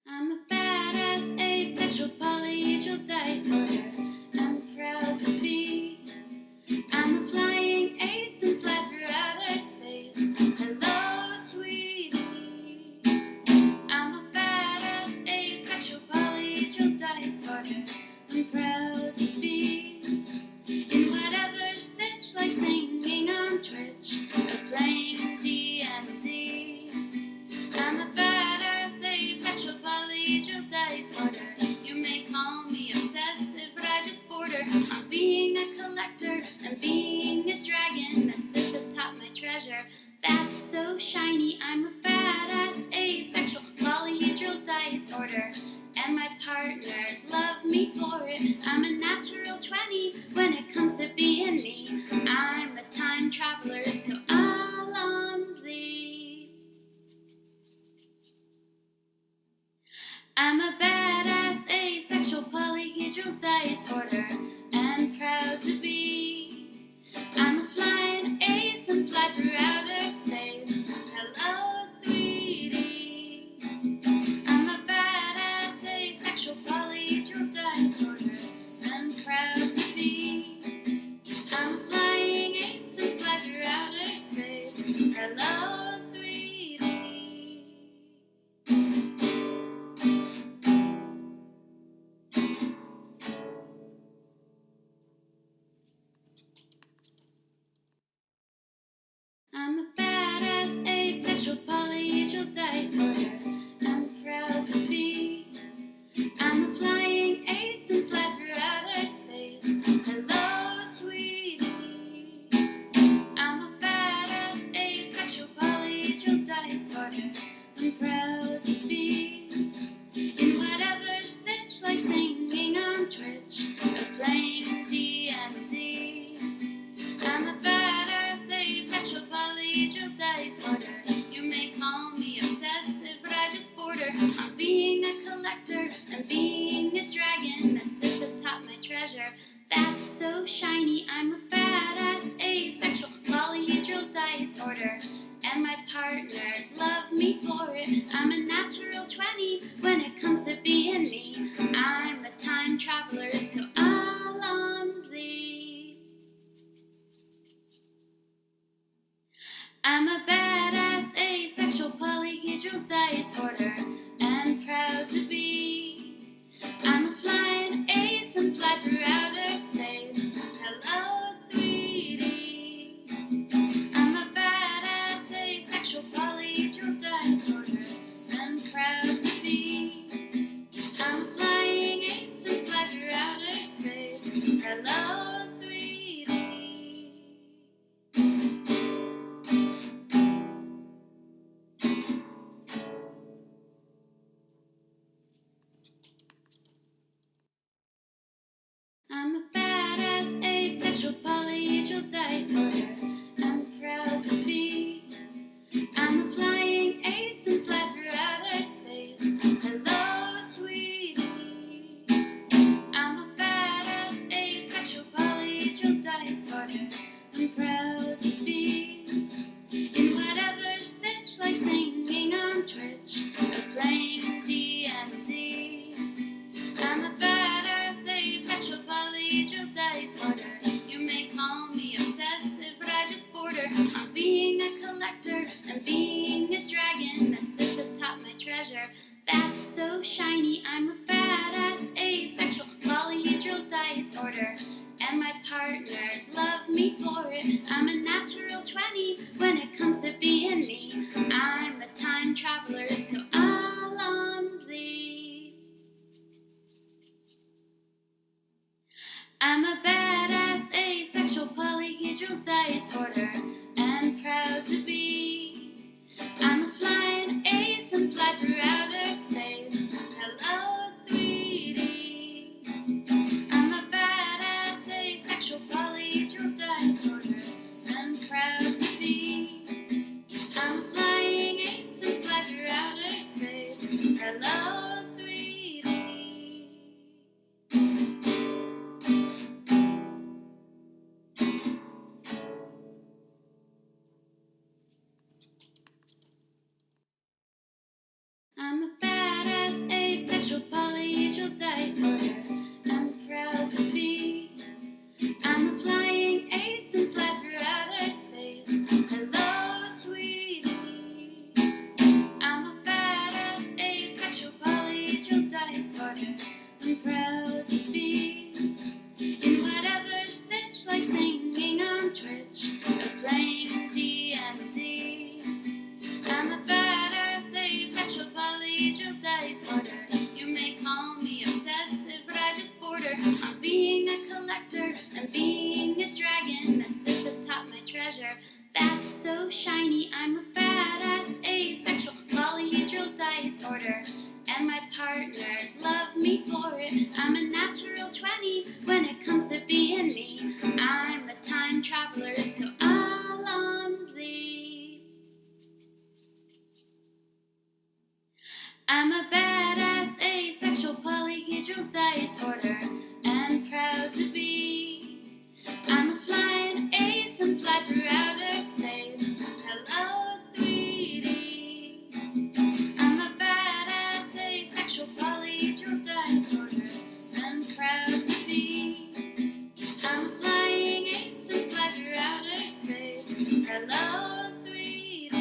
I'm a badass, asexual, polyhedral disorder. I'm proud to be. I'm a flying ace and fly through outer space. Hello, sweetie. I'm a badass, asexual, polyhedral disorder. I'm proud to be in whatever sitch, like singing on Twitch or playing D&D. I'm a badass, asexual, polyhedral disorder. You may call me obsessive, but I just border on being a collector and being a dragon that sits atop my treasure. That's so shiny. I'm a badass, asexual, polyhedral disorder. And my partners love me for it. I'm a natural 20 when it comes to being me. I'm a time traveler, so Alonzi. I'm a badass, asexual, polyhedral disorder, and proud to be. I'm a flying ace and fly through outer space. Hello, sweetie. I'm a badass, asexual, polyhedral disorder, and proud to be. I'm a flying ace and fly through outer space. Hello, sweetie. I'm a badass, asexual, polyhedral disorder. I'm proud to be. I'm a flying ace and fly through outer space. Hello, sweetie. I'm a badass, asexual, polyhedral disorder. I'm proud to be in whatever sitch, like singing on Twitch or playing D&D. I'm a badass, asexual, polyhedral disorder. You may call me obsessive, but I just border on being a collector and being a dragon that sits atop my treasure. That's so shiny. I'm a badass, asexual, polyhedral disorder. And my partners love me for it. I'm a natural 20 when it comes to being me. I'm a time traveler, so Alonzi. I'm a badass, asexual, polyhedral disorder, and proud to be. I'm a flying ace and fly through outer space. Hello, sweetie. I'm a badass, asexual, polyhedral disorder, and proud to be. I'm a flying ace and fly through outer space. Hello, sweetie. I'm a badass, asexual, polyhedral disorder. I'm proud to be. I'm a flying ace and fly through outer space. Hello, sweetie. I'm a badass, asexual, polyhedral disorder. I'm proud to be in whatever sitch, like singing on Twitch or playing D&D. I'm a badass, asexual, polyhedral disorder. You may call me obsessive, but I just border on being a collector and being a dragon that sits atop my treasure. That's so shiny. I'm a badass, asexual, polyhedral disorder. And my partners love me for it. I'm a natural 20 when it comes to being me. I'm a time traveler, so Alonzi. I'm a badass, asexual, polyhedral disorder, and proud to be. I'm a flying ace and fly through outer space. Hello, sweetie. I'm a badass, asexual, polyhedral disorder, and proud to be. disorder, and my partners love me for it. I'm a natural 20 when it comes to being me. I'm a time traveler, so Alonzi. I'm a badass asexual polyhedral disorder, and proud to be. I'm a flying ace and fly through outer space. Hello, sweetie. I'm a badass asexual polyhedral disorder, and proud to be. I'm a flying ace and fly through outer space. Hello, sweetie.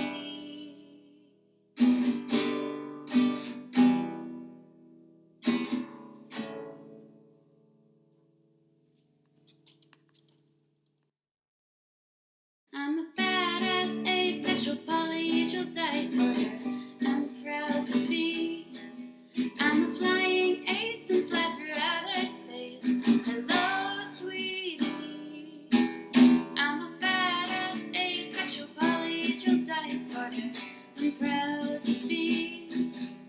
I'm a badass asexual polyhedral disorder, I'm proud to be. I'm a flying ace and fly through outer space. Hello, sweetie. I'm a badass asexual polyhedral disorder, I'm proud to be.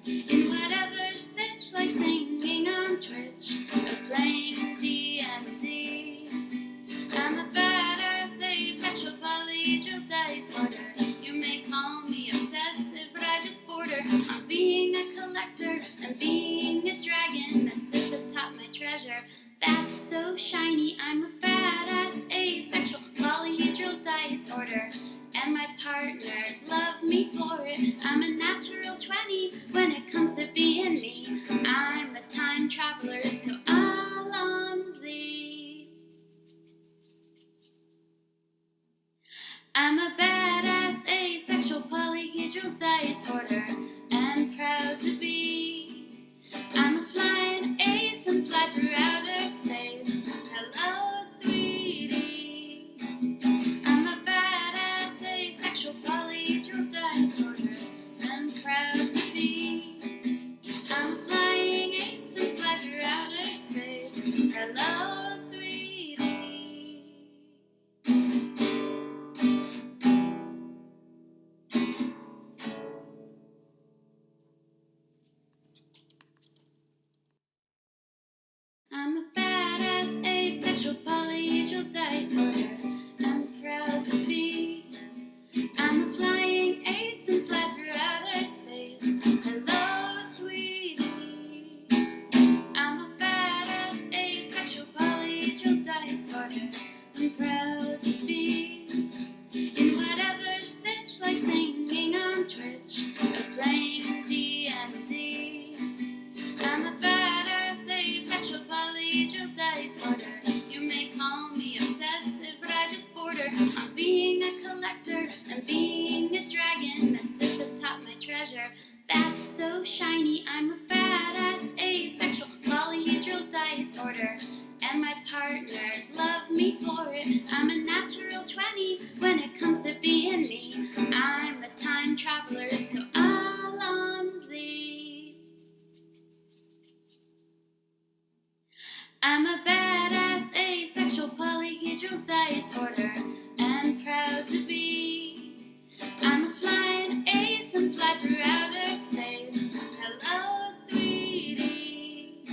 In whatever sitch, like singing on Twitch or playing D&D. I'm a badass asexual polyhedral disorder. You may call me obsessive, but I just border on being a collector and being a dragon that sits atop my treasure. That's so shiny. I'm a badass asexual polyhedral disorder, and my partners love me for it. I'm a natural 20 when it comes to being me. I'm a time traveler, so Alonzi. I'm a badass asexual polyhedral disorder, and proud to be. I'm a flying ace and fly through outer space. Hello, sweetie. I'm a badass asexual polyhedral disorder, and proud to be. I'm a flying ace and fly through outer space. Hello, sweetie. I'm a badass asexual polyhedral disorder, I'm proud to be. I'm a flying ace and fly through outer space. Hello, sweetie. I'm a badass asexual polyhedral disorder, I'm proud to be. In whatever sitch, like singing on Twitch or playing D&D. I'm a badass asexual polyhedral disorder. You may call me obsessive, but I just border on being a collector and being a dragon that sits atop my treasure. That's so shiny. I'm a badass asexual polyhedral disorder, and my partners love me for it. I'm a natural 20 when it comes to being me. I'm a time traveler, so Alonzi. I'm a badass asexual polyhedral disorder, and proud to be. I'm a flying ace and fly through outer space. Hello, sweetie.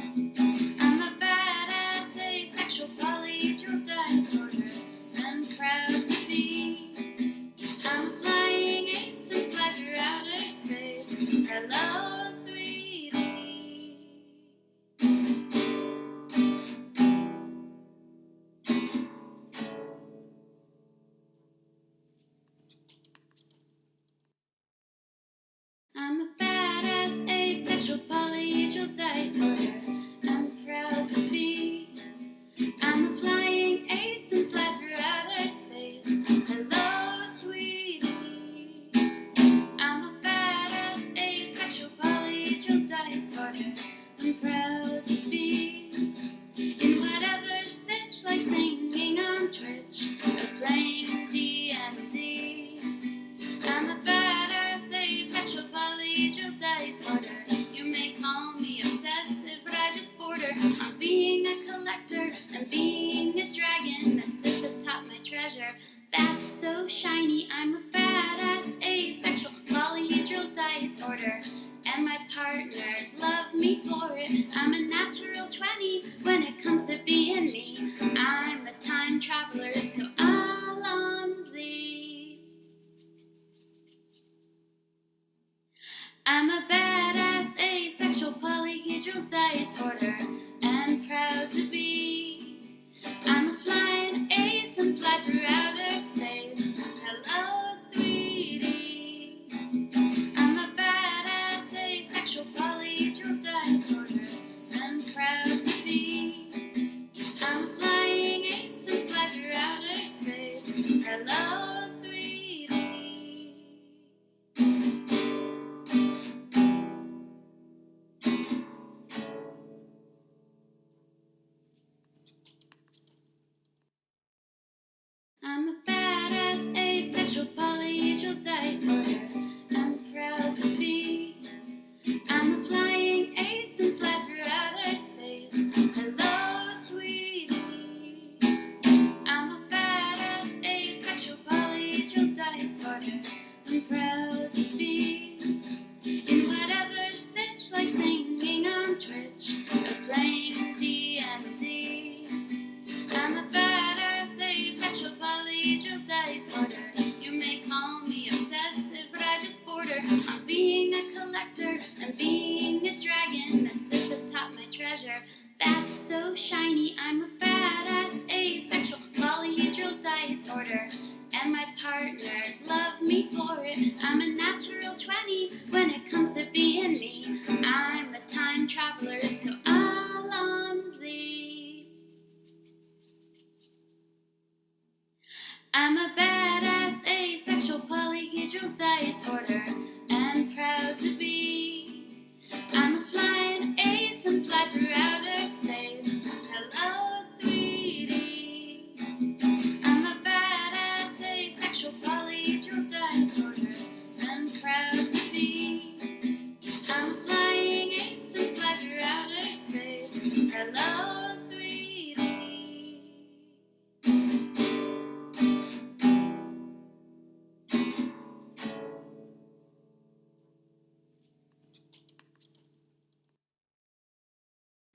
I'm a badass asexual polyhedral disorder, and proud to be. I'm a flying ace and fly through outer space. Hello, sweetie. I'm a badass asexual polyhedral disorder, I'm proud to be. I'm a flying ace and fly through outer space. Hello, sweetie. I'm a badass asexual polyhedral disorder, I'm proud to be. In whatever sitch, like singing on Twitch or playing D&D. I'm a badass asexual polyhedral disorder. You may call me obsessive, but I just border on being a collector and being a dragon that sits atop my treasure. That's so shiny. I'm a badass asexual polyhedral disorder, and my partners love me for it. I'm a natural 20 when it comes to being me. I'm a time traveler, so Alonzi. I'm a badass asexual polyhedral dice order and proud to be. I'm a flying ace and fly through outer space. Hello, sweetie. I'm a badass asexual polyhedral dice order and proud to be. I'm a flying ace and fly through outer space. Hello, sweetie. I'm a badass asexual polyhedral dice order. I'm proud to be. I'm a flying ace and fly through outer space. Hello, sweetie. I'm a badass asexual polyhedral dice order. I'm proud to be. In whatever sitch, like singing on Twitch or playing D&D. I'm a badass asexual polyhedral dice order. You may call me obsessive, but I just border on being a collector and being a dragon that sits atop my treasure. That's so shiny. I'm a badass asexual polyhedral dice order, and my partners love me for it. I'm a natural 20 when it comes to being me. I'm a time traveler, so Alonzi. I'm a badass asexual polyhedral dice order and proud to be. I'm a flying ace and fly through outer space. Hello, sweetie. I'm a badass asexual polyhedral dice order and proud to be. I'm a flying ace and fly through outer space. Hello, sweetie.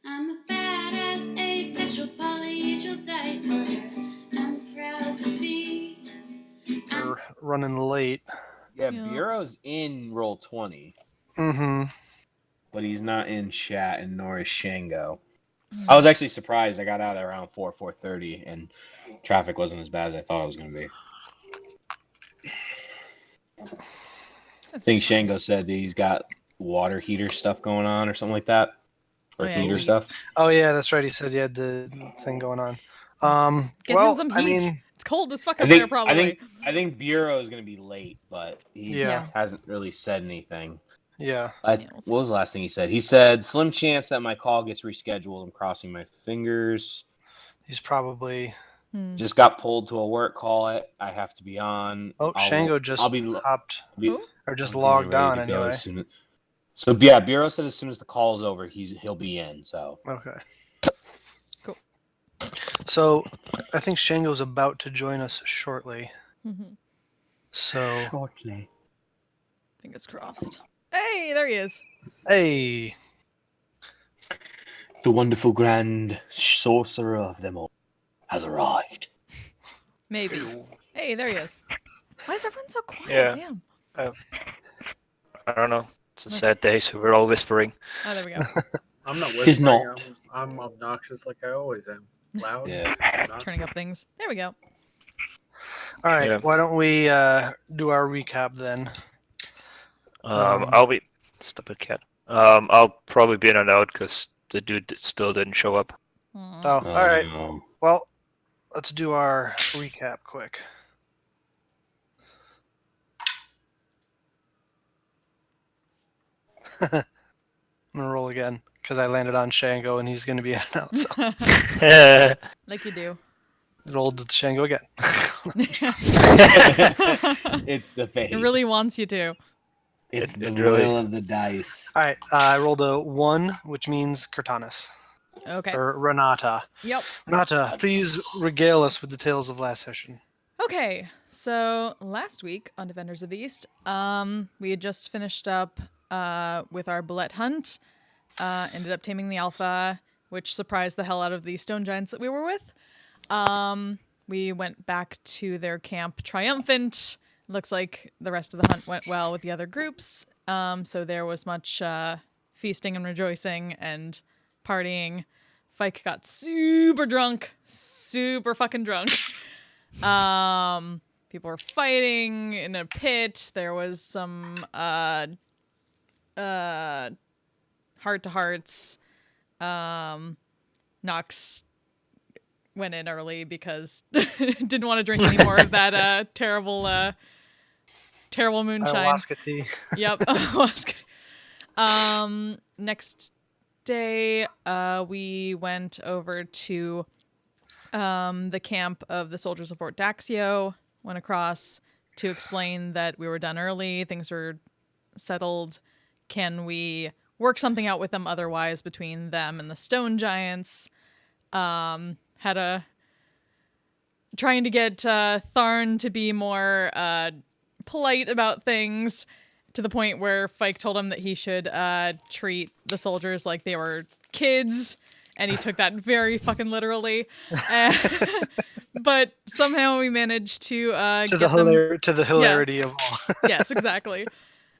I'm a badass asexual polyhedral dice order. I'm proud to be. We're running late. Yeah, Yeah. Bureau's in roll 20, Mm-hmm. but he's not in chat, and nor is Shango. I was actually surprised. I got out at around 4:30, and traffic wasn't as bad as I thought it was going to be. I think Shango said that he's got water heater stuff going on or something like that. Or Oh, yeah, heater he- stuff. Oh yeah, that's right. He said he had the thing going on. Get well, him some heat. I mean, It's cold as fuck I up there, think, probably. I think Bureau is going to be late, but he Yeah. hasn't really said anything. yeah. we'll see. What was the last thing he said? He said, slim chance that my call gets rescheduled. I'm crossing my fingers. He's probably. Just got pulled to a work call. I have to be on. Oh, Shango just hopped Who? or just I'll be logged ready on to go anyway. as soon- So yeah, Bureau said as soon as the call is over, he'll be in. So Okay. Cool. So I think Shango's about to join us shortly. Mm-hmm. So shortly. Fingers crossed. Hey, there he is. hey, The wonderful grand sorcerer of them all has arrived. Maybe. Hey, there he is. Why is everyone so quiet? Yeah. Damn. I don't know. It's a sad day, so we're all whispering. Oh, there we go. I'm not Tis whispering. not. I'm obnoxious like I always am. Loud. Yeah. obnoxious. Turning up things. There we go. all right. Yeah. Why don't we do our recap then? I'll be. Stop it, cat. I'll probably be in and out because the dude still didn't show up. Aw. Oh, all right. No. Well, let's do our recap quick. I'm gonna roll again because I landed on Shango and he's gonna be in and out. So Like you do. rolled with Shango again. It's the fate. It really wants you to. It's It the really- roll of the dice. All right. I rolled a 1, which means Cortanis Okay. or Renata. Yep. Renata, please regale us with the tales of last session. Okay, so last week on Defenders of the East, we had just finished up with our bullet hunt. Ended up taming the alpha, which surprised the hell out of the stone giants that we were with. We went back to their camp triumphant. Looks like the rest of the hunt went well with the other groups. So there was much feasting and rejoicing and partying. Fike got super drunk, super fucking drunk. People were fighting in a pit. There was some heart-to-hearts. Nox went in early because didn't want to drink any more of that terrible moonshine. Ayahuasca tea. Yep. Next day, we went over to the camp of the soldiers of Fort Daxio. Went across to explain that we were done early, things were settled. Can we work something out with them otherwise between them and the stone giants? Trying to get Tharn to be more polite about things, to the point where Fike told him that he should treat the soldiers like they were kids, and he took that very fucking literally. But somehow we managed to To get the hilarity of all. Yes, exactly.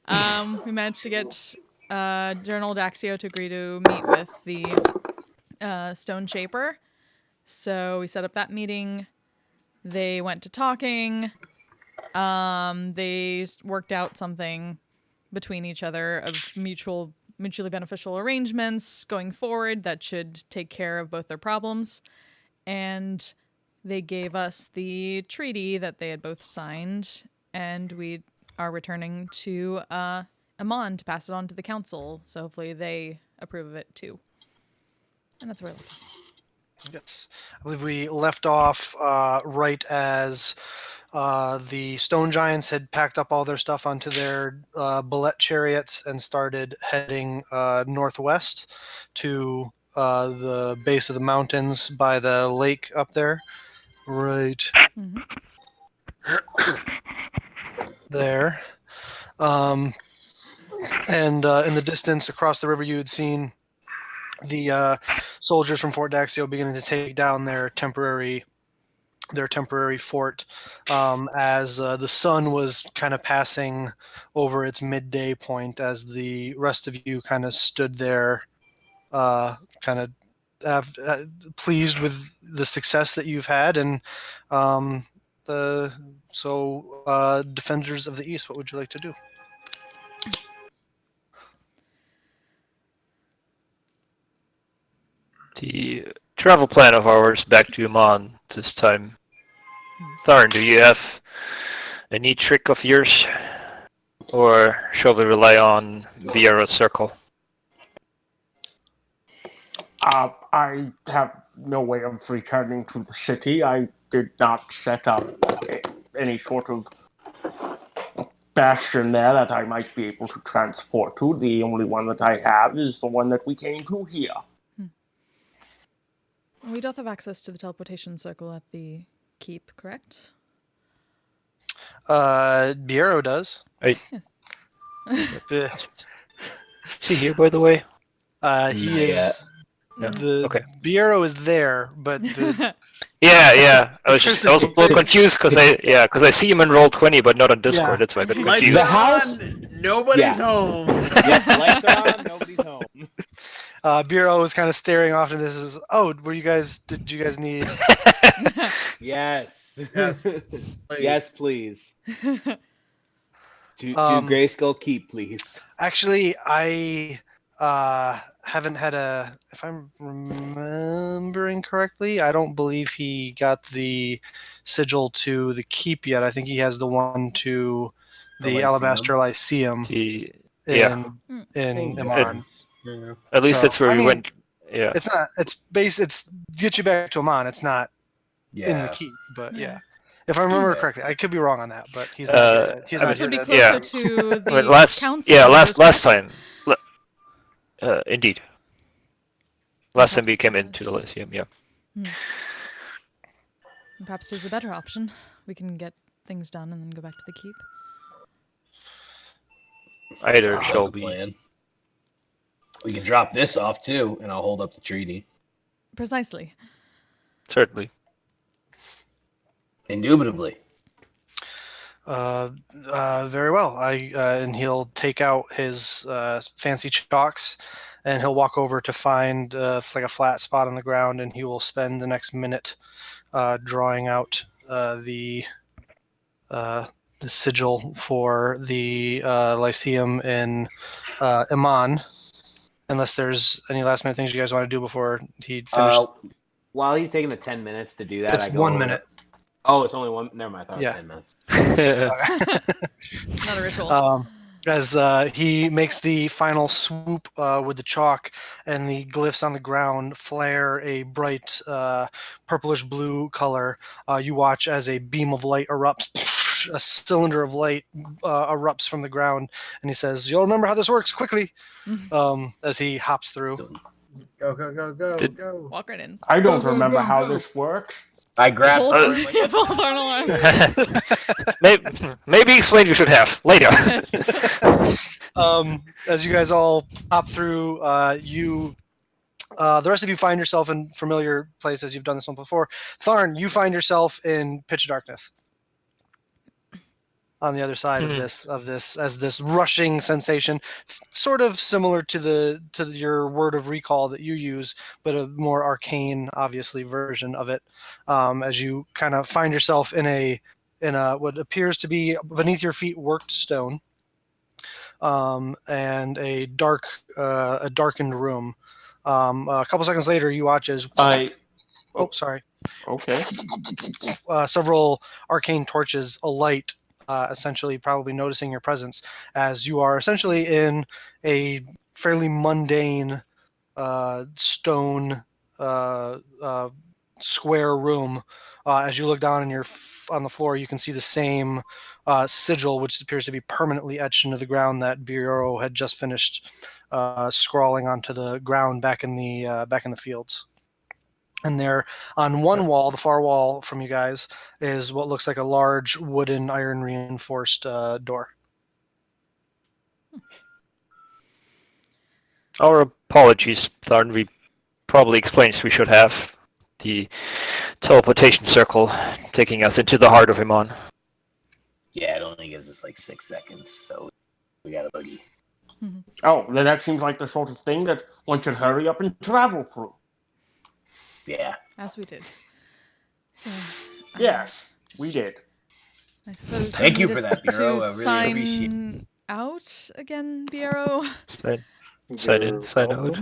We managed to get Journal Daxio to agree to meet with the Stone Shaper. So we set up that meeting. They went to talking. They worked out something between each other of mutually beneficial arrangements going forward that should take care of both their problems. And they gave us the treaty that they had both signed, and we are returning to Amon to pass it on to the council. So hopefully they approve of it too. And that's where we're looking. Yes. I believe we left off right as the stone giants had packed up all their stuff onto their bullet chariots and started heading northwest to the base of the mountains by the lake up there. Right there. And in the distance across the river, you had seen the soldiers from Fort Daxio beginning to take down their temporary fort as the sun was kind of passing over its midday point, as the rest of you kind of stood there kind of pleased with the success that you've had. And Defenders of the East, what would you like to do? The travel plan of ours back to Amon this time. Tharn, do you have any trick of yours? Or shall we rely on the arrow circle? I have no way of returning to the city. I did not set up any sort of bastion there that I might be able to transport to. The only one that I have is the one that we came to here. We doth have access to the teleportation circle at the keep, correct? Biero does. Is he here, by the way? He is. Yeah. The Okay. Biero is there, but the, Yeah. I was a little confused because I see him in Roll20, but not on Discord. Yeah. That's why I got Lights confused. are house- on, nobody's Yeah. home. Yeah, lights are on, nobody's home. Biero was kind of staring off, and this is, did you guys need? Yes. Yes, Yes, please. Do Grayskull keep, please. Actually, I haven't had if I'm remembering correctly, I don't believe he got the sigil to the keep yet. I think he has the one to the Lyceum. Alabaster Lyceum in Amon. Yeah. At least So, that's where I we mean, went. Yeah. It's not. It's get you back to Amon. It's not in the Yeah. keep, but yeah. If I remember correctly, I could be wrong on that, but he's not. He's not Which would be here closer Yeah. to the But last council. last time. Indeed. Last time we came into the Lyceum, yeah. Perhaps it is a better option. We can get things done and then go back to the keep. Either Sounds shall like a be. plan. We can drop this off too, and I'll hold up the treaty. Precisely. Certainly. Indubitably. Very well. And he'll take out his fancy chalks, and he'll walk over to find like a flat spot on the ground, and he will spend the next minute drawing out the sigil for the Lyceum in Iman. Unless there's any last minute things you guys want to do before he finishes. While he's taking the 10 minutes to do that, It's I go 1 over minute. Oh, it's only one. Never mind. I thought Yeah. it was 10 minutes. Not a ritual. As he makes the final swoop with the chalk, and the glyphs on the ground flare a bright purplish blue color, you watch as a beam of light erupts. A cylinder of light erupts from the ground, and he says, "You'll remember how this works quickly." As he hops through. Go, go, go, go, go. Walk right in. I don't Go, go, remember go, how go. this works. I grab Both, her. Like, both alarms. Maybe explain you should have later. As you guys all hop through, the rest of you find yourself in familiar places. You've done this one before. Tharn, you find yourself in pitch darkness. On the other side of this, as this rushing sensation, sort of similar to your word of recall that you use, but a more arcane, obviously, version of it. As you kind of find yourself in a what appears to be beneath your feet worked stone, and a darkened room. A couple seconds later, you watch as sorry. Okay. Several arcane torches alight. Essentially, probably noticing your presence, as you are essentially in a fairly mundane stone square room. As you look down on the floor, you can see the same sigil, which appears to be permanently etched into the ground, that Bureau had just finished scrawling onto the ground back in the fields. And there, on one wall, the far wall from you guys, is what looks like a large wooden, iron reinforced door. Our apologies, Tharn. We probably explained we should have the teleportation circle taking us into the heart of Iman. yeah, it only gives us like 6 seconds, so we got a boogie. Oh, then that seems like the sort of thing that one should hurry up and travel through. Yeah. As we did. So. Yes, we did. I suppose. Thank you need for us that, Bureau. to I really sign appreciate it. out again, Bureau. Sign in, sign out.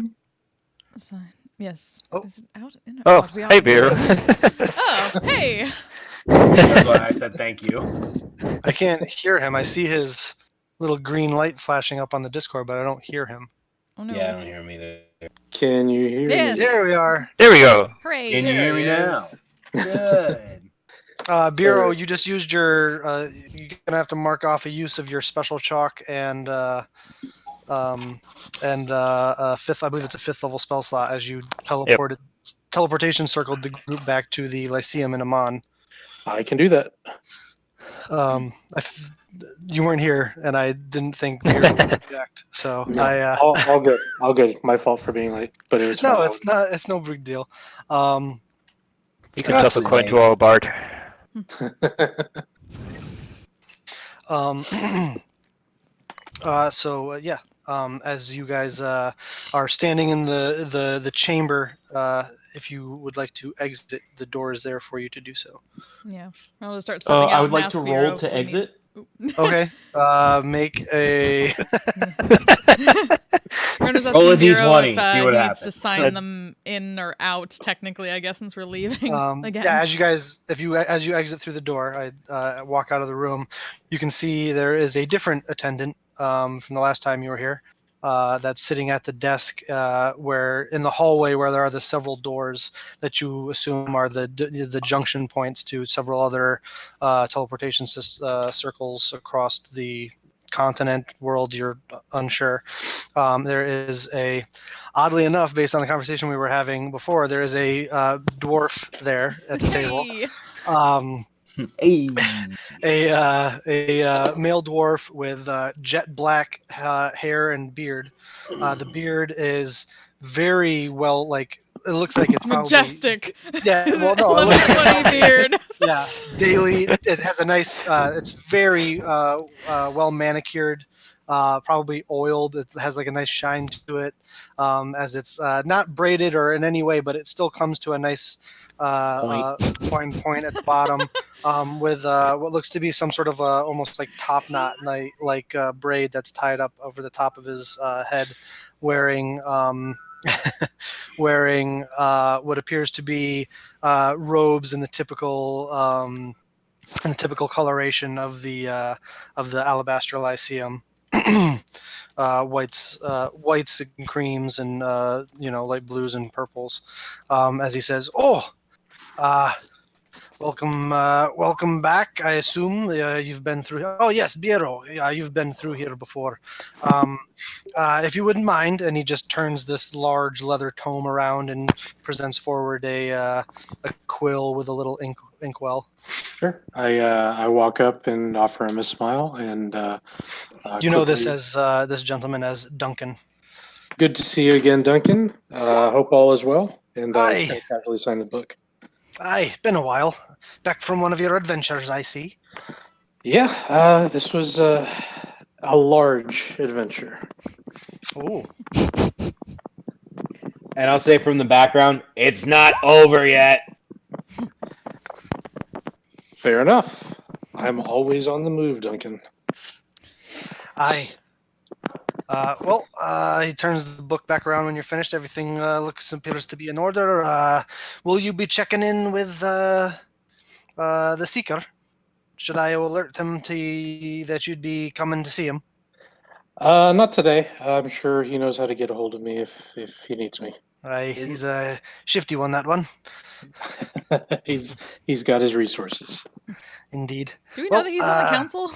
Sign. Yes. Oh. Is it out? In or Oh, out? We hey, all- Beer. Oh, hey. That's why I said thank you. I can't hear him. I see his little green light flashing up on the Discord, but I don't hear him. Oh no. Yeah, I don't hear him either. Can you hear Yes. me? There we are. There we go. Hooray. Can you hear me now? Good. Bureau, you just used your. You're gonna have to mark off a use of your special chalk and fifth. I believe it's a 5th level spell slot as you teleportation circled the group back to the Lyceum in Amman. I can do that. You weren't here, and I didn't think Bureau would object. So No, I. all good. All good. My fault for being late, but it was No, fine. it's not. It's no big deal. You can Gotcha, toss a coin Dave. to our bard. As you guys are standing in the chamber, if you would like to exit, the door is there for you to do so. Yeah. I'll just start stepping out. I would like mask to Bureau roll to if we need- exit. Okay. Make a. Brenda's Roll a asking Bureau D20, if see what he needs to happens. sign them in or out, technically, I guess, since we're leaving again. Yeah, as you exit through the door, I walk out of the room. You can see there is a different attendant from the last time you were here. That's sitting at the desk where in the hallway where there are the several doors that you assume are the junction points to several other teleportation circles across the continent world. You're unsure. There is oddly enough, based on the conversation we were having before, there is a dwarf there at the table. Hey! Hey. A male dwarf with jet black hair and beard. The beard is very well, like it looks like it's probably Majestic. Yeah, His well, no, it looks like 1120 beard. yeah, daily. It has a nice. It's very well manicured. Probably oiled. It has like a nice shine to it, as it's not braided or in any way, but it still comes to a nice fine point at the bottom, with what looks to be some sort of almost like top knot, like braid that's tied up over the top of his head, wearing wearing what appears to be robes in the typical coloration of the Alabaster Lyceum. Whites and creams, and light blues and purples. As he says, "Oh, welcome back. I assume you've been through. Oh yes, Biero. Yeah, you've been through here before. If you wouldn't mind." And he just turns this large leather tome around and presents forward a quill with a little inkwell. Sure. I walk up and offer him a smile, and You know this quickly- as this gentleman as Duncan. Good to see you again, Duncan. Hope all is well. And I Aye. kind of casually sign the book. Aye, been a while. Back from one of your adventures, I see. Yeah, this was a large adventure. Oh, And I'll say from the background, it's not over yet. Fair enough. I'm always on the move, Duncan. aye. He turns the book back around when you're finished. Everything appears to be in order. Will you be checking in with the Seeker? Should I alert him that you'd be coming to see him? Not today. I'm sure he knows how to get a hold of me if he needs me. Aye, he's a shifty one, that one. He's got his resources. Indeed. Do we know that he's on the council?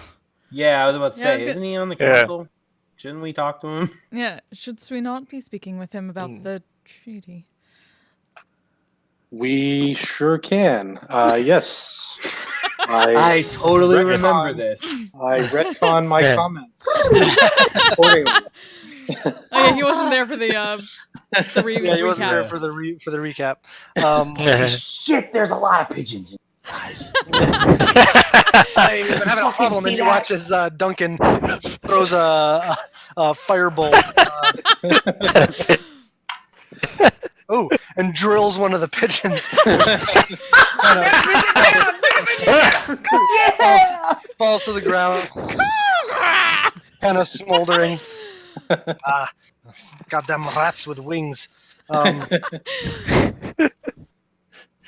Yeah, I was about to Yeah, I was say, good- isn't he on the Yeah. council? Shouldn't we talk to him? Yeah. Should we not be speaking with him about the treaty? We sure can. Yes. I totally Retcon. remember this. I retcon my Yeah. comments accordingly. Oh yeah, he wasn't there for the Yeah, he wasn't there recap. for the recap. Shit, there's a lot of pigeons, guys. I've been having a problem, and you watch as Duncan throws a firebolt. And drills one of the pigeons. Falls to the ground, kind of smoldering. Goddamn rats with wings.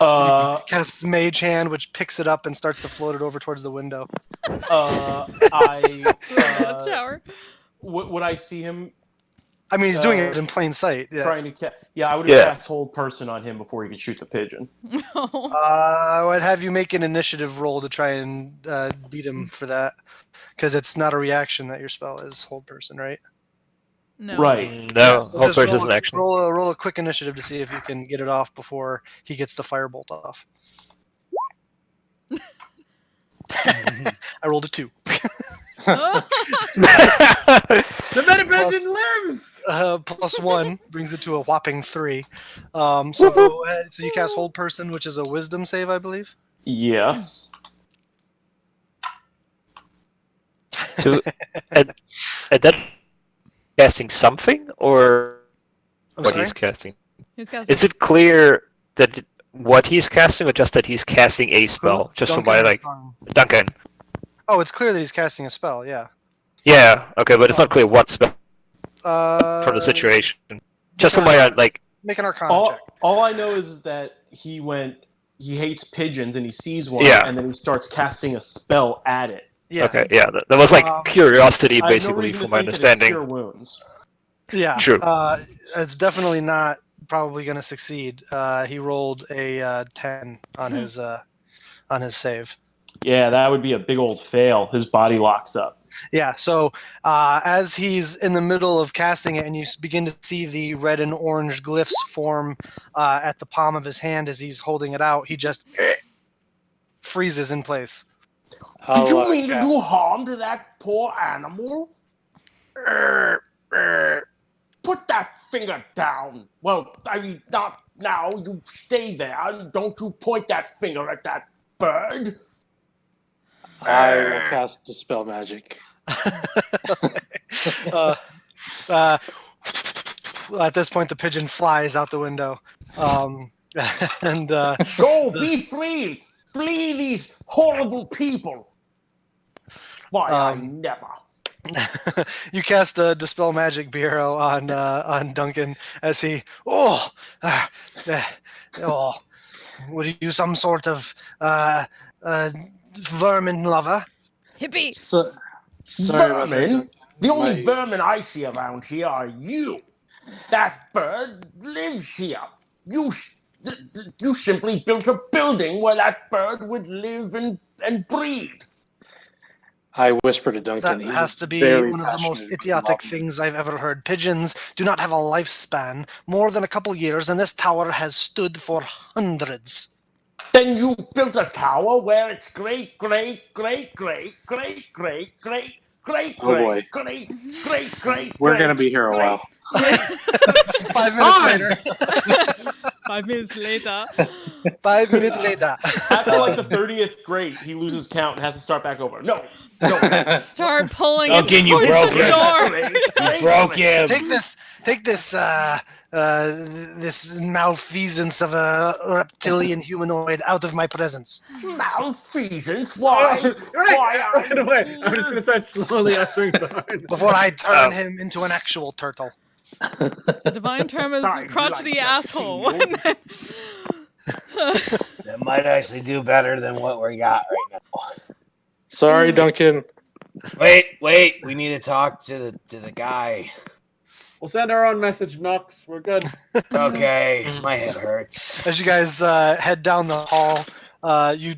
Casts Mage Hand, which picks it up and starts to float it over towards the window. Shower. Would I see him I mean, he's doing it in plain sight. Yeah. trying to I would have Yeah. cast Hold Person on him before he could shoot the pigeon. I would have you make an initiative roll to try and beat him for that, because it's not a reaction that your spell is Hold Person, right? No. Right. No, So whole just person's an action. roll a quick initiative to see if you can get it off before he gets the firebolt off. I rolled a 2. The meta pigeon lives. +1 brings it to a whopping 3. So go ahead. So you cast Hold Person, which is a Wisdom save, I believe. Yes. So, and that casting something, or I'm what sorry? he's casting? He's casting. Is it clear that what he's casting, or just that he's casting a spell? Who? Just from Duncan? my Duncan. Oh, it's clear that he's casting a spell. Yeah. Yeah. Okay, but it's not clear what spell from the Uh, situation. Just from my Make an Arcana check. All I know is that he hates pigeons and he sees one Yeah. and then he starts casting a spell at it. Yeah. Okay, yeah, that was like curiosity, I have no basically, reason to from my think that it's understanding. cure wounds. Yeah. True. It's definitely not probably going to succeed. He rolled a 10 on his save. Yeah, that would be a big old fail. His body locks up. Yeah, so as he's in the middle of casting it, and you begin to see the red and orange glyphs form at the palm of his hand as he's holding it out, he just freezes in place. Did you mean to do harm to that poor animal? Put that finger down. Well, I mean, not now. You stay there. Don't you point that finger at that bird. I will cast Dispel Magic. At this point, the pigeon flies out the window. And Go, be free. Flee these horrible people. Why, I never. You cast a Dispel Magic, Bureau, on Duncan as he would you some sort of vermin lover? Hippie. Sorry about that, Vermin? Duncan. The only vermin I see around here are you. That bird lives here. You simply built a building where that bird would live and breed. I whispered to Duncan. That he has was to be very one of the most passionate idiotic about things I've ever heard. Pigeons do not have a lifespan more than a couple years, and this tower has stood for hundreds. Then you built a tower where it's great, great, great, great, great, great, great, great, Oh, boy. great, great, great. We're going to be here a while. 5 minutes later. 5 minutes later. 5 minutes later. After like the 30th grade, he loses count and has to start back over. No. Start pulling Duncan, it you towards broke the it. door. You broke him. Take this malfeasance of a reptilian humanoid out of my presence. Malfeasance? Why? Right away. I'm just gonna start slowly ushering Thorn. Before I turn him into an actual turtle. The divine term is Sorry, crotchety like asshole. That might actually do better than what we got right now. Sorry, Duncan. Wait. We need to talk to the guy. We'll send our own message, Nux. We're good. Okay, my head hurts. As you guys head down the hall, you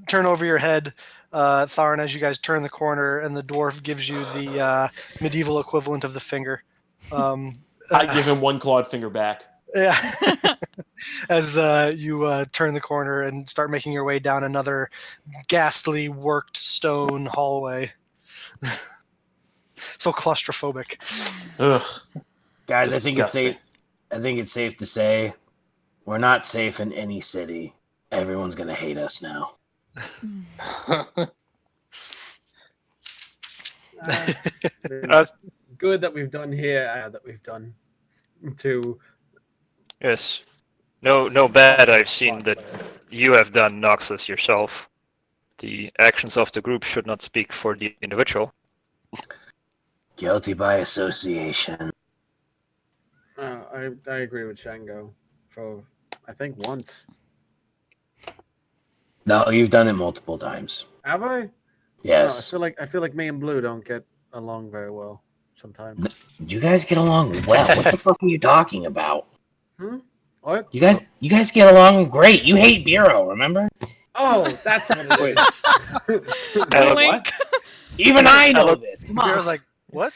turn over your head, Tharn, as you guys turn the corner, and the dwarf gives you the medieval equivalent of the finger. I give him one clawed finger back. Yeah. As you turn the corner and start making your way down another ghastly worked stone hallway. So claustrophobic. Ugh. Guys, That's I think it's safe to say we're not safe in any city. Everyone's gonna hate us now. Good that we've done here. That we've done to. Yes. No bad I've seen that you have done, Noxus, yourself. The actions of the group should not speak for the individual. Guilty by association. I agree with Shango. For I think once. No, you've done it multiple times. Have I? Yes. No, I feel like me and Blue don't get along very well sometimes. You guys get along well. What the fuck are you talking about? What? You guys get along great. You hate Bureau, remember? Oh, that's what it is. Link. Even I know this. Come on. Bureau's like, what?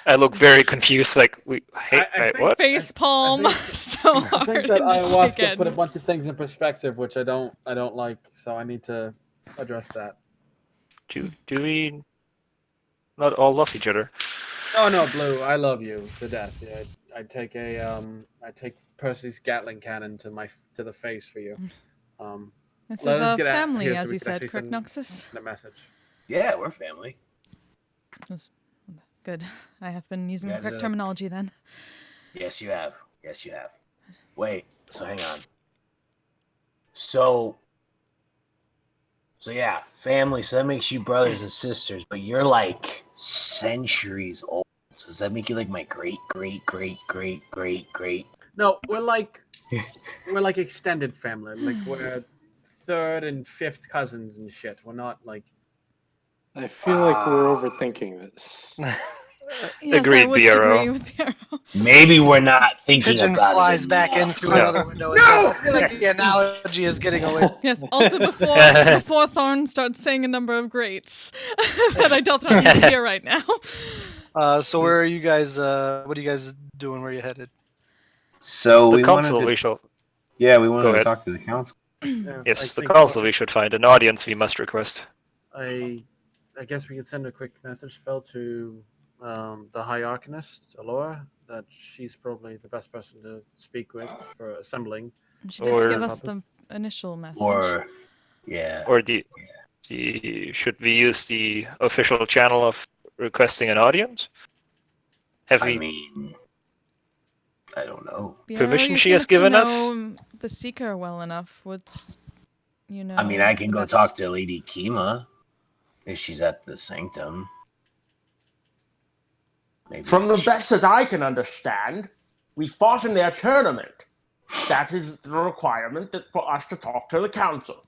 I look very confused, like, what? Face palm so I hard. think that and ayahuasca shaken. put a bunch of things in perspective, which I don't like. So I need to address that. Do we not all love each other? Oh no, Blue, I love you to death. Yeah, I take Percy's Gatling cannon to the face for you. This is let us a get out family, here so as we you can said, actually correct, send Noxus? a message. Yeah, we're family. Good. I have been using the Guys, correct terminology then. Yes, you have. Wait, so hang on. So yeah, family, so that makes you brothers and sisters, but you're like centuries old. So does that make you like my great? No, we're like extended family. Like we're third and fifth cousins and shit. We're not like. I feel like we're overthinking this. Yes, Agreed, I would Bureau. agree with Bureau. Maybe we're not thinking Pigeon about flies it back in enough. through another window. And says, I feel like the analogy is getting away. Yes, also before Thorn starts saying a number of greats that I don't think you hear right now. So where are you guys? What are you guys doing? Where are you headed? So The we council, wanted we to, shall. we Go wanted to ahead. talk to the council. Yeah, Yes, I the think council we should find. An audience we must request. I guess we could send a quick message spell to the High Arcanist, Alora, that she's probably the best person to speak with for assembling. And she did give Or- us the initial message. Or yeah. Or should we use the official channel of requesting an audience? Have I we mean, I don't know. permission you she seem has to given us? know the Seeker well enough. What's, I mean, I can the go best- talk to Lady Kima if she's at the sanctum. Maybe From the best that I can understand, we fought in their tournament. That is the requirement for us to talk to the council.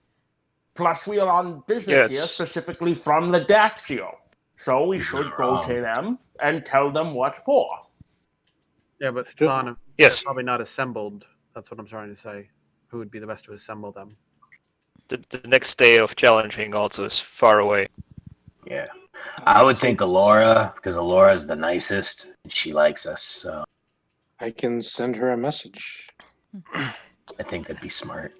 Plus, we are on business here Yes. specifically from the Daxio. So we He's should not go wrong. to them and tell them what for. Yeah, but don't- Thana, Yes. they're probably not assembled. That's what I'm trying to say. Who would be the best to assemble them? The next day of challenging also is far away. Yeah. I would So think Alora, because Alora's the nicest and she likes us, so I can send her a message. I think that'd be smart.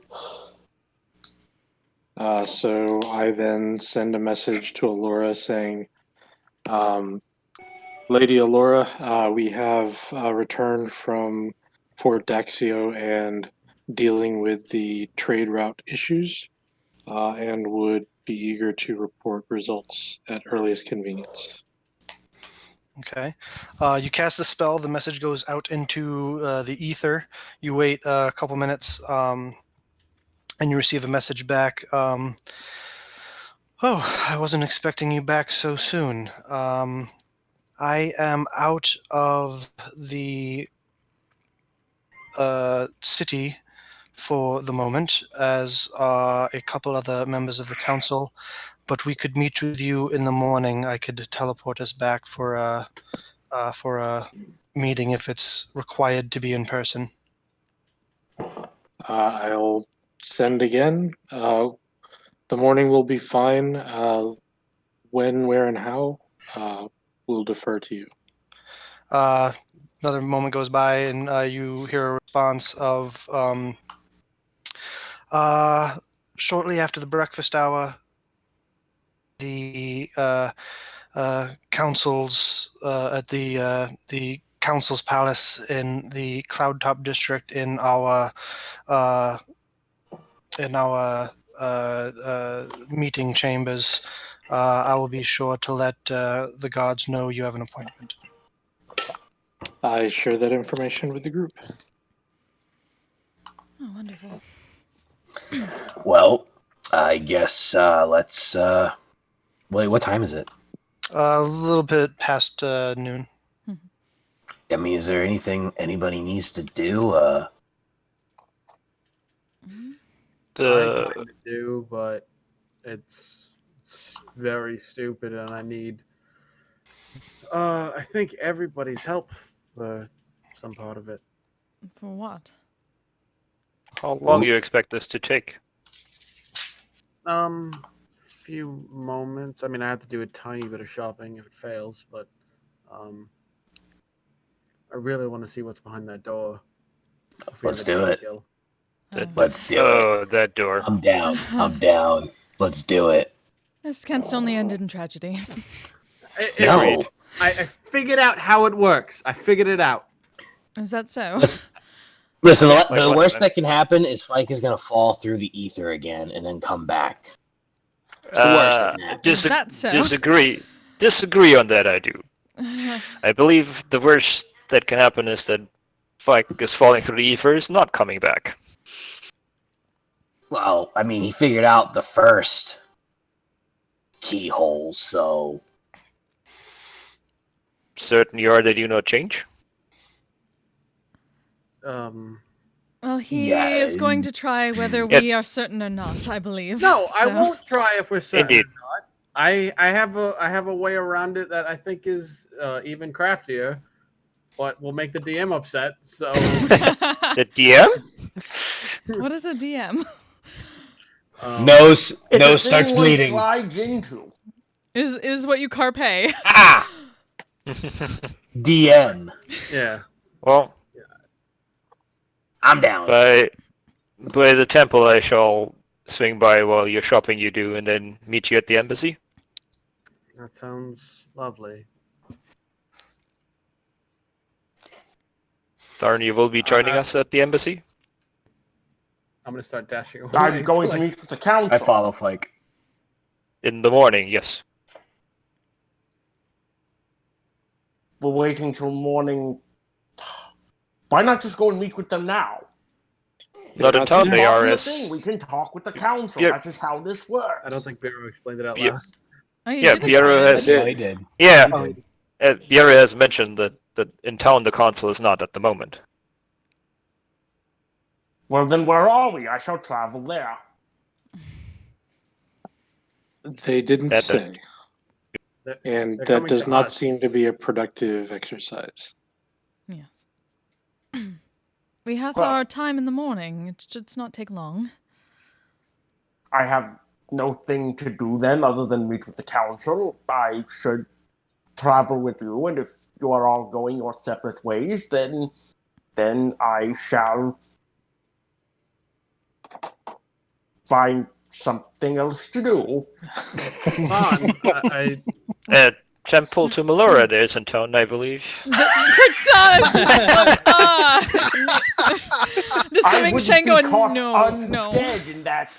So I then send a message to Alora saying, Lady Alora, we have returned from Fort Daxio and dealing with the trade route issues, and would be eager to report results at earliest convenience. Okay. You cast the spell. The message goes out into the ether. You wait a couple minutes, and you receive a message back. Oh, I wasn't expecting you back so soon. I am out of the city for the moment, as are a couple other members of the council. But we could meet with you in the morning. I could teleport us back for a meeting if it's required to be in person. I'll send again. The morning will be fine. When, where, and how, we'll defer to you. Another moment goes by, and you hear a response of, shortly after the breakfast hour, the council's at the council's palace in the Cloudtop district in our meeting chambers. I will be sure to let the guards know you have an appointment. I share that information with the group. Oh, wonderful. Well, I guess let's. Wait, what time is it? A little bit past noon. I mean, is there anything anybody needs to do? I kind of do, but it's very stupid, and I need. I think everybody's help for some part of it. For what? How long do you expect this to take? Few moments. I mean, I have to do a tiny bit of shopping if it fails, but I really want to see what's behind that door. If we Let's have a do it. deal. Let's do it. Oh, that door. I'm down. I'm down. Let's do it. This can't only ended in tragedy. No. I figured out how it works. I figured it out. Is that so? Listen, Like the what, worst man? that can happen is Fike is going to fall through the ether again and then come back. It's the worst that can happen. Is that so? Disagree on that, I do. I believe the worst that can happen is that Fike is falling through the ether is not coming back. Well, I mean, he figured out the first keyhole, so Certain you are that you not change? Well, he Yeah, is going to try whether Yeah. we are certain or not, I believe. No, I So- won't try if we're certain Indeed. or not. I have a way around it that I think is even craftier, but will make the DM upset. So The DM? What is a DM? nose It's a starts thing one bleeding. slides into. Is what you carpe. Ah! DM. yeah, Well, I'm down. by the temple, I shall swing by while you're shopping. You do, and then meet you at the embassy. That sounds lovely. Tharn, you will be joining us at the embassy. I'm gonna start dashing away. I'm going to like, meet with the council. I follow Flake. In the morning, yes. We're waiting till morning. Why not just go and meet with them now? Not in not town, there. they are Talk to the as... thing. We can talk with the council. Yeah. That's just how this works. I don't think Biro explained it out Yeah. loud. Oh, you Yeah, did Piero explain. has... No, he did. Yeah, He did. Piero has mentioned that in town the consul is not at the moment. Well, then where are we? I shall travel there. They didn't That- say. They're- And they're that coming does to not us. seem to be a productive exercise. Yes. We have Well- our time in the morning. It should not take long. I have no thing to do then other than meet with the council. I should travel with you, and if you are all going your separate ways, then I shall find something else to do. Fun. I Temple to Melora there's in town, I believe. Cortana just I giving wouldn't Shango be a caught no. undead in that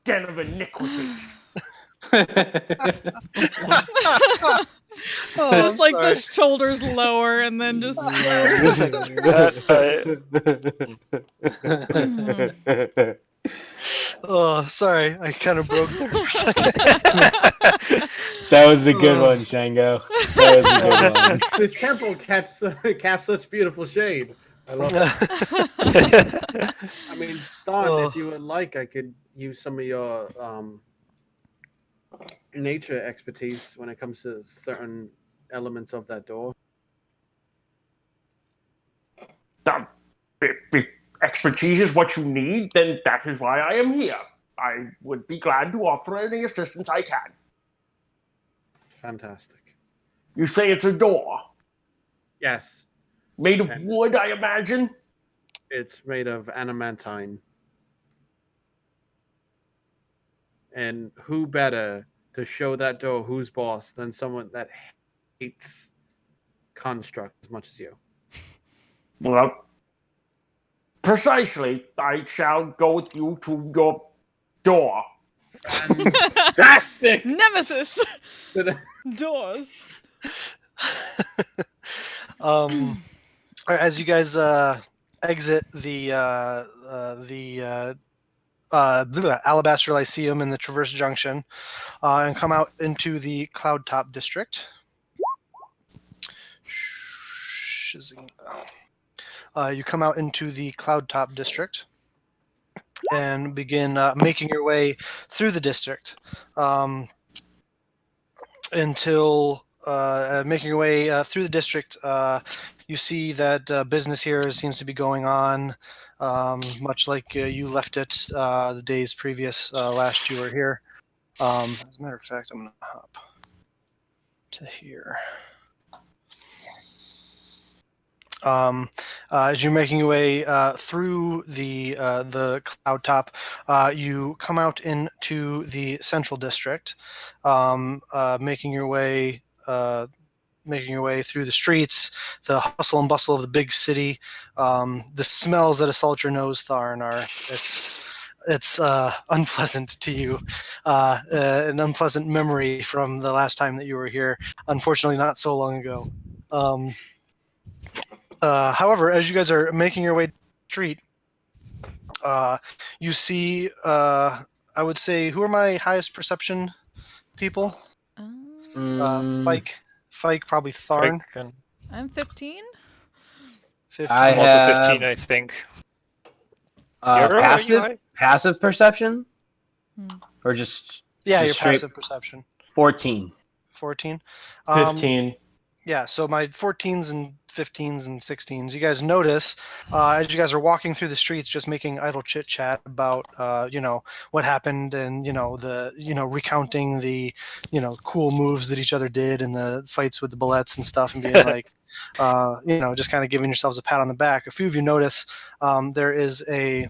den of iniquity. Oh, Just I'm like sorry. the shoulders lower and then just. Oh, sorry. I kind of broke there for a second. That was a good one, Shango. That was a good one. this temple casts such beautiful shade. I love it. I mean, Don, Oh. if you would like, I could use some of your nature expertise when it comes to certain elements of that door. If expertise is what you need, then that is why I am here. I would be glad to offer any assistance I can. Fantastic. You say it's a door Yes, made of wood, I imagine. it's made of adamantine. And who better to show that door who's boss than someone that hates construct as much as you? Well, precisely. I shall go with you to your door. Fantastic! Nemesis! Doors. As you guys exit the Alabaster Lyceum in the Traverse Junction and come out into the Cloudtop District. You come out into the Cloudtop District and begin making your way through the district until making your way through the district. You see that business here seems to be going on, much like you left it the days previous last you were here. As a matter of fact, I'm going to hop to here. As you're making your way through the cloud top, you come out into the central district, making your way through the streets, the hustle and bustle of the big city. The smells that assault your nose, Tharn, it's unpleasant to you, an unpleasant memory from the last time that you were here. Unfortunately, not so long ago. However, as you guys are making your way to the street, you see, I would say, who are my highest perception people? Fike, probably Tharn. I'm 15. 15. I I'm also have 15, I think. You're passive perception, Hmm. or just Yeah, just your straight passive perception. 14. 14. 15. Yeah, so my 14s and 15s and 16s. You guys notice as you guys are walking through the streets, just making idle chit chat about what happened and recounting the cool moves that each other did and the fights with the bullets and stuff, and being like just kind of giving yourselves a pat on the back. A few of you notice there is a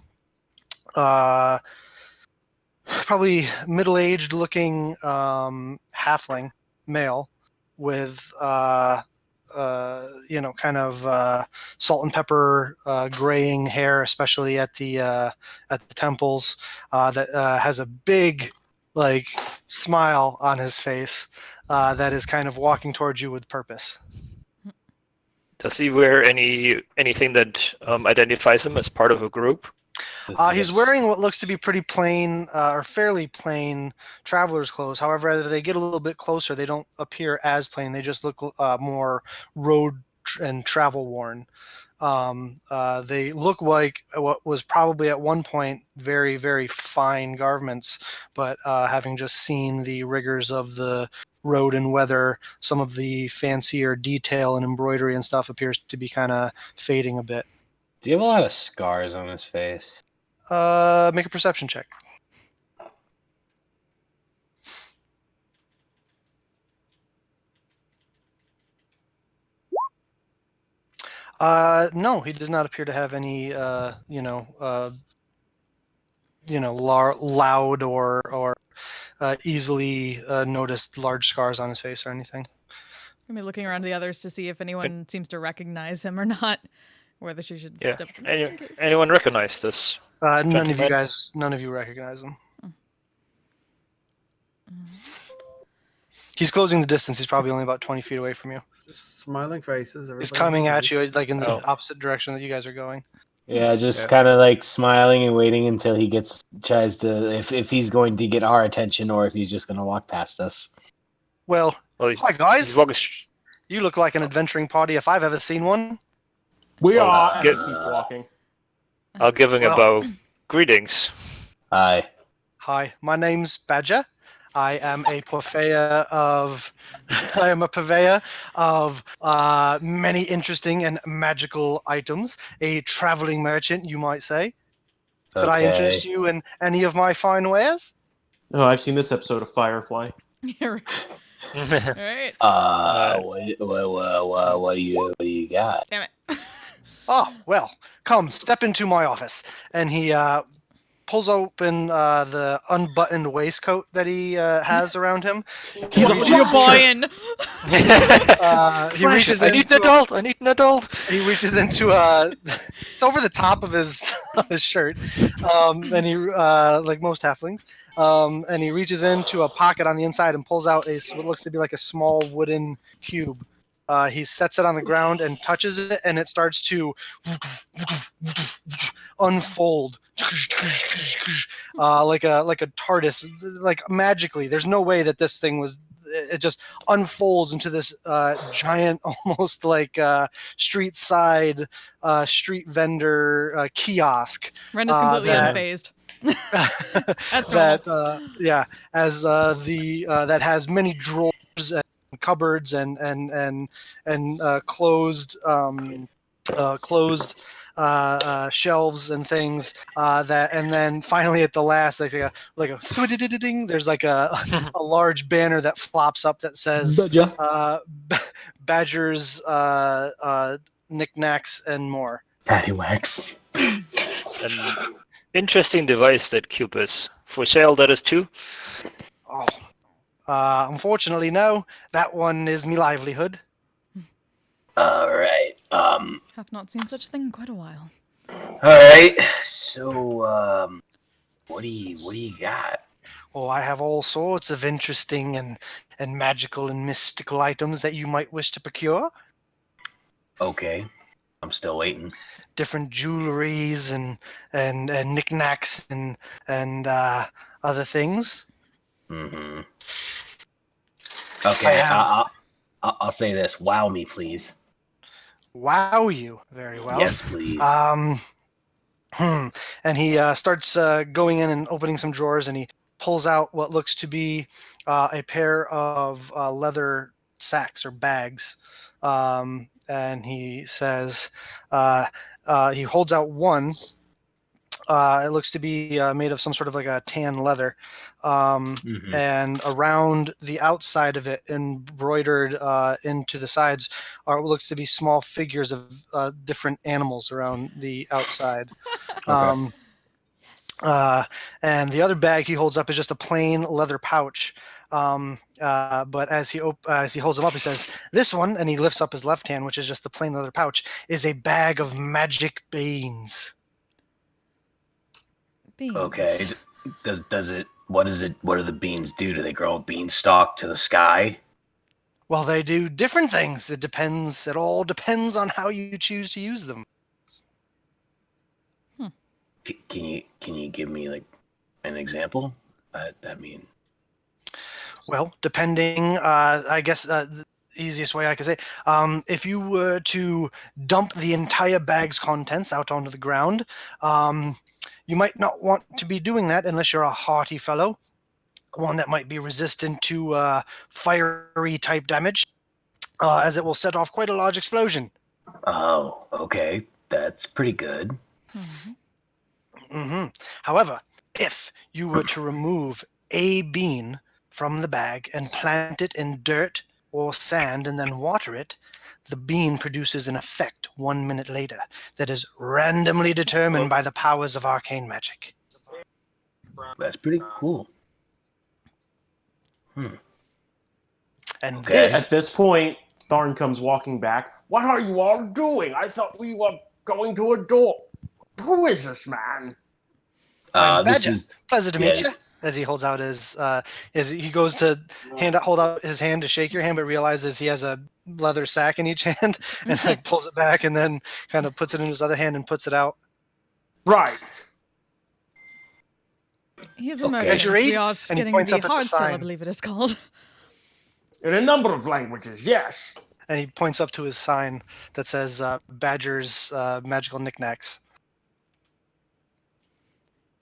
probably middle-aged looking halfling male with kind of salt and pepper graying hair, especially at the temples, that has a big like smile on his face, that is kind of walking towards you with purpose. Does he wear anything that identifies him as part of a group? He's wearing what looks to be pretty plain or fairly plain traveler's clothes. However, as they get a little bit closer, they don't appear as plain. They just look more road and travel worn. They look like what was probably at one point very, very fine garments, but having just seen the rigors of the road and weather, some of the fancier detail and embroidery and stuff appears to be kind of fading a bit. Do you have a lot of scars on his face? Make a perception check. No, he does not appear to have any, loud or easily noticed large scars on his face or anything. I'm gonna be looking around the others to see if anyone seems to recognize him or not. Whether she should Yeah. step just in case. Anyone recognize this? None of you Gentlemen? none of you recognize him. He's closing the distance. He's probably only about 20 feet away from you. Just smiling faces. He's everybody's coming at nice. you, like in the Oh. opposite direction that you guys are going. Yeah, just Yeah. kind of like smiling and waiting until he tries to, if he's going to get our attention or if he's just going to walk past us. Well, Well, hi guys. he's walking. You look like an adventuring party if I've ever seen one. We are, and good. keep walking. I'll give him Well- a bow. Greetings. Hi. Hi, my name's Badger. I am a purveyor of many interesting and magical items. A traveling merchant, you might say. Could I interest you in any of my fine wares? Oh, I've seen this episode of Firefly. Yeah, right. All right. What do you got? Damn it. Oh, well, come, step into my office. And he pulls open the unbuttoned waistcoat that he has around him. He's a What are you buying? He reaches I need an adult. I need an adult. He reaches into it's over the top of his his shirt, and he like most halflings, and he reaches into a pocket on the inside and pulls out what looks to be like a small wooden cube. He sets it on the ground and touches it, and it starts to unfold like a TARDIS, like magically. There's no way that this thing was. It just unfolds into this giant, almost like street side street vendor kiosk. Ren is completely that- unfazed. That's normal. That that has many drawers and cupboards and closed shelves and things that, and then finally at the last, there's like a large banner that flops up that says Badger's knickknacks and more. Paddywhacks. An interesting device that cube is. For sale, that is too? Oh, unfortunately, no. That one is me livelihood. All right. Have not seen such a thing in quite a while. All right. So, what do you got? Oh, I have all sorts of interesting and magical and mystical items that you might wish to procure. Okay. I'm still waiting. Different jewelries and knickknacks and other things. Mm-hmm. Okay. I'll say this. Wow me, please. Wow you. Very well. Yes, please. And he starts going in and opening some drawers, and he pulls out what looks to be a pair of leather sacks or bags. And he says, he holds out one. It looks to be made of some sort of like a tan leather. And around the outside of it, embroidered into the sides, are what looks to be small figures of different animals around the outside. And the other bag he holds up is just a plain leather pouch. But as he holds it up, he says, "This one," and he lifts up his left hand, which is just the plain leather pouch, is a bag of magic beans. Beans. Okay. Does it? What is it? What do the beans do? Do they grow a beanstalk to the sky? Well, they do different things. It depends. It all depends on how you choose to use them. Can you give me like an example? I mean, Well, depending, I guess the easiest way I could say, if you were to dump the entire bag's contents out onto the ground, you might not want to be doing that unless you're a hearty fellow, one that might be resistant to fiery type damage, as it will set off quite a large explosion. oh, okay, that's pretty good. However, if you were to remove a bean from the bag and plant it in dirt or sand and then water it, the bean produces an effect 1 minute later that is randomly determined by the powers of arcane magic. That's pretty cool. And Okay. At this, this point, Tharn comes walking back. What are you all doing? I thought we were going to a door. Who is this man? I'm This Badger. is Pleasure to meet yeah. you. As he holds out as he goes to hold out his hand to shake your hand, but realizes he has a leather sack in each hand and like pulls it back and then kind of puts it in his other hand and puts it out. Right. He's a Okay. merchant. Did you read? We are just And he getting points the up at the hard sell, I sign. believe it is called. In a number of languages, yes. And he points up to his sign that says Badger's magical knickknacks.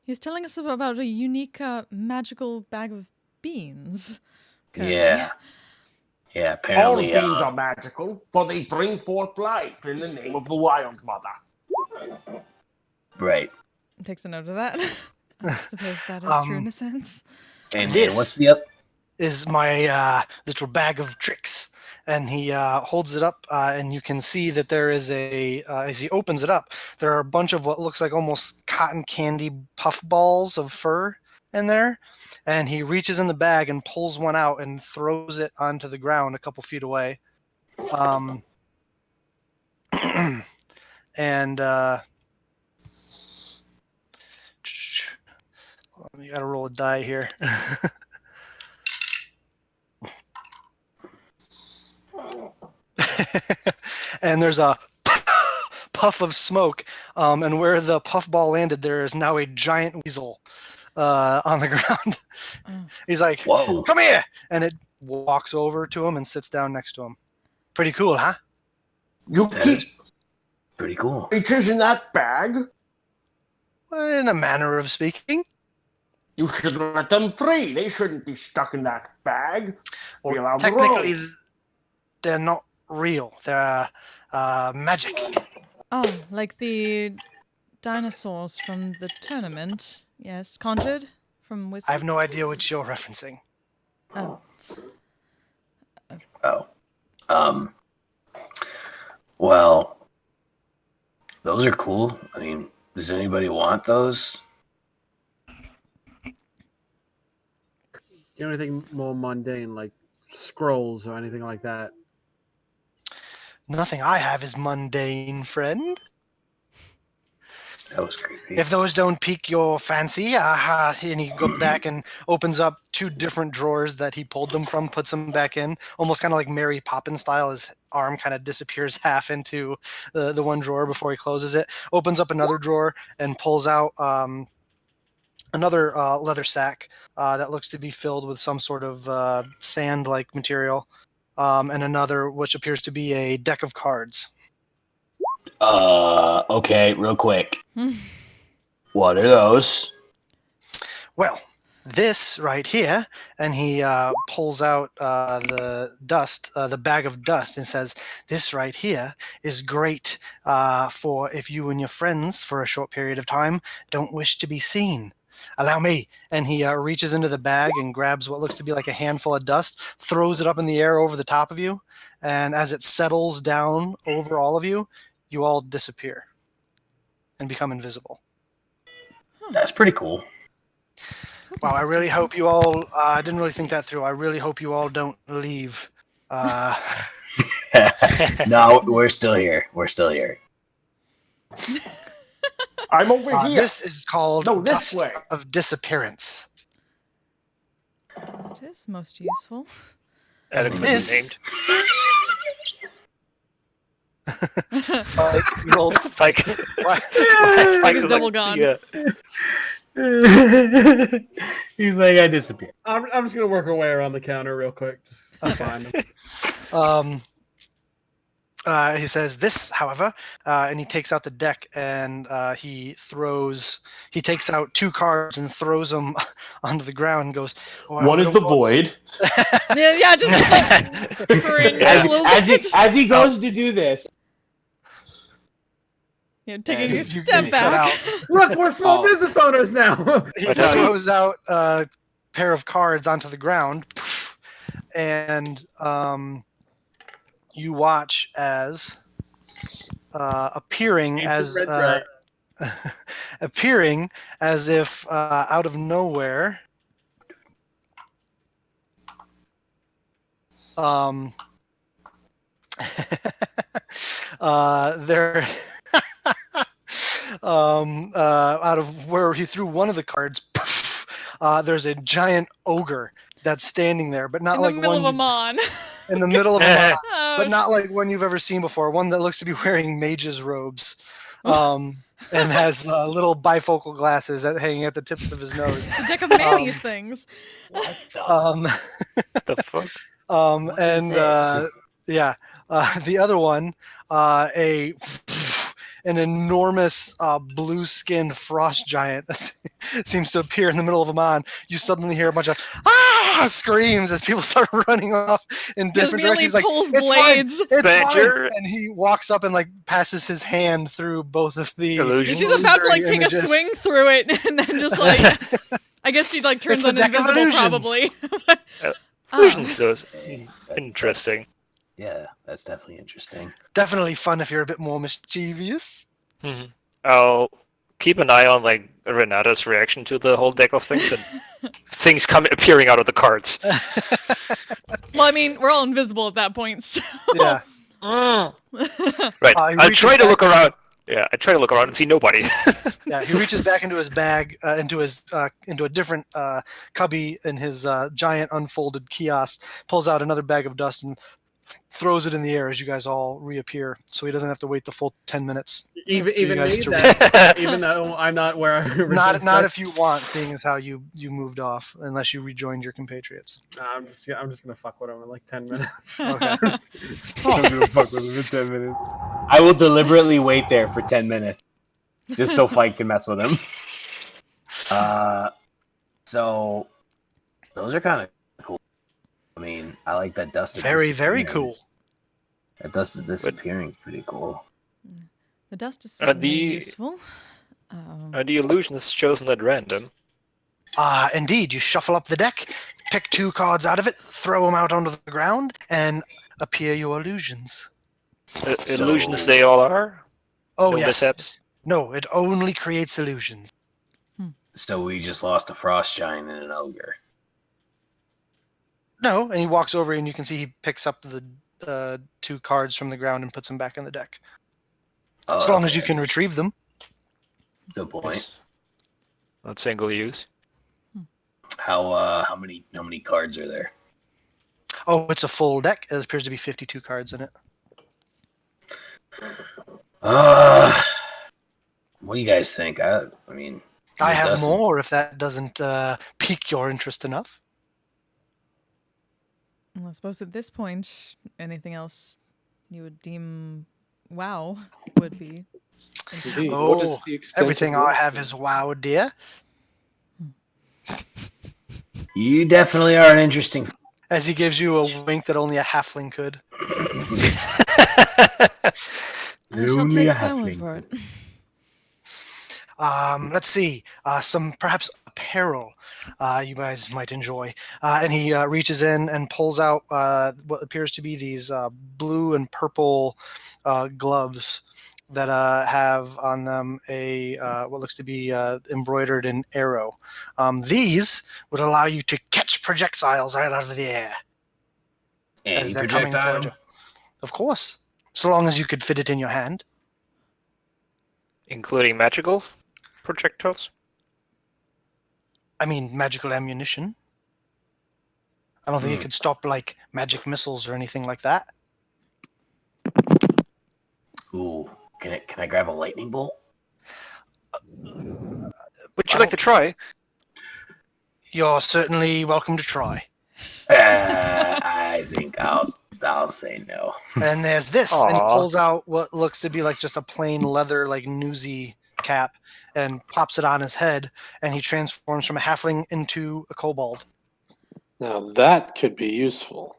He's telling us about a unique magical bag of beans. currently. Yeah. Yeah, All apparently beings are magical, for they bring forth life in the name of the Wild Mother. right. Takes a note of that. I suppose that is true in a sense. And This- what's the other? Is my little bag of tricks, and he holds it up, and you can see that there is as he opens it up, there are a bunch of what looks like almost cotton candy puff balls of fur in there, and he reaches in the bag and pulls one out and throws it onto the ground a couple feet away. And you gotta roll a die here. And there's a puff of smoke, and where the puff ball landed, there is now a giant weasel on the ground. He's like, Whoa. "Come here!" And it walks over to him and sits down next to him. Pretty cool, huh? You That keep is pretty cool. creatures in that bag? In a manner of speaking. You should let them free. They shouldn't be stuck in that bag. Be Well, allowed to technically, roam. they're not real. They're magic. Oh, like the dinosaurs from the tournament. Yes, conjured from wizards. I have no idea what you're referencing. Oh, Oh. Well, those are cool. I mean, does anybody want those? Anything more mundane, like scrolls or anything like that? Nothing I have is mundane, friend. That was creepy. If those don't pique your fancy, and he goes back and opens up two different drawers that he pulled them from, puts them back in, almost kind of like Mary Poppins style. His arm kind of disappears half into the one drawer before he closes it. Opens up another drawer and pulls out another leather sack that looks to be filled with some sort of sand-like material, and another which appears to be a deck of cards. Okay, real quick. What are those? Well, this right here, and he pulls out the bag of dust, and says, "This right here is great for if you and your friends, for a short period of time, don't wish to be seen. Allow me." And he reaches into the bag and grabs what looks to be like a handful of dust, throws it up in the air over the top of you, and as it settles down over all of you, you all disappear and become invisible. That's pretty cool. Wow, I really hope you all. I didn't really think that through. I really hope you all don't leave. No, we're still here. We're still here. I'm over here. This is called No, this Dust way. of Disappearance. That is most useful. Adequately This- named. Fight rolls. Spike. Why- Spike is was double like, gone. "See ya." He's like, I disappeared. I'm just gonna work our way around the counter real quick. Just to find him. He says this, however, and he takes out the deck and he takes out 2 cards and throws them onto the ground and goes, "Oh, I One is hope the it was-" void. Yeah, just like, cringe a little bit. As he goes to do this, Taking You- a you step cut back. out. Look, we're small Oh. business owners now. He But, throws out a pair of cards onto the ground, and you watch as appearing as Red appearing as if out of nowhere. There. Out of where he threw one of the cards, there's a giant ogre that's standing there, but not In the like middle one of a you've- mon. in the middle of a mon, Oh, but not like one you've ever seen before. One that looks to be wearing mage's robes, and has little bifocal glasses hanging at the tip of his nose. the deck of Manny's things. what the? The fuck? And this? the other one, an enormous blue-skinned frost giant that seems to appear in the middle of a mon. You suddenly hear a bunch of screams as people start running off in Just different immediately directions. Like, pulls it's fine, blades. it's Badger. fine. And he walks up and like passes his hand through both of the. Illusion. She's about to like take images. a swing through it, and then just like, I guess she like turns It's the deck of invisible illusions. probably. Illusions, those interesting. Yeah, that's definitely interesting. Definitely fun if you're a bit more mischievous. Mhm. I'll keep an eye on like Renata's reaction to the whole deck of things and things appearing out of the cards. Well, I mean, we're all invisible at that point, so. Yeah. Right. He I reaches try to back- look around. Yeah, I try to look around and see nobody. Yeah, he reaches back into his bag, into a different cubby in his giant unfolded kiosk, pulls out another bag of dust and throws it in the air as you guys all reappear, so he doesn't have to wait the full 10 minutes. Even you even guys me, to that, even though I'm not where I Not if you want, seeing as how you moved off, unless you rejoined your compatriots. Nah, I'm just gonna fuck with him in like 10 minutes. Okay. I'm gonna fuck with him in 10 minutes. I will deliberately wait there for 10 minutes, just so Fight can mess with him. So those are kind of cool. I mean, I like that dust. Is Very, very disappearing. cool. That dust is disappearing. Pretty cool. The dust is certainly the- useful. Are the illusions chosen at random? Indeed, you shuffle up the deck, pick 2 cards out of it, throw them out onto the ground, and appear your illusions. Illusions So- they all are? Oh, No yes. mishaps? No, it only creates illusions. So we just lost a frost giant and an ogre. No, and he walks over and you can see he picks up the 2 cards from the ground and puts them back in the deck. As long as you Okay. can retrieve them. Good point. Not single use. How many cards are there? Oh, it's a full deck. It appears to be 52 cards in it. What do you guys think? I mean, I it have doesn't- more if that doesn't pique your interest enough. Well, I suppose at this point, anything else you would deem wow would be. Indeed. Oh, What is the extent everything of I your have is wow, dear. You definitely are an interesting. As he gives you a wink that only a halfling could. I shall Only take a her word halfling. for it. Let's see. Some perhaps apparel you guys might enjoy. And he reaches in and pulls out what appears to be these blue and purple gloves that have on them a what looks to be embroidered in arrow. These would allow you to catch projectiles right out of the air as Any they're coming toward you. projectile? Of course, so long as you could fit it in your hand. Including magical projectiles? I mean, magical ammunition. I don't think it could stop like magic missiles or anything like that. Ooh, can I grab a lightning bolt? Would you like to try? You're certainly welcome to try. I think I'll say no. And there's this, and he Aw. pulls out what looks to be like just a plain leather, like newsy cap, and pops it on his head, and he transforms from a halfling into a kobold. Now that could be useful.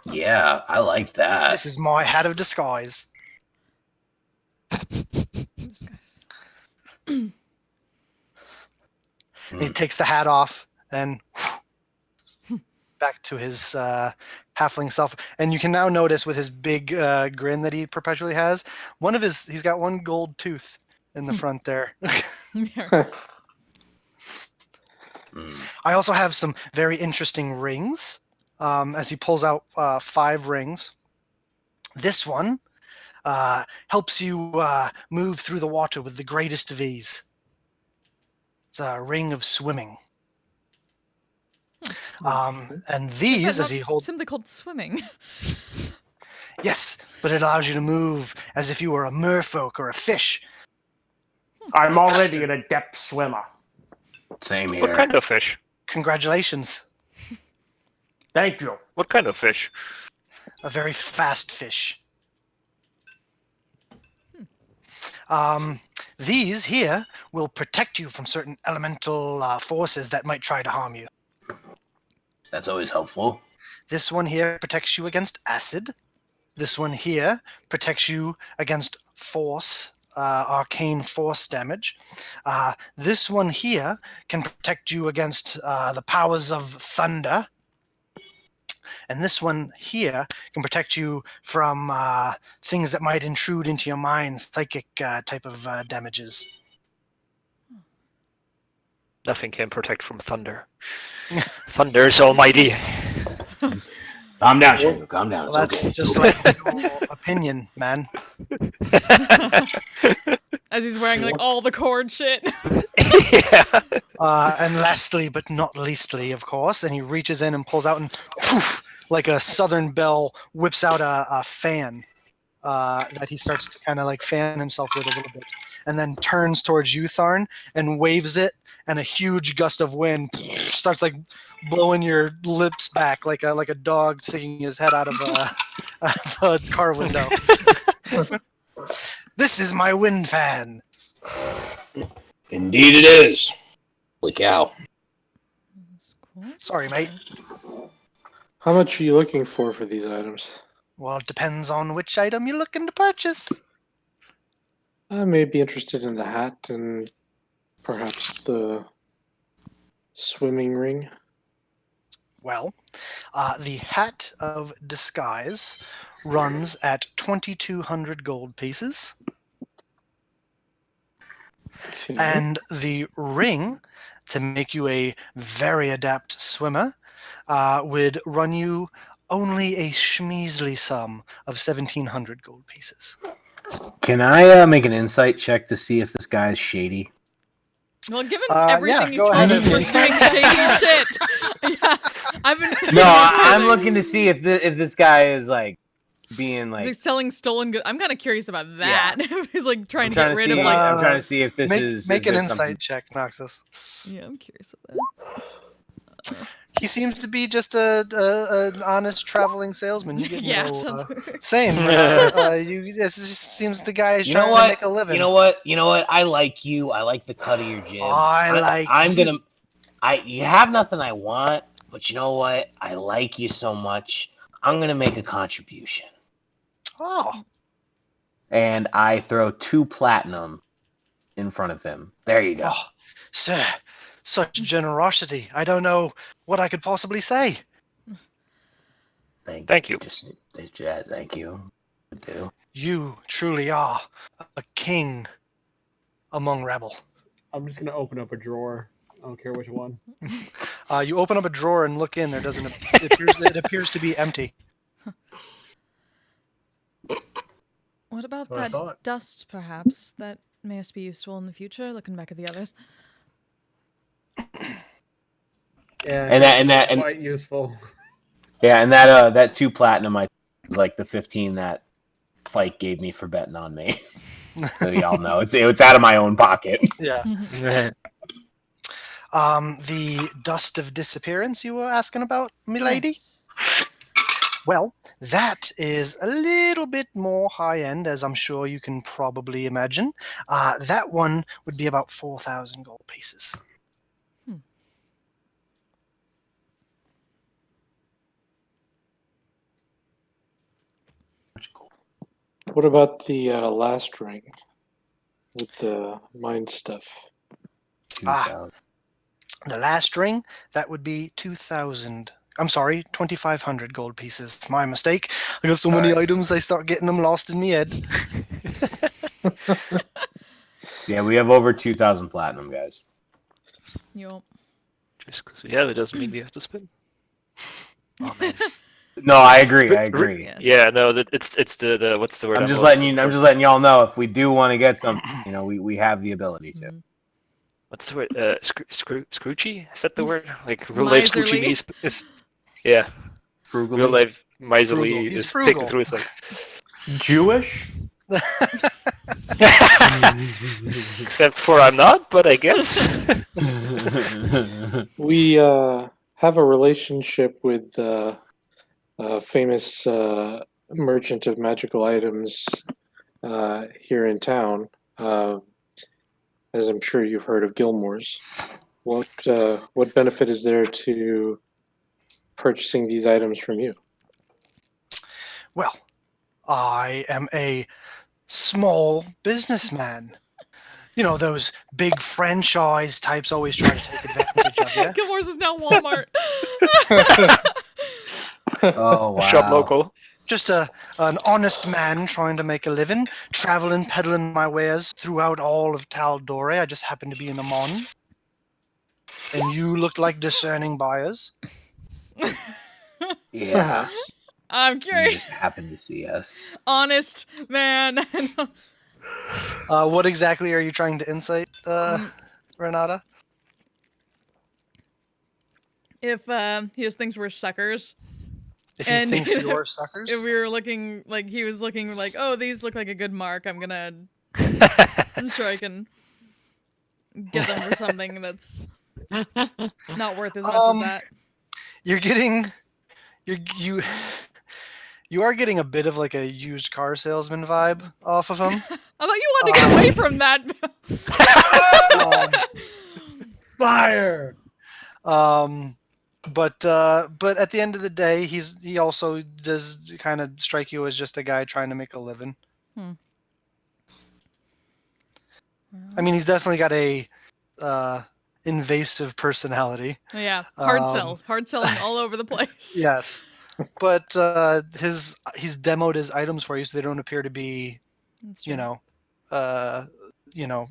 Yeah, I like that. This is my hat of disguise. Disguise. And he takes the hat off and back to his halfling self. And you can now notice with his big grin that he perpetually has, he's got one gold tooth in the front there. Yeah. I also have some very interesting rings. As he pulls out 5 rings. This one helps you move through the water with the greatest of ease. It's a ring of swimming. And these, as he holds, simply called swimming. yes, but it allows you to move as if you were a merfolk or a fish. I'm already an adept swimmer. Same What here. kind of fish? Congratulations. Thank you. What kind of fish? A very fast fish. These here will protect you from certain elemental forces that might try to harm you. That's always helpful. This one here protects you against acid. This one here protects you against force, arcane force damage. This one here can protect you against the powers of thunder. And this one here can protect you from things that might intrude into your mind, psychic type of damages. Nothing can protect from thunder. Thunder is almighty. Calm down, Shingo. Calm down. It's Well, that's okay. just like your opinion, man. As he's wearing like all the cord shit. Yeah. And lastly, but not leastly, of course, and he reaches in and pulls out and whoosh, like a southern belle, whips out a fan that he starts to kind of like fan himself with a little bit, and then turns towards you, Tharn, and waves it, and a huge gust of wind starts like blowing your lips back like a dog sticking his head out of a car window. This is my wind fan. Indeed it is. Holy cow. That's cool. Sorry, mate. How much are you looking for these items? Well, it depends on which item you're looking to purchase. I may be interested in the hat and perhaps the swimming ring. Well, the Hat of Disguise runs at 2,200 gold pieces, Okay. and the ring, to make you a very adept swimmer, would run you only a schmeasly sum of 1,700 gold pieces. Can I make an insight check to see if this guy is shady? Well, given Yeah, everything he's go told ahead us, we're and- doing shady shit. Yeah, I've been. No, I'm looking to see if this guy is like being like. He's selling stolen goods. I'm kind of curious about that. He's like trying to I'm get rid see, of like. I'm trying to see if this make is. make if an there's insight something- check, Noxus. Yeah, I'm curious about that. He seems to be just an honest traveling salesman. You get Yeah, no, sounds weird. same. It just seems the guy is You know trying what? to make a living. You know what? You know what? I like you. I like the cut of your jib. I'm you. gonna. You have nothing I want, but you know what? I like you so much. I'm gonna make a contribution, Oh, and I throw 2 platinum in front of him. There you go. oh, sir, such generosity. I don't know what I could possibly say. Thank you. Just, yeah, thank you. I do. You truly are a king among rabble. I'm just gonna open up a drawer. I don't care which one. You open up a drawer and look in. It appears to be empty. What about That's what I that thought. dust, perhaps? That may us be useful in the future, looking back at the others. Yeah, And quite useful. yeah, and that 2 platinum I was like the 15 that Fight gave me for betting on me. So y'all know it's out of my own pocket. Yeah. The dust of disappearance you were asking about, milady? Yes. Well, that is a little bit more high end, as I'm sure you can probably imagine. That one would be about 4,000 gold pieces. What about the last ring with the mind stuff? 2,000. The last ring, that would be 2,000. I'm sorry, 2,500 gold pieces. It's my mistake. I got so many items, I start getting them lost in my head. Yeah, we have over 2,000 platinum, guys. Yup. Just because we have it doesn't mean we have to spend. Oh man. No, I agree. I agree. Yes. Yeah, no, it's the what's the word? I'm just looking letting for? y'all know if we do want to get something, we have the ability to. What's the word? Scroochy? Is that the word? Like real life Scroochy Miserly. is yeah. Frugally? Real life Frugal. miserly He's is frugal. picking through his life. Jewish? Except for I'm not, but I guess. We have a relationship with a famous merchant of magical items here in town. As I'm sure you've heard of Gilmore's. What benefit is there to purchasing these items from you? Well, I am a small businessman. You know, those big franchise types always try to take advantage of you. Gilmore's is now Walmart. Oh, wow. Shop local. Just an honest man trying to make a living, traveling, peddling my wares throughout all of Taldore. I just happened to be in Amon. And you looked like discerning buyers. Yeah. I'm You curious. just happened to see us. Honest man. What exactly are you trying to insight, Renata? If he just thinks we're suckers. If he And thinks you're suckers? If we were looking like he was looking like, oh, these look like a good mark. I'm sure I can get them for something that's not worth as much as that. You are getting a bit of like a used car salesman vibe off of him. I thought you wanted to get away from that. Fire! But at the end of the day, he also does kind of strike you as just a guy trying to make a living. I mean, he's definitely got a invasive personality. Yeah, hard selling all over the place. Yes, but he's demoed his items for you, so they don't appear to be,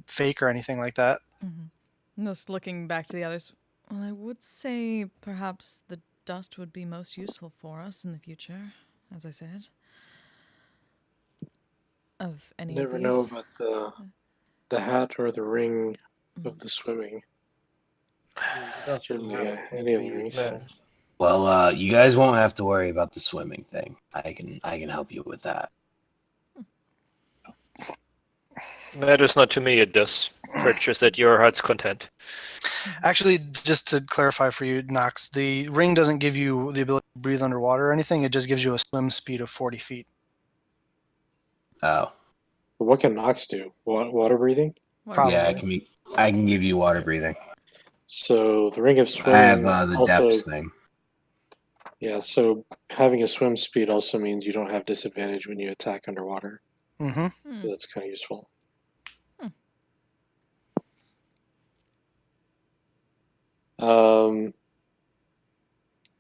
fake or anything like that. Just looking back to the others, well, I would say perhaps the dust would be most useful for us in the future, as I said. Of any Never of these. know about the hat or the ring of the swimming. Certainly, any of the rings. Well, you guys won't have to worry about the swimming thing. I can help you with that. Matters not to me, it does. Purchase at your heart's content. Actually, just to clarify for you, Nox, the ring doesn't give you the ability to breathe underwater or anything. It just gives you a swim speed of 40 feet. Oh. What can Nox do? Water breathing? Probably. Yeah, I can give you water breathing. So the ring of swimming. I have the also, depths thing. Yeah, so having a swim speed also means you don't have disadvantage when you attack underwater. Mm-hmm. So that's kind of useful.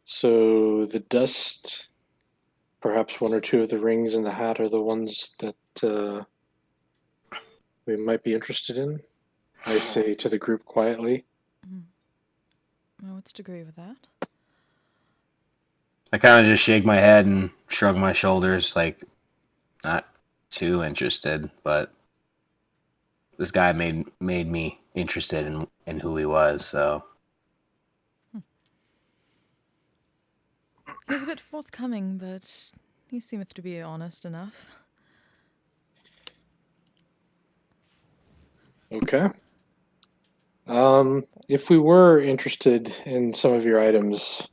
So the dust perhaps one or two of the rings in the hat are the ones that we might be interested in. I say to the group quietly. I would agree with that. I kind of just shake my head and shrug my shoulders, like, not too interested, but this guy made me interested in who he was, so. He's a bit forthcoming, but he seemeth to be honest enough. Okay. If we were interested in some of your items,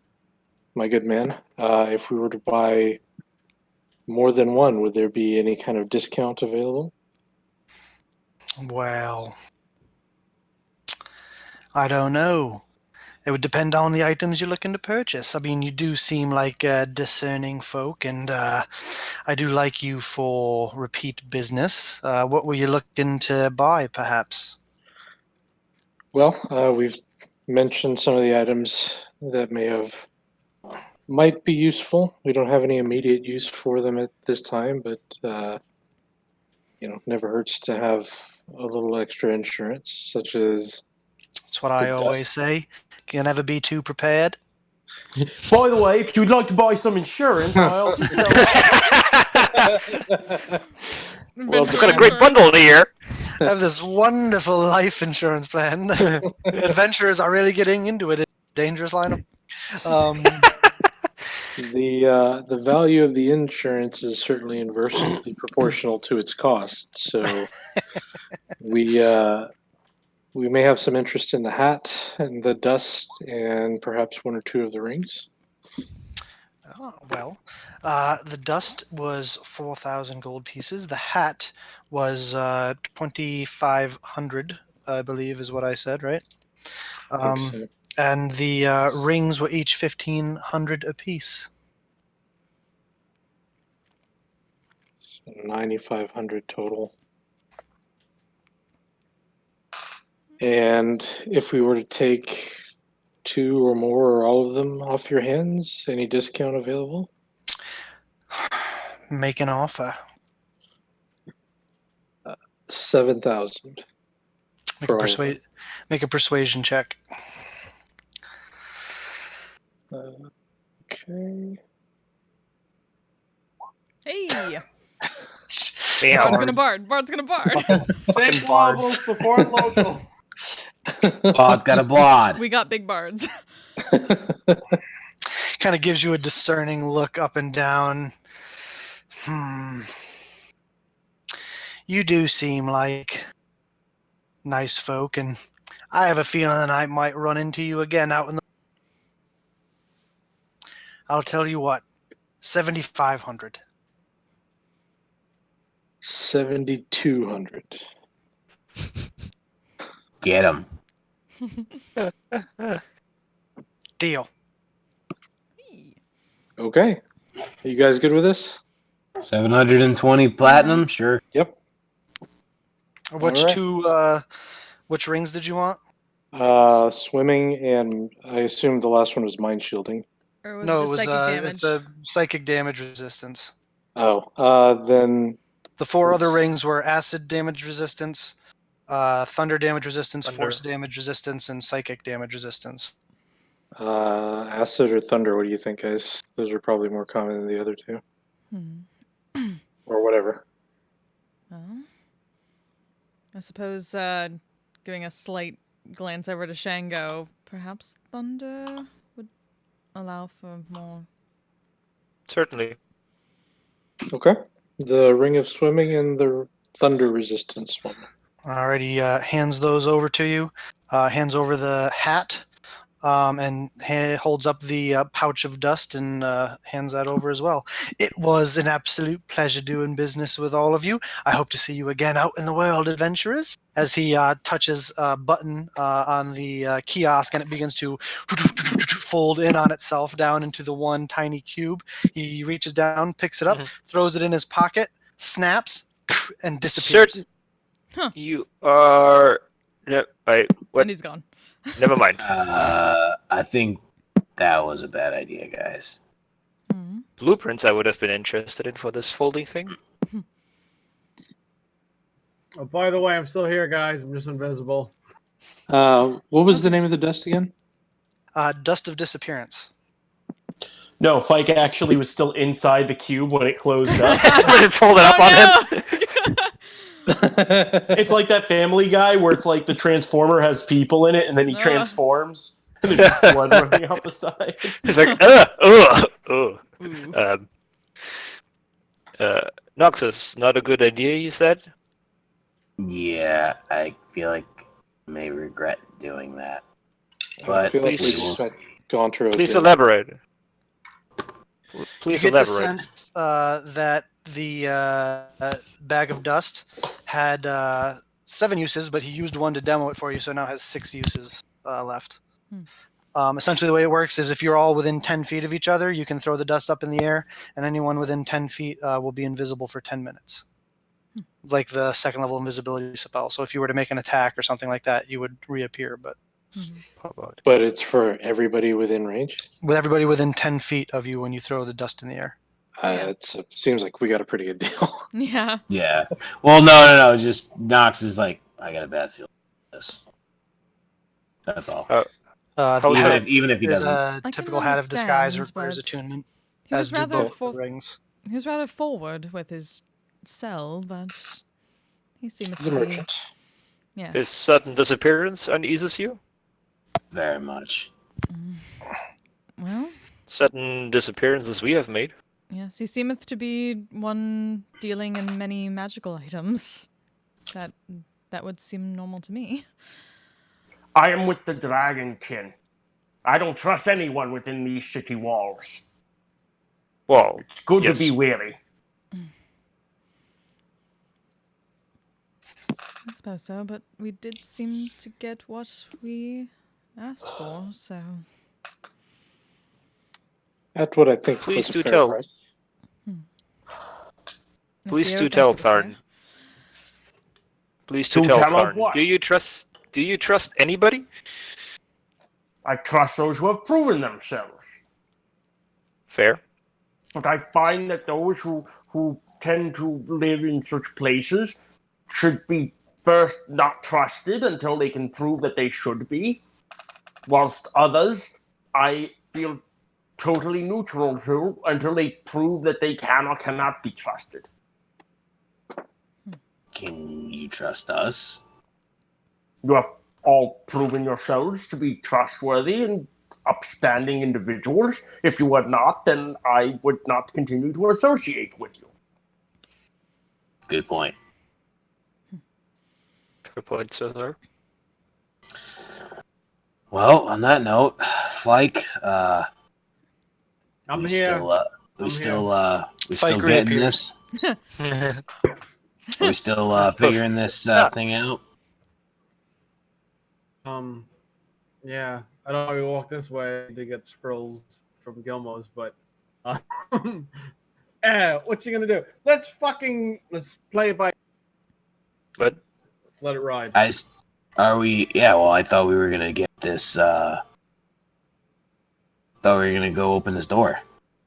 my good man, if we were to buy more than one, would there be any kind of discount available? Well, I don't know. It would depend on the items you're looking to purchase. I mean, you do seem like discerning folk, and I do like you for repeat business. What were you looking to buy, perhaps? Well, we've mentioned some of the items that might be useful. We don't have any immediate use for them at this time, but never hurts to have a little extra insurance, such as That's what I always say. Can never be too prepared. By the way, if you'd like to buy some insurance, I also sell. Well, we've got a great bundle here. I have this wonderful life insurance plan. Adventurers are really getting into it. It's a dangerous line of. The value of the insurance is certainly inversely proportional to its cost. So we may have some interest in the hat and the dust and perhaps one or two of the rings. Oh, well, the dust was 4,000 gold pieces. The hat was 2,500, I believe, is what I said, right? I think so. And the rings were each 1,500 apiece. 9,500 total. And if we were to take two or more or all of them off your hands, any discount available? Make an offer. 7,000. Make a persuasion check. Okay. Hey! Damn. Bard's gonna bard. Bard's gonna bard. Fucking bards. Support local. Bard's got a blod. We got big bards. Kind of gives you a discerning look up and down. You do seem like nice folk, and I have a feeling I might run into you again out in the... I'll tell you what, 7,500. 7,200. Get him. Deal. Okay. Are you guys good with this? 720 platinum, sure. Yep. Which All right. two, which rings did you want? Swimming, and I assume the last one was mind shielding. Or was No, it it was psychic damage? it's a psychic damage resistance. Oh, then The four other rings were acid damage resistance, thunder damage resistance, Thunder. force damage resistance, and psychic damage resistance. acid or thunder. What do you think, guys? Those are probably more common than the other two, or whatever. Well, I suppose giving a slight glance over to Shango, perhaps thunder would allow for more. Certainly. Okay. The ring of swimming and the thunder resistance one. Alrighty, hands those over to you. Hands over the hat, and holds up the pouch of dust and hands that over as well. It was an absolute pleasure doing business with all of you. I hope to see you again out in the world, adventurers. As he touches a button on the kiosk, and it begins to fold in on itself down into the one tiny cube. He reaches down, picks it up, throws it in his pocket, snaps, and disappears. You are. No, what? And he's gone. Never mind. I think that was a bad idea, guys. blueprints I would have been interested in for this folding thing. Oh, by the way, I'm still here, guys. I'm just invisible. What was the name of the dust again? Dust of Disappearance. No, Fike actually was still inside the cube when it closed up. When it folded up on him. It's like that Family Guy where it's like the Transformer has people in it and then he transforms and there's just blood running out the side. It's like, Noxus, not a good idea, you said? Yeah, I feel like I may regret doing that. I But feel like please- we just had gone through. Please elaborate. Please You get the elaborate. sense that the bag of dust had 7 uses, but he used one to demo it for you, so it now has 6 uses left. Essentially, the way it works is if you're all within 10 feet of each other, you can throw the dust up in the air, and anyone within 10 feet will be invisible for 10 minutes. Like the second level invisibility spell. So if you were to make an attack or something like that, you would reappear. But But it's for everybody within range. with everybody within 10 feet of you when you throw the dust in the air. It seems like we got a pretty good deal. Yeah. yeah. Well, no. Just Nox is like, I got a bad feeling about this. That's all. Even if he is doesn't. a typical hat of disguise understand, requires but attunement. He was As do rather both the rings. He was rather forward with his cell, but he seemed He's a to be. merchant. Yes. His sudden disappearance uneases you? Very much. Well, Sudden disappearances we have made. yes, he seemeth to be one dealing in many magical items. That would seem normal to me. I am with the Dragon Kin. I don't trust anyone within these city walls. Well, It's good yes. to be wary. I suppose so, but we did seem to get what we asked for, so. That's what I think Please was a do fair tell. price. Please The do tell, offensive was fair. Tharn. Please do To tell, tell of Tharn. what? Do you trust anybody? I trust those who have proven themselves. Fair. But I find that those who tend to live in such places should be first not trusted until they can prove that they should be, whilst others I feel totally neutral to until they prove that they can or cannot be trusted. Can you trust us? You have all proven yourselves to be trustworthy and upstanding individuals. If you are not, then I would not continue to associate with you. Good point. Fair point, sir. Well, on that note, Flike, I'm we here. still Fike getting reappears. this. Are we still figuring this thing out? Yeah. I don't know how we walk this way to get scrolls from Gilmo's, but what you gonna do? Let's play it by. But Let's let it ride. Are we? Yeah. Well, I thought we were gonna get this. Thought we were gonna go open this door.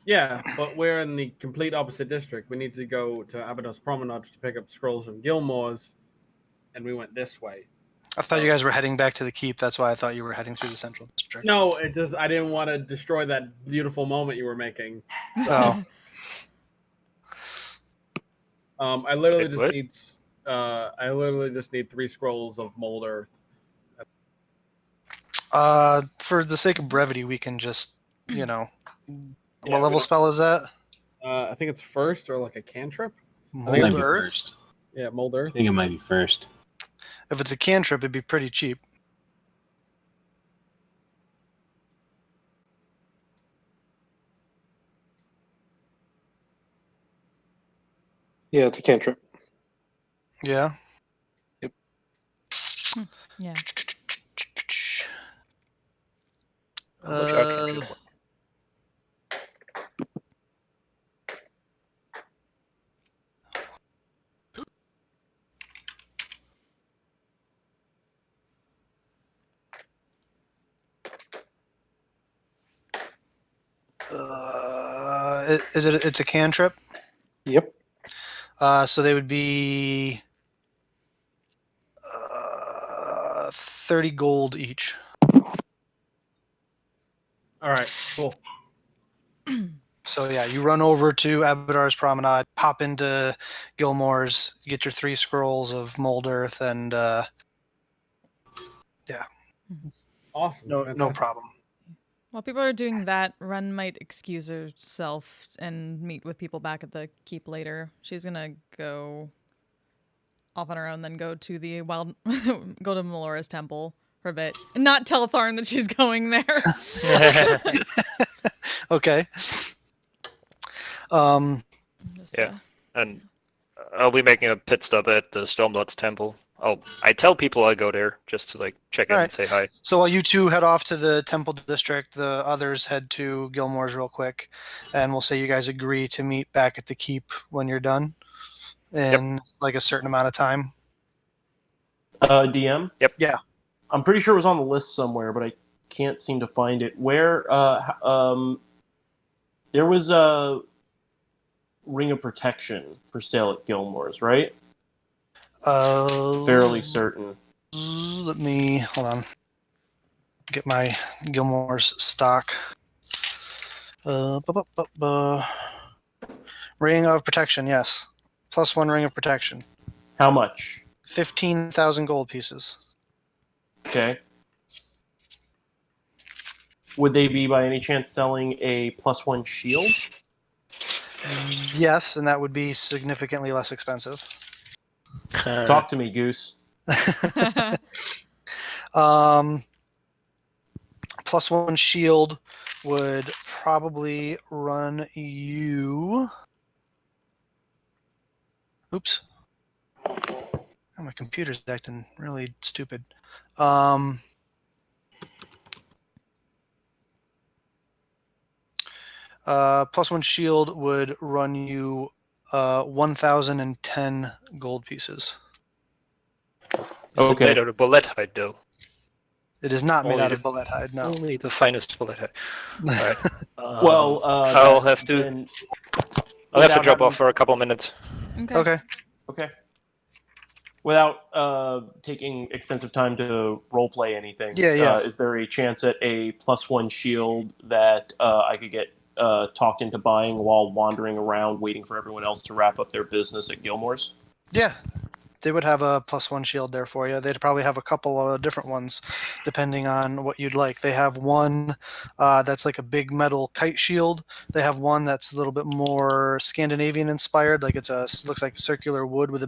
Yeah, but we're in the complete opposite district. We need to go to Abydos Promenade to pick up scrolls from Gilmore's, and we went this way. I thought you guys were heading back to the keep. That's why I thought you were heading through the central district. No, I didn't want to destroy that beautiful moment you were making. Oh. I literally Wait, just what? need. I need 3 scrolls of mold earth. For the sake of brevity, we can just, Yeah, what level spell is that? I think it's first or like a cantrip. It might Mold be Earth? first. Yeah, mold earth. I think it might be first. If it's a cantrip, it'd be pretty cheap. Yeah, it's a cantrip. Yeah. Yeah. how much are cantrips worth? It's a cantrip. Yep. So they would be 30 gold each. All right, cool. So yeah, you run over to Abadar's Promenade, pop into Gilmore's, get your 3 scrolls of mold earth, and Awesome. no fantastic. problem. While people are doing that, Ren might excuse herself and meet with people back at the keep later. She's gonna go off on her own, then go to the go to Melora's temple for a bit, and not tell Tharn that she's going there. Okay. Just, Yeah. And I'll be making a pit stop at the Stormlord's temple. I tell people I go there just to like check in All and right. say hi. So while you two head off to the temple district, the others head to Gilmore's real quick, and we'll say you guys agree to meet back at the keep when you're done in like a certain amount of time. DM? Yep. Yeah. I'm pretty sure it was on the list somewhere, but I can't seem to find it. Where, there was a Ring of Protection for sale at Gilmore's, right? Fairly certain. Let me hold on. Get my Gilmore's stock. Ring of protection, yes. +1 ring of protection. How much? 15,000 gold pieces. Okay. Would they be by any chance selling a +1 shield? Yes, and that would be significantly less expensive. Talk to me, Goose. +1 shield would probably run you. Oops. Oh, my computer's acting really stupid. +1 shield would run you 1,010 gold pieces. Is Okay. it made out of bullet hide though? It is not made Only out the- of bullet hide, no. Only the finest bullet hide. Alright. Well, I'll have to. then I'll have to without drop having- off for a couple minutes. Okay. Okay. Without taking extensive time to roleplay anything, Yeah. is there a chance at a +1 shield that I could get talked into buying while wandering around waiting for everyone else to wrap up their business at Gilmore's? Yeah. They would have a +1 shield there for you. They'd probably have a couple of different ones, depending on what you'd like. They have one that's like a big metal kite shield. They have one that's a little bit more Scandinavian inspired, like looks like circular wood with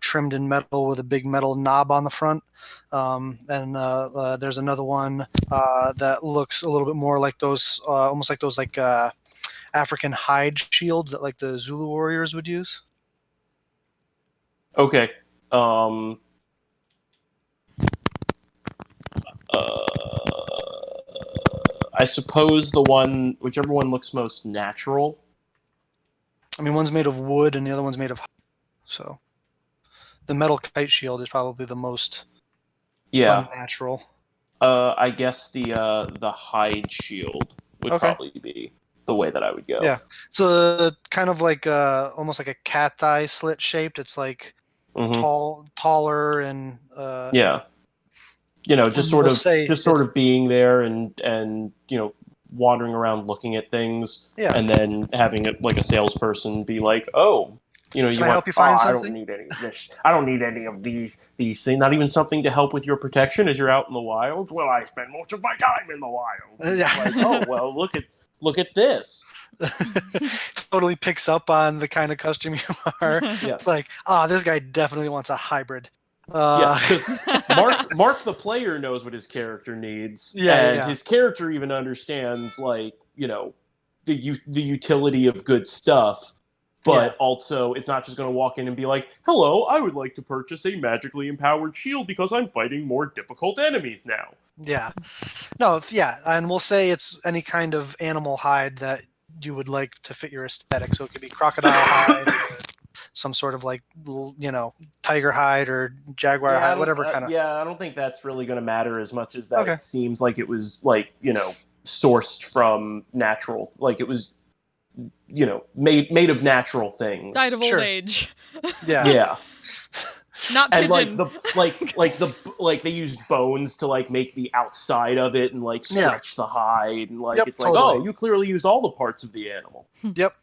trimmed in metal with a big metal knob on the front. And there's another one that looks a little bit more like those, almost like those African hide shields that like the Zulu warriors would use. Okay. I suppose whichever one looks most natural. I mean, one's made of wood and the other one's made of hide. So the metal kite shield is probably the most unnatural. I guess the hide shield would probably be the way that I would go. Yeah. It's a kind of like almost like a cat's eye slit shaped. It's like taller and yeah. Just sort of being there and wandering around looking at things, and then having it like a salesperson be like, "Oh, Can I help you find something? I don't need any of this. I don't need any of these things. Not even something to help with your protection as you're out in the wilds. Well, I spend most of my time in the wild. Yeah. Like, oh well, look at this. Totally picks up on the kind of customer you are. Yeah. It's like, this guy definitely wants a hybrid. Yeah, 'cause Mark the player knows what his character needs, his character even understands the utility of good stuff, but also it's not just going to walk in and be like, "Hello, I would like to purchase a magically empowered shield because I'm fighting more difficult enemies now." Yeah. No, and we'll say it's any kind of animal hide that you would like to fit your aesthetic. So it could be crocodile hide, or some sort of tiger hide or jaguar hide, whatever kind of. Yeah, I don't think that's really going to matter as much as that. It seems like it was sourced from natural, like it was made of natural things. Died of old age. Yeah. Not pigeon. And they used bones to make the outside of it and stretch the hide and it's like, totally. oh, you clearly used all the parts of the animal. Yep.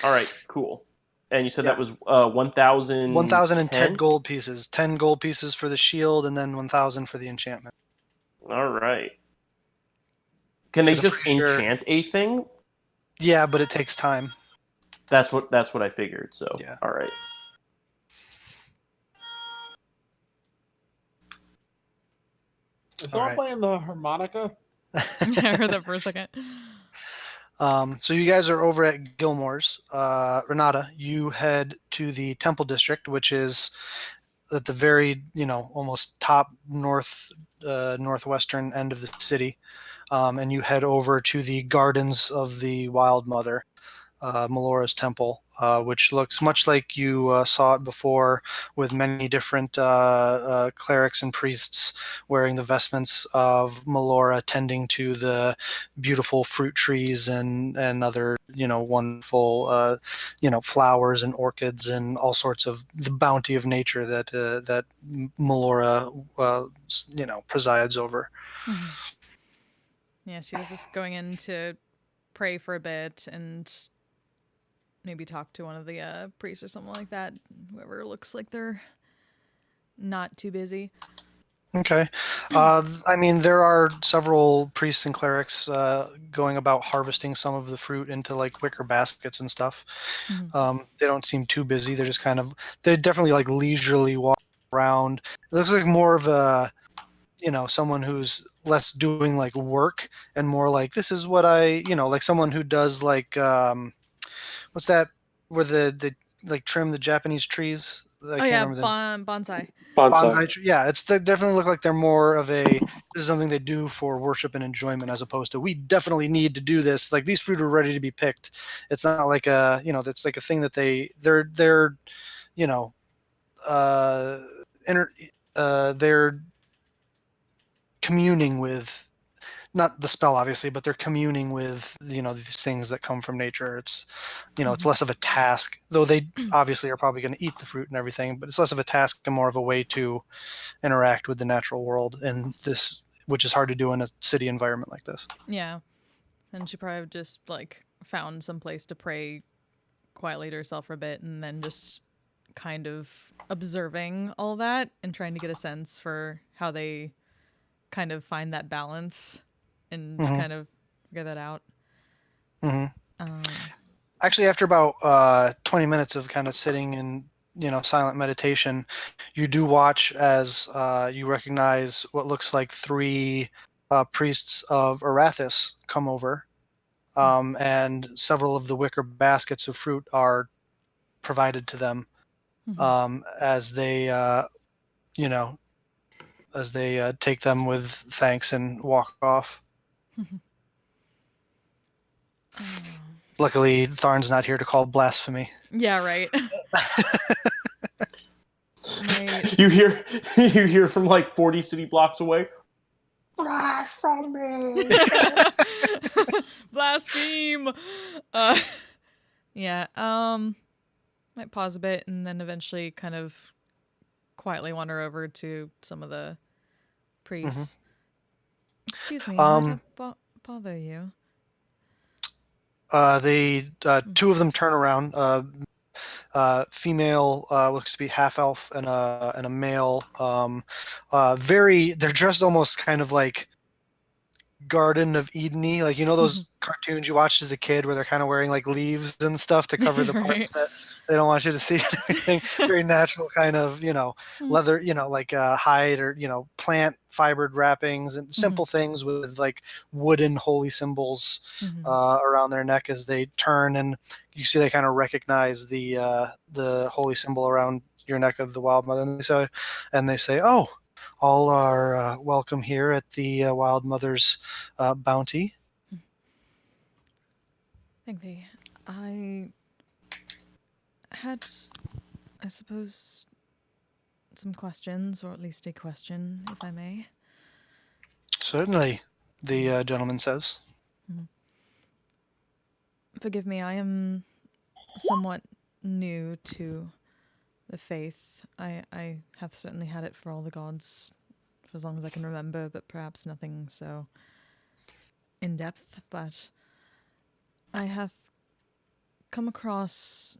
All right, cool. And you said that was 1,000. 1,010 gold pieces. 10 gold pieces for the shield, and then 1,000 for the enchantment. All right. Can they just enchant a thing? Yeah, but it takes time. That's what I figured. So yeah. All right. Is someone playing the harmonica? I heard that for a second. So you guys are over at Gilmore's. Renata, you head to the Temple District, which is at the very, almost top northwestern end of the city. And you head over to the Gardens of the Wild Mother, Melora's temple, which looks much like you saw it before, with many different clerics and priests wearing the vestments of Melora, tending to the beautiful fruit trees and other wonderful flowers and orchids and all sorts of the bounty of nature that Melora presides over. Mm-hmm. Yeah, she was just going in to pray for a bit and maybe talk to one of the priests or something like that. Whoever looks like they're not too busy. Okay. I mean, there are several priests and clerics going about harvesting some of the fruit into wicker baskets and stuff. Mm-hmm. They don't seem too busy. They're just they definitely leisurely walk around. It looks like more of a, someone who's less doing work and more this is what I, someone who does what's that where they trim the Japanese trees? Bonsai. Bonsai tree. Yeah, they definitely look like they're more of a, this is something they do for worship and enjoyment, as opposed to, we definitely need to do this. These fruit are ready to be picked. It's not like a, it's like a thing that they're they're communing with, not the spell obviously, but they're communing with these things that come from nature. It's it's less of a task, though they obviously are probably going to eat the fruit and everything, but it's less of a task and more of a way to interact with the natural world, and this, which is hard to do in a city environment like this. Yeah, and she probably just found some place to pray quietly to herself for a bit, and then just kind of observing all that and trying to get a sense for how they kind of find that balance and just kind of figure that out. Actually, after about 20 minutes of kind of sitting in silent meditation, you do watch as you recognize what looks like 3 priests of Arathis come over, and several of the wicker baskets of fruit are provided to them as they take them with thanks and walk off. Luckily, Tharn's not here to call blasphemy. Yeah, right. You hear from 40 city blocks away, blasphemy. Blaspheme. Yeah. Might pause a bit and then eventually kind of quietly wander over to some of the priests. Excuse me, might I bother you? They 2 of them turn around. Female looks to be half elf, and a male. They're dressed almost kind of like Garden of Eden-y, those cartoons you watched as a kid where they're kind of wearing leaves and stuff to cover the parts that they don't want you to see and everything. Very natural kind of leather, hide or plant fibered wrappings and simple things with wooden holy symbols around their neck as they turn, and you see they kind of recognize the holy symbol around your neck of the Wild Mother, and they say, oh, all are welcome here at the Wild Mother's bounty. Thank thee. I had, I suppose, some questions, or at least a question, if I may. Certainly, the gentleman says. Forgive me, I am somewhat new to the faith. I have certainly had it for all the gods for as long as I can remember, but perhaps nothing so in depth. But I have come across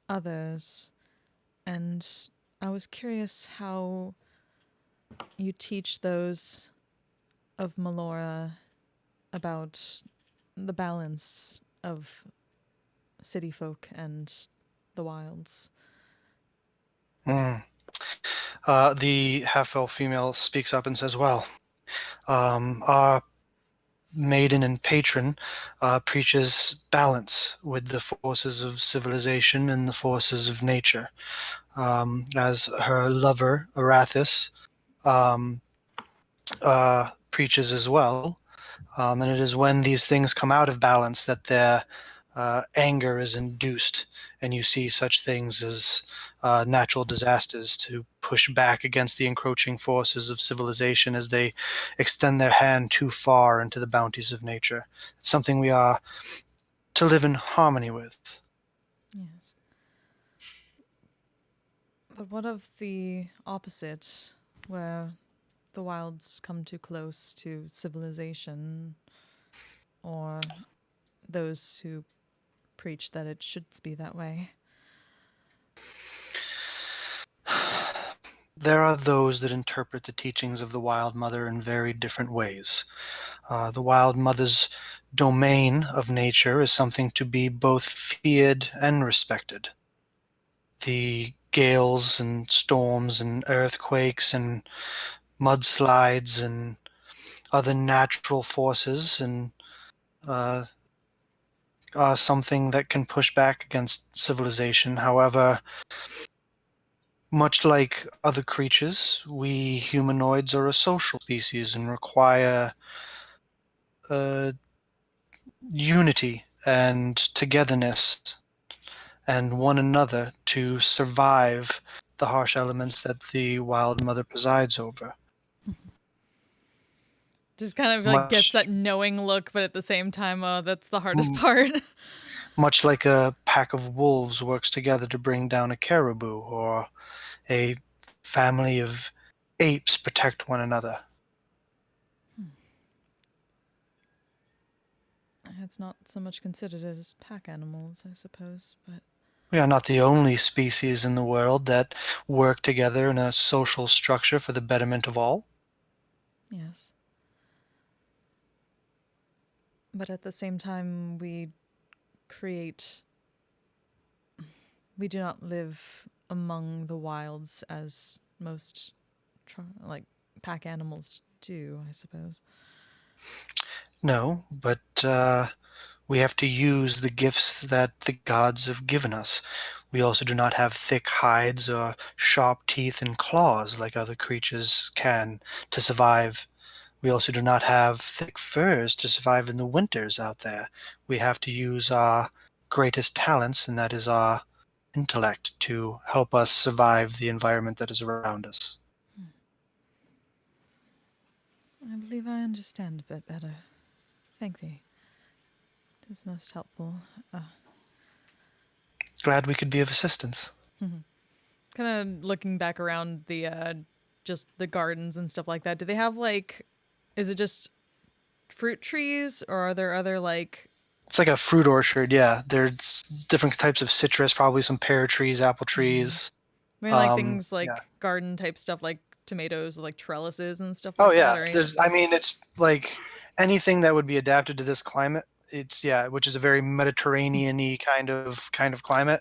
others, and I was curious how you teach those of Melora about the balance of city folk and the wilds. The half-elf female speaks up and says, well, our maiden and patron preaches balance with the forces of civilization and the forces of nature. As her lover, Arathis, preaches as well. And it is when these things come out of balance that their anger is induced, and you see such things as natural disasters to push back against the encroaching forces of civilization as they extend their hand too far into the bounties of nature. It's something we are to live in harmony with. Yes. But what of the opposite, where the wilds come too close to civilization, or those who preach that it should be that way? There are those that interpret the teachings of the Wild Mother in very different ways. The Wild Mother's domain of nature is something to be both feared and respected. The gales and storms and earthquakes and mudslides and other natural forces and are something that can push back against civilization. However, much like other creatures, we humanoids are a social species and require unity and togetherness and one another to survive the harsh elements that the Wild Mother presides over. Just kind of like gets that knowing look, but at the same time, that's the hardest part. Much like a pack of wolves works together to bring down a caribou, or a family of apes protect one another. It's not so much considered as pack animals, I suppose, but... We are not the only species in the world that work together in a social structure for the betterment of all. Yes. But at the same time, we do not live among the wilds as most pack animals do, I suppose. No, but we have to use the gifts that the gods have given us. We also do not have thick hides or sharp teeth and claws like other creatures can to survive. We also do not have thick furs to survive in the winters out there. We have to use our greatest talents, and that is our intellect, to help us survive the environment that is around us. I believe I understand a bit better. Thank thee. It is most helpful. Glad we could be of assistance. Kind of looking back around the just the gardens and stuff like that. Do they have is it just fruit trees, or are there other It's like a fruit orchard, yeah. There's different types of citrus, probably some pear trees, apple trees. I mean, things garden type stuff, like tomatoes, like trellises and stuff like that. It's like anything that would be adapted to this climate. Which is a very Mediterranean-y kind of climate.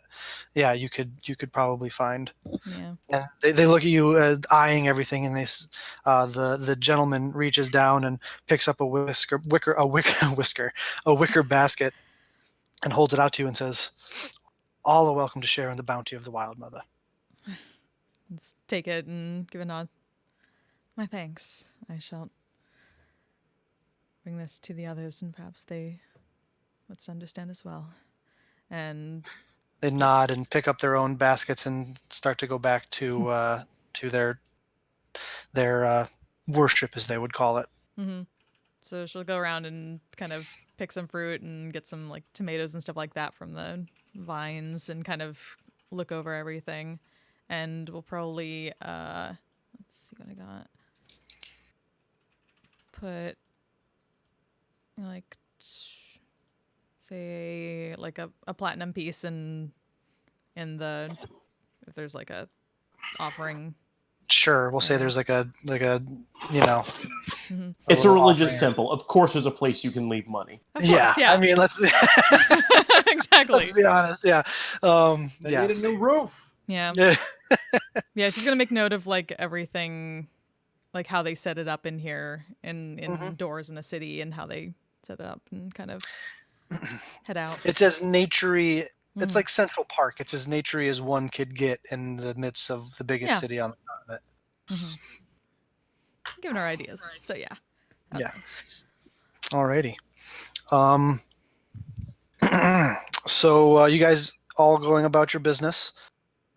Yeah, you could probably find. Yeah. And they look at you eyeing everything, and the gentleman reaches down and picks up a wicker basket and holds it out to you and says, "All are welcome to share in the bounty of the Wild Mother." Let's take it and give a nod. My thanks. I shall bring this to the others, and perhaps they would understand as well. And they nod and pick up their own baskets and start to go back to their worship, as they would call it. Mm-hmm. So she'll go around and kind of pick some fruit and get some like tomatoes and stuff like that from the vines and kind of look over everything. And we'll probably let's see what I got. Put like say like a platinum piece in the if there's like a offering. Sure, we'll say there's like a you know. Mm-hmm. It's a religious offering. temple. Of course, there's a place you can leave money. Of course, yeah. I mean, let's exactly. Let's be honest. Yeah. They need a new roof. Yeah. Yeah, she's gonna make note of like everything, like how they set it up in here, in doors in a city, and how they set it up, and kind of head out. It's as naturey. It's like Central Park. It's as naturey as one could get in the midst of the biggest city on the continent. Giving her ideas. So yeah. That's nice. Alrighty. So you guys all going about your business.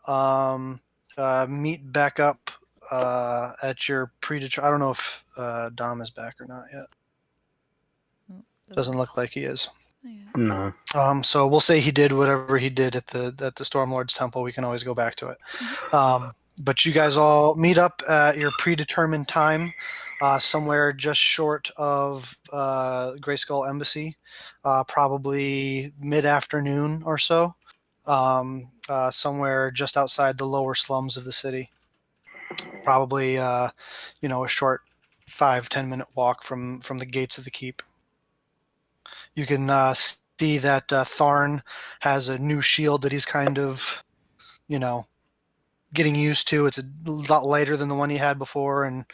Meet back up at your predetermined. I don't know if Dom is back or not yet. Doesn't look like he is. No. So we'll say he did whatever he did at the Stormlord's Temple. We can always go back to it. But you guys all meet up at your predetermined time, somewhere just short of Grayskull Embassy, probably mid-afternoon or so, somewhere just outside the lower slums of the city. Probably, a short 5-10 minute walk from the gates of the keep. You can see that Tharn has a new shield that he's kind of, getting used to. It's a lot lighter than the one he had before, and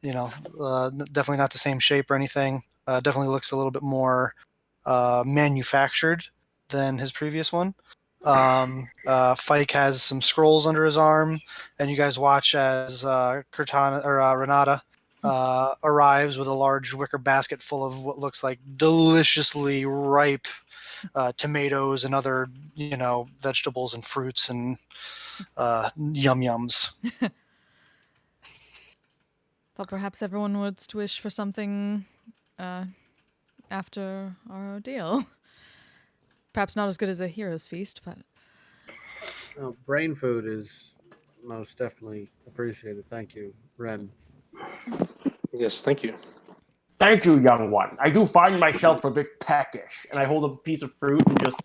definitely not the same shape or anything. Definitely looks a little bit more manufactured than his previous one. Fike has some scrolls under his arm, and you guys watch as Renata arrives with a large wicker basket full of what looks like deliciously ripe tomatoes and other, vegetables and fruits and yum-yums. Thought perhaps everyone would wish for something after our ordeal. Perhaps not as good as a hero's feast, but... Brain food is most definitely appreciated. Thank you, Ren. Yes, thank you. Thank you, young one. I do find myself a bit peckish. And I hold up a piece of fruit and just...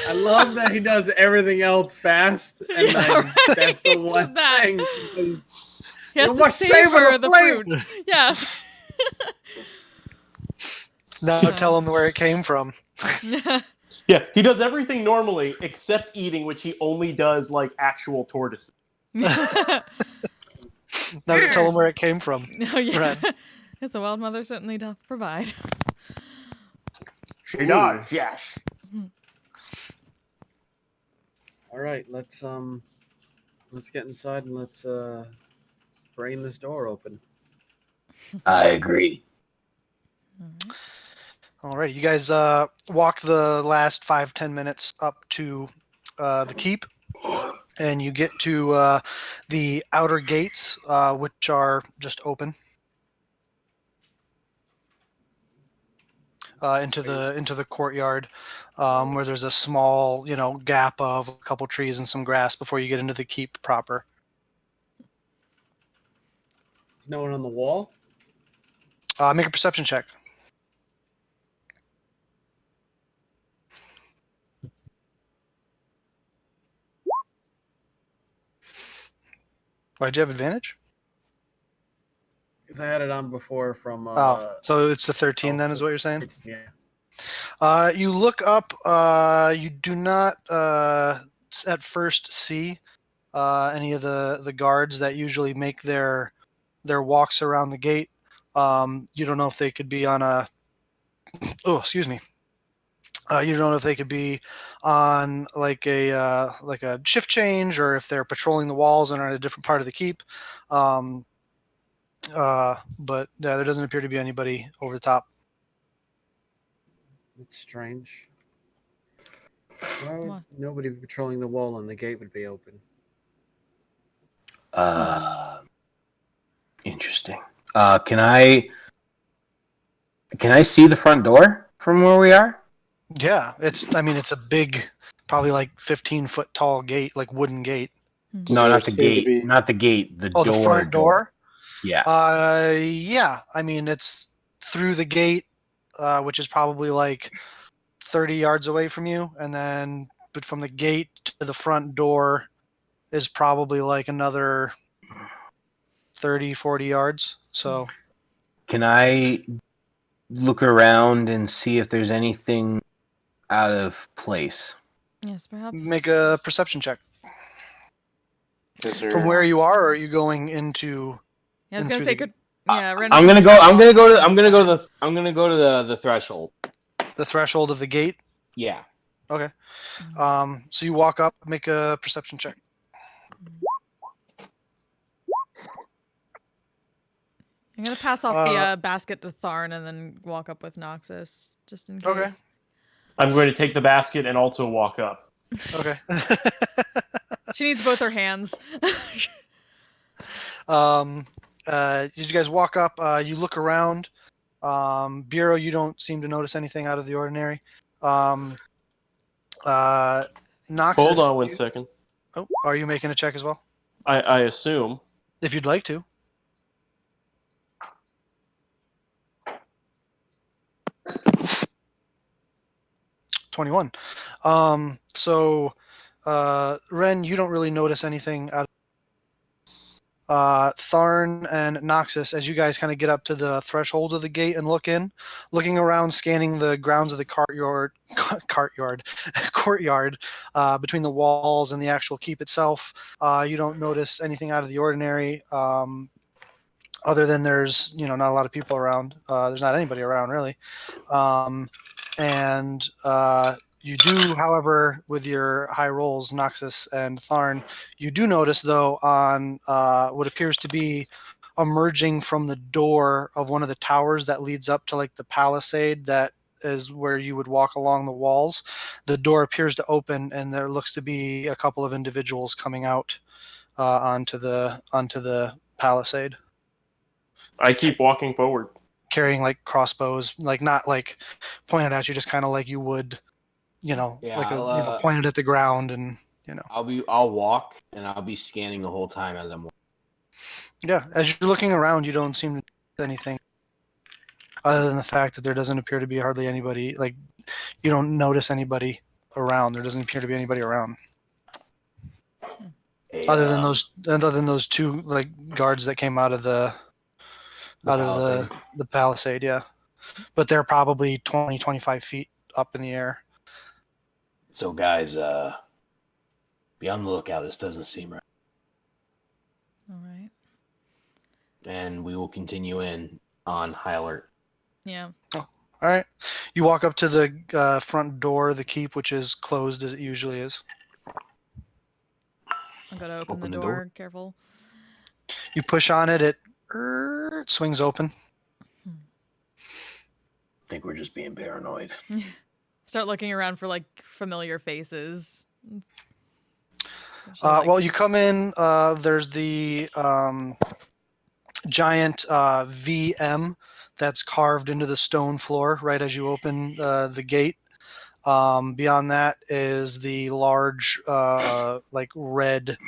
I love that he does everything else fast, and that's the one thing. He has to savor the fruit. Yeah. Now tell him where it came from. Yeah, he does everything normally except eating, which he only does like actual tortoises. Now tell him where it came from. Oh yeah. As the Wild Mother certainly doth provide. She does, yes. All right, let's get inside and let's brain this door open. I agree. Alright, you guys walk the last 5-10 minutes up to the keep, and you get to the outer gates, which are just open. Into the courtyard, where there's a small, gap of a couple trees and some grass before you get into the keep proper. Is no one on the wall? Make a perception check. Why'd you have advantage? Because I had it on before from... so it's the 13 then, is what you're saying? Yeah. You look up. You do not at first see any of the guards that usually make their walks around the gate. You don't know if they could be on a... Oh, excuse me. You don't know if they could be on like a shift change, or if they're patrolling the walls and are in a different part of the keep. But there doesn't appear to be anybody over the top. It's strange. Why would What? nobody be patrolling the wall and the gate would be open? Interesting. Can I see the front door from where we are? Yeah, it's a big, probably like 15-foot tall gate, like wooden gate. Does No, there not the seem to gate. be- Not the gate. The Oh, door. the front door? Yeah. Yeah. It's through the gate, which is probably like 30 yards away from you, and then but from the gate to the front door is probably like another 30, 40 yards. So Can I look around and see if there's anything out of place? Yes, perhaps. make a perception check. Is there... From where you are, or are you going into? Yeah, I was in gonna through say, the- Ren I'm was gonna gonna go. I'm gonna go to the threshold. the threshold of the gate. Yeah. Okay. So you walk up, make a perception check. I'm gonna pass off the basket to Tharn and then walk up with Noxus, just in case. Okay. I'm going to take the basket and also walk up. Okay. She needs both her hands. Did you guys walk up? You look around. Bureau, you don't seem to notice anything out of the ordinary. Noxus, Hold on 1 second. Oh, are you making a check as well? I assume. If you'd like to. $21. So, Ren, you don't really notice anything out of Tharn and Noxus, as you guys kind of get up to the threshold of the gate and looking around, scanning the grounds of the courtyard between the walls and the actual keep itself. You don't notice anything out of the ordinary, other than there's not a lot of people around. There's not anybody around really, and you do, however, with your high rolls, Noxus and Tharn, you do notice, though, on what appears to be emerging from the door of one of the towers that leads up to like the palisade that is where you would walk along the walls. The door appears to open, and there looks to be a couple of individuals coming out onto the palisade. I keep walking forward, carrying like crossbows, like not like pointed at you, just kind of like you would. Pointed at the ground, and I'll walk and I'll be scanning the whole time as I'm walking. Yeah, as you're looking around, you don't seem to see anything other than the fact that there doesn't appear to be hardly anybody. Like, you don't notice anybody around. There doesn't appear to be anybody around. Other than those two like guards that came out of the palisade, yeah. But they're probably 20, 25 feet up in the air. So, guys, be on the lookout. This doesn't seem right. All right. And we will continue on high alert. Yeah. Oh, all right. You walk up to the front door of the keep, which is closed as it usually is. I'm gonna open the door. Careful. You push on it. It swings open. I think we're just being paranoid. Start looking around for like familiar faces. Well, you come in. There's the giant VM that's carved into the stone floor right as you open the gate. Beyond that is the large, like red,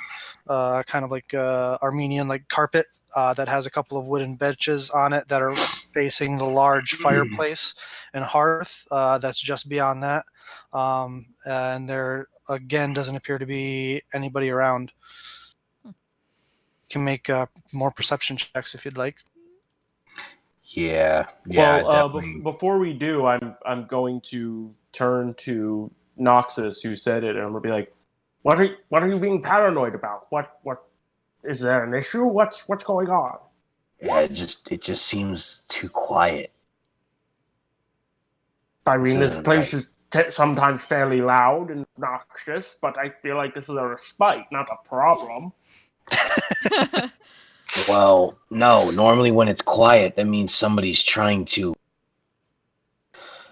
kind of like Armenian like carpet that has a couple of wooden benches on it that are facing the large fireplace and hearth that's just beyond that. And there again doesn't appear to be anybody around. You can make more perception checks if you'd like. Yeah. Well, before we do, I'm going to turn to Noxus, who said it, and I'm gonna be like, "What are you being paranoid about? What is there an issue? What's going on?" Yeah, it just seems too quiet. I mean, this place is sometimes fairly loud and obnoxious, but I feel like this is a respite, not a problem. Well, no. Normally when it's quiet, that means somebody's trying to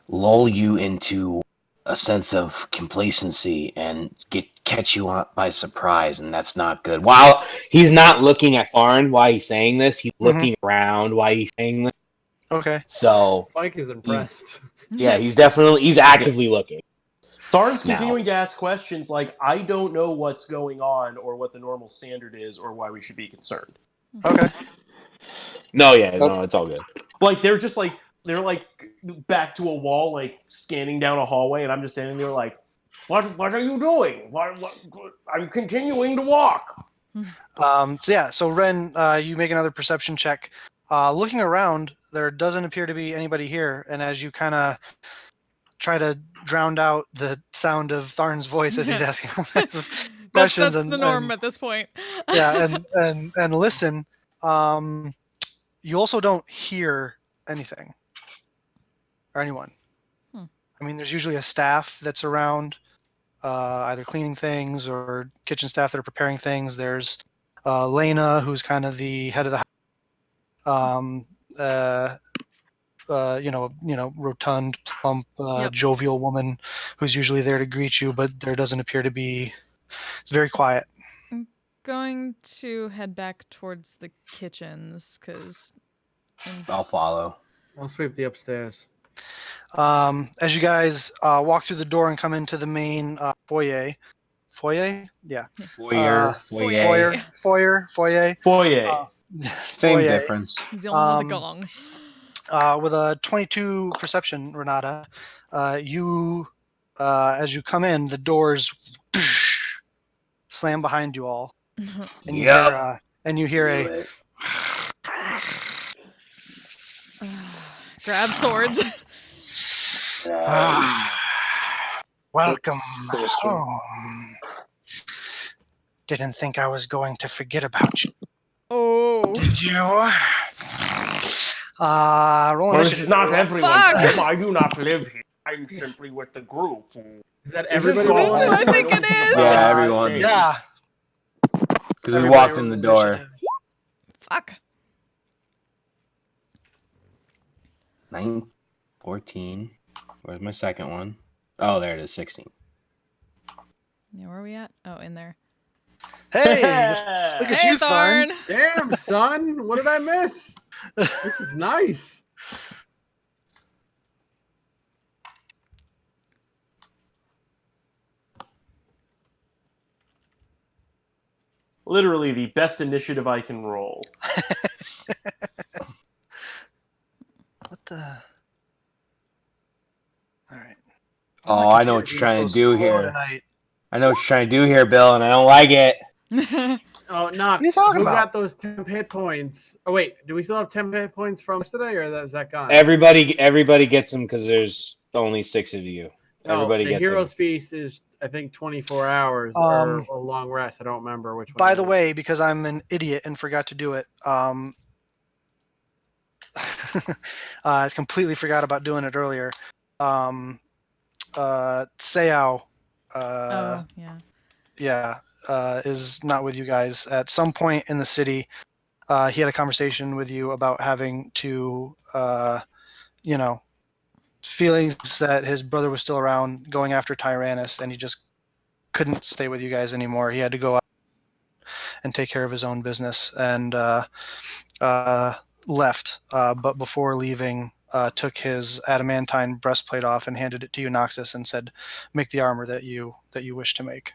lull you into a sense of complacency and catch you by surprise, and that's not good. While he's not looking at Farn while he's saying this, he's looking around while he's saying this. Okay. So Mike is impressed. he's actively looking. Tharn's continuing to ask questions like, I don't know what's going on or what the normal standard is or why we should be concerned. Okay. No, it's all good. Like, they're just like, they're like back to a wall, like scanning down a hallway, and I'm just standing there like, what are you doing? What, I'm continuing to walk. So Ren, you make another perception check. Looking around, there doesn't appear to be anybody here, and as you kind of try to drown out the sound of Tharn's voice as he's asking all kinds of questions, that's the norm at this point. and listen, you also don't hear anything or anyone. I mean, there's usually a staff that's around, either cleaning things or kitchen staff that are preparing things. There's Lena, who's kind of the head of the house. Rotund, plump, jovial woman who's usually there to greet you, but there doesn't appear to be. It's very quiet. I'm going to head back towards the kitchens because I'll follow. I'll sweep the upstairs. As you guys walk through the door and come into the main foyer. Foyer? Yeah. Foyer. Same difference. He's the only one with a gong. With a 22 perception, Renata, you, as you come in, the doors slam behind you all, and you hear a grab swords. Welcome home. Didn't think I was going to forget about you. Oh. Did you? Roll initiative. Not everyone. I do not live here. I'm simply with the group. Is that everybody? Is this who I think it is? Yeah, everyone. Yeah. Because we walked in the door. Fuck. 9, 14. Where's my second one? Oh, there it is, 16. Yeah, where are we at? Oh, in there. Hey, look at you, Tharn. Damn, son. What did I miss? This is nice. Literally the best initiative I can roll. What the? All right. Oh, I know what you're trying to do here. Tonight. I know what you're trying to do here, Bill, and I don't like it. Oh, Knox, are you talking who about? got those 10 hit points? Oh, wait. Do we still have 10 hit points from yesterday, or is that gone? Everybody gets them because there's only 6 of you. Everybody the gets Hero's them. Feast is, I think, 24 hours or a long rest. I don't remember which one. By the way, because I'm an idiot and forgot to do it, I completely forgot about doing it earlier. Seao, is not with you guys. At some point in the city, he had a conversation with you about having to, feelings that his brother was still around, going after Tyrannus, and he just couldn't stay with you guys anymore. He had to go out and take care of his own business, and left. But before leaving, took his adamantine breastplate off and handed it to you, Noxus, and said, "Make the armor that you wish to make."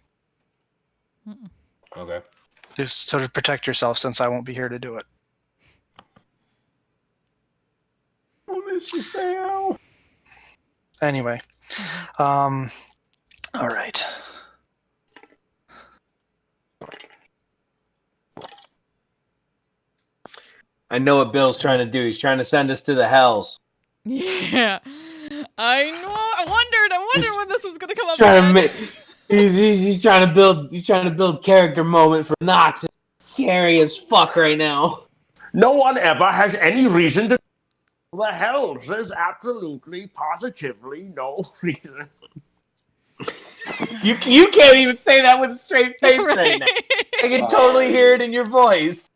Okay. Just sort of protect yourself, since I won't be here to do it. I miss you, Sam. Anyway, all right. I know what Bill's trying to do. He's trying to send us to the hells. Yeah, I know. I wondered when this was gonna come up. He's trying to build character moment for Nox. Scary as fuck right now. No one ever has any reason to. The hell, there's absolutely, positively no reason. You can't even say that with a straight face right now. I can totally hear it in your voice.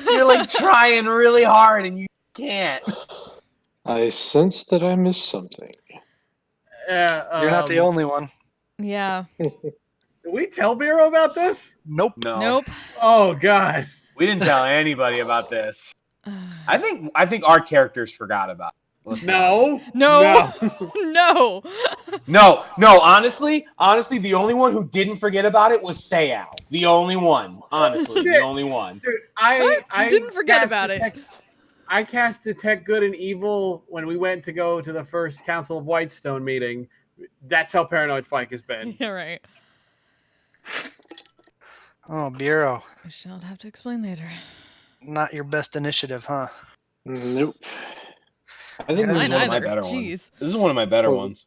You're like trying really hard and you can't. I sense that I missed something. You're not the only one. Yeah. Did we tell Bureau about this? Nope. No, Nope. Oh God. we didn't tell anybody about this. I think our characters forgot about it. Let's be honest. No. No. No. Honestly, the only one who didn't forget about it was Sayao. The only one. Honestly, the only one. Dude, I didn't forget cast about it. I cast Detect Good and Evil when we went to go to the first Council of Whitestone meeting. That's how paranoid Fike has been. Yeah, right. Oh, Bureau. We shall have to explain later. Not your best initiative, huh? Nope. I think this is Mine one of my either. better Jeez. ones. This is one of my better Well, ones.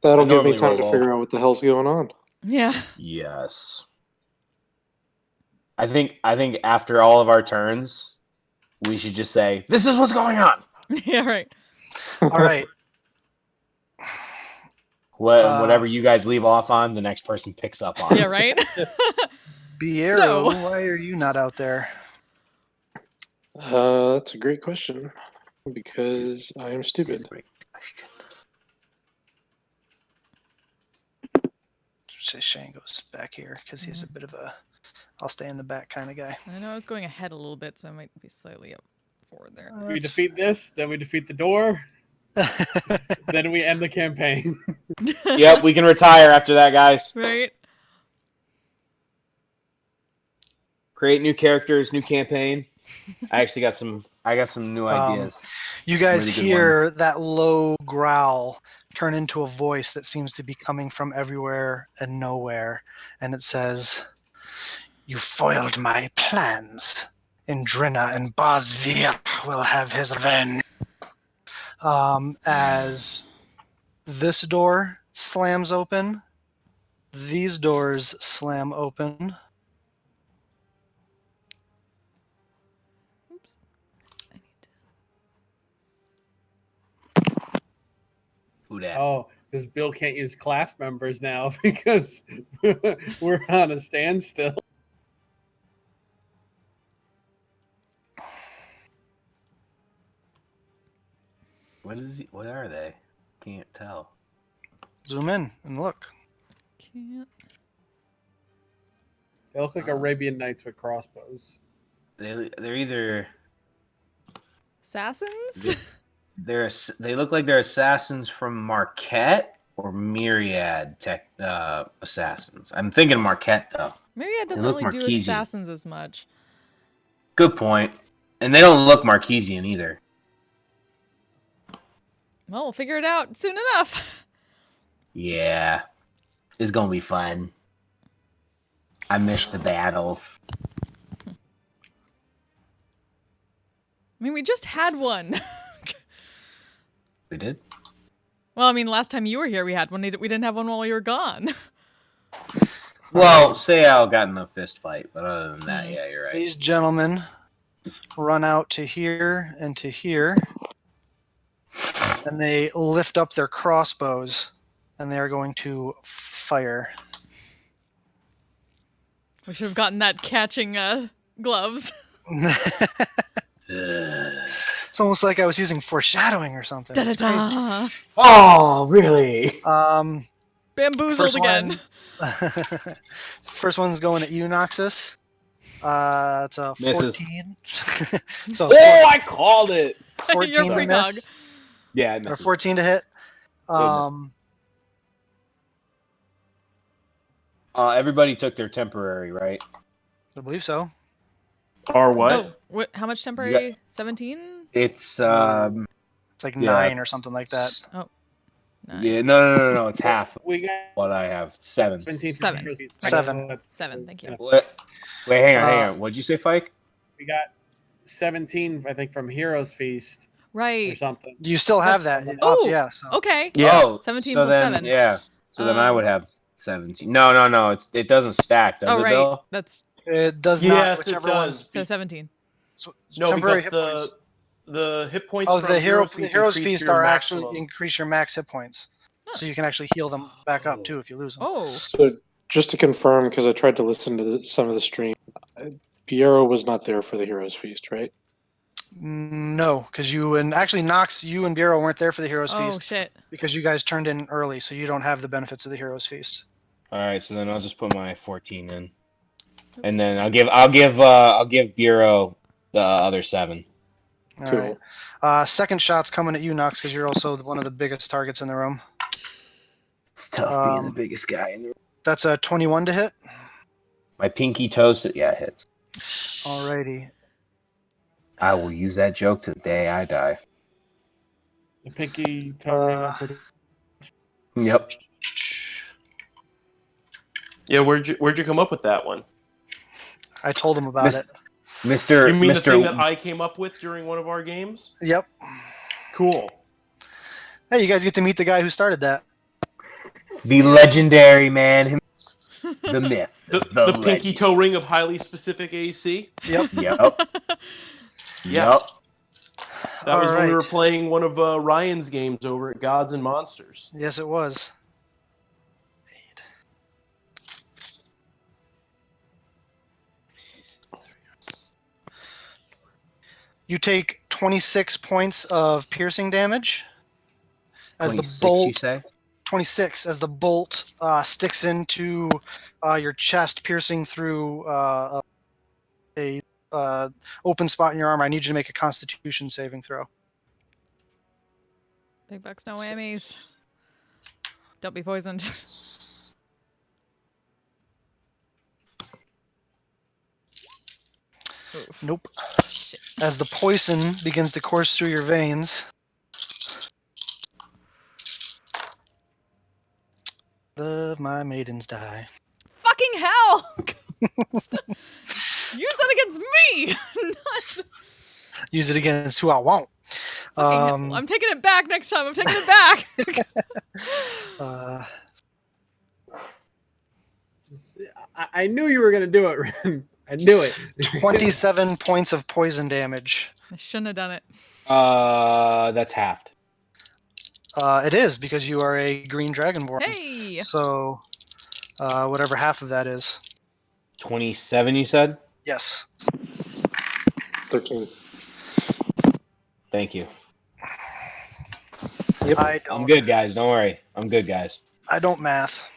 That'll I give me normally time to roll figure out what the hell's going on. Yeah. Yes. I think after all of our turns, we should just say, "This is what's going on." Yeah, right. All right. Whatever you guys leave off on, the next person picks up on. Yeah, right. Bureau, So- why are you not out there? That's a great question. Because I am stupid. Great question. Say Shane goes back here because he's a bit of a I'll stay in the back kind of guy. I know I was going ahead a little bit, so I might be slightly up forward there. We defeat this, then we defeat the door, then we end the campaign. Yep, we can retire after that, guys. Right? Create new characters, new campaign. I got some new ideas. You guys Really good hear that low growl turn into a voice that seems to be coming from everywhere and nowhere, and it says, "You foiled my plans. Indrina and Bosvir will have his revenge." As this door slams open, these doors slam open. Oops. I need to... Who dat? Oh, because Bill can't use class members now because we're on a standstill. What are they? Can't tell. Zoom in and look. Can't. They look like Arabian Knights with crossbows. They're either Assassins? they look like they're assassins from Marquette or Myriad tech assassins. I'm thinking Marquette though. Myriad doesn't look really do Marquesian. assassins as much. Good point. And they don't look Marquesian either. Well, we'll figure it out soon enough. Yeah. It's gonna be fun. I miss the battles. I mean, we just had one. We did? Well, I mean, last time you were here, we had one. We didn't have one while you were gone. Well, Sayao got in a fist fight, but other than that, yeah, you're right. These gentlemen run out to here and to here, and they lift up their crossbows, and they are going to fire. We should have gotten that catching gloves. It's almost like I was using foreshadowing or something. It's crazy. Da-da-da. Oh, really? Bamboozled First again. First one's going at you, Noxus. It's a Misses. 14. So Oh, I called it. 14 You're to pregog. miss. Yeah, it Or misses. 14 to hit. Everybody took their temporary, right? I believe so. Or what? Oh, how much temporary? 17? It's It's like Yeah. 9 or something like that. Oh. Nine. yeah, no. It's half We got what I have. 7. 17. 7. 7. 7, thank you. Wait, hang on. What'd you say, Fike? We got 17, I think, from Heroes Feast or Right. something. You still have that up, Oh, yeah. So. Okay. Yeah. Oh, 17 so plus then, 7. Yeah. So then I would have 17. No. It doesn't stack, does Oh, it, right. Bill? That's It does Yes, not. it Whichever does. one's so 17. No, temporary because hit points. the hit points Oh, from the Heroes increase Feast your are maximum. actually increase your max hit points. Oh. So you can actually heal them back up too if you lose them. Oh. So just to confirm, because I tried to listen to some of the stream, Piero was not there for the Heroes Feast, right? No, because you and actually Nox, you and Bureau weren't there for the Heroes Oh Feast shit. because you guys turned in early, so you don't have the benefits of the Heroes Feast. All right, so then I'll just put my 14 in, and then I'll give Bureau the other 7. All Cool. right. Second shot's coming at you, Nox, because you're also one of the biggest targets in the room. It's tough being the Um, biggest guy in the room. That's a 21 to hit. My pinky toes, yeah, it hits. Alrighty. I will use that joke to the day I die. The pinky toe ring of protection. Yep. Yeah, where'd you come up with that one? I told him about it. Mr. You mean Mr. the thing that I came up with during one of our games? Yep. Cool. Hey, you guys get to meet the guy who started that. The legendary man, the myth, The legend. pinky toe ring of highly specific AC? Yep. Yep. Yeah. Yep. That was when we were Alright. playing one of Ryan's games over at Gods and Monsters. Yes, it was. You take 26 points of piercing damage as the 26, bolt. you say? 26 as the bolt sticks into your chest, piercing through a open spot in your armor. I need you to make a Constitution saving throw. Big bucks, no whammies. Don't be poisoned. Nope. As the poison begins to course through your veins, love my maidens die. Fucking hell! Use that against me! Not... Use it against who I want. Fucking hell. I'm taking it back next time. I'm taking it back. I knew you were going to do it, Ren. I knew it. 27 points of poison damage. I shouldn't have done it. That's halved. It is because you are a green dragonborn. Hey! So, whatever half of that is. 27, you said? Yes. 13. Thank you. Yep. I'm good, guys. Don't worry. I'm good, guys. I don't math.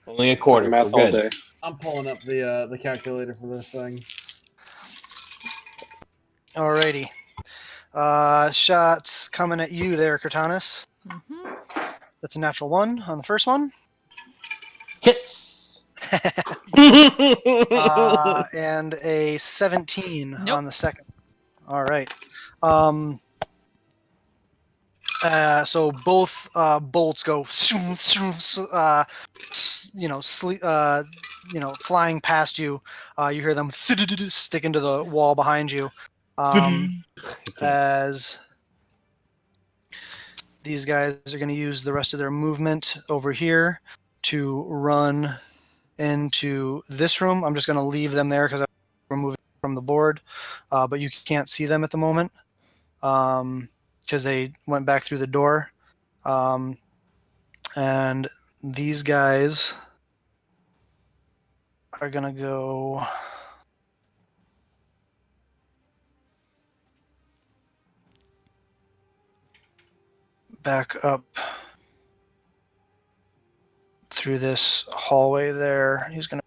Only a quarter. Math We're all good. day. I'm pulling up the calculator for this thing. Alrighty. Shots coming at you there, Cortanus. Mm-hmm. That's a natural 1 on the first one. Hits! And a 17 Nope. on the second. All right. So both bolts go, flying past you. You hear them stick into the wall behind you. As these guys are going to use the rest of their movement over here to run into this room. I'm just going to leave them there because I'm removing from the board, but you can't see them at the moment because they went back through the door. And these guys are going to go back up through this hallway there. He's going to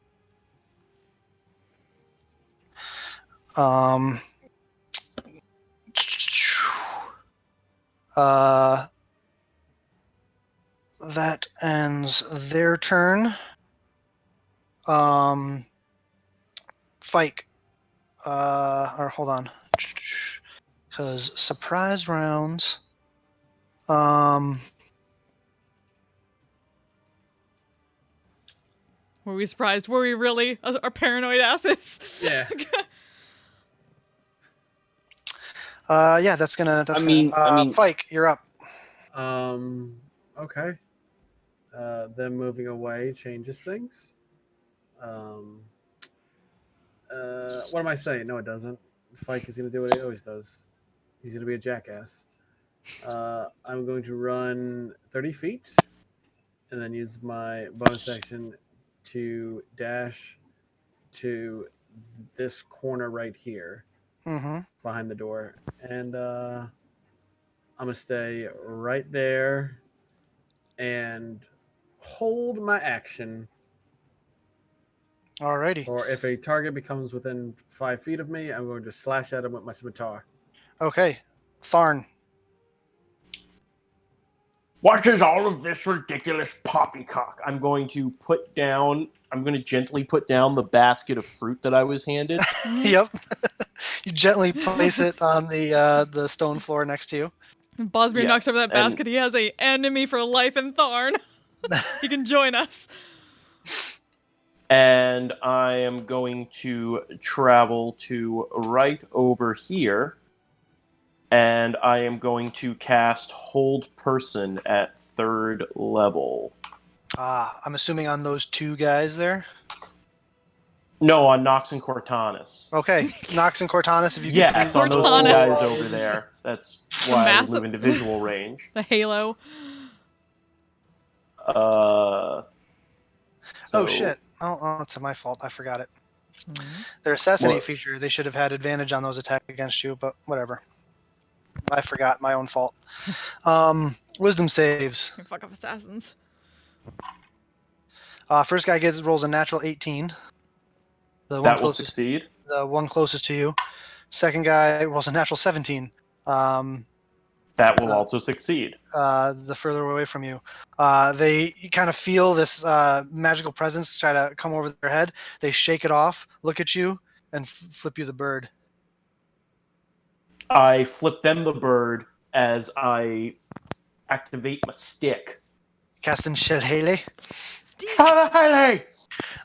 that ends their turn. Fike. Or hold on. Because surprise rounds. Were we surprised? Were we really? Our paranoid asses? Yeah. Yeah, that's gonna. I mean, Fike, you're up. Okay. Them moving away changes things. What am I saying? No, it doesn't. Fike is going to do what he always does. He's going to be a jackass. I'm going to run 30 feet and then use my bonus action to dash to this corner right here. Mm-hmm. behind the door, and I'm gonna stay right there and hold my action. Alrighty. Or if a target becomes within 5 feet of me, I'm going to slash at him with my scimitar. Okay. Tharn. What is all of this ridiculous poppycock? I'm going to gently put down the basket of fruit that I was handed. Yep. You gently place it on the stone floor next to you. Bosmir knocks over Yes, that basket. He has a enemy for life in Tharn. He can join us. And I am going to travel to right over here. And I am going to cast Hold Person at 3rd level. I'm assuming on those two guys there. No, on Nox and Cortanus. Okay. Nox and Cortanus, if you could Yes, please on those roll, two guys uh, over there. That's why I massive- move into visual range. The halo. Oh So- shit! Oh, it's my fault. I forgot it. Their assassinate What? feature, they should have had advantage on those attacks against you, but whatever. I forgot. My own fault. Wisdom saves. Fuck off assassins. First guy rolls a natural 18. The one That will closest, succeed. the one closest to you. Second guy rolls a natural 17. That will also succeed. The further away from you. They kind of feel this magical presence try to come over their head. They shake it off, look at you, and flip you the bird. I flip them the bird as I activate my stick. Casting Shillelagh. Shillelagh!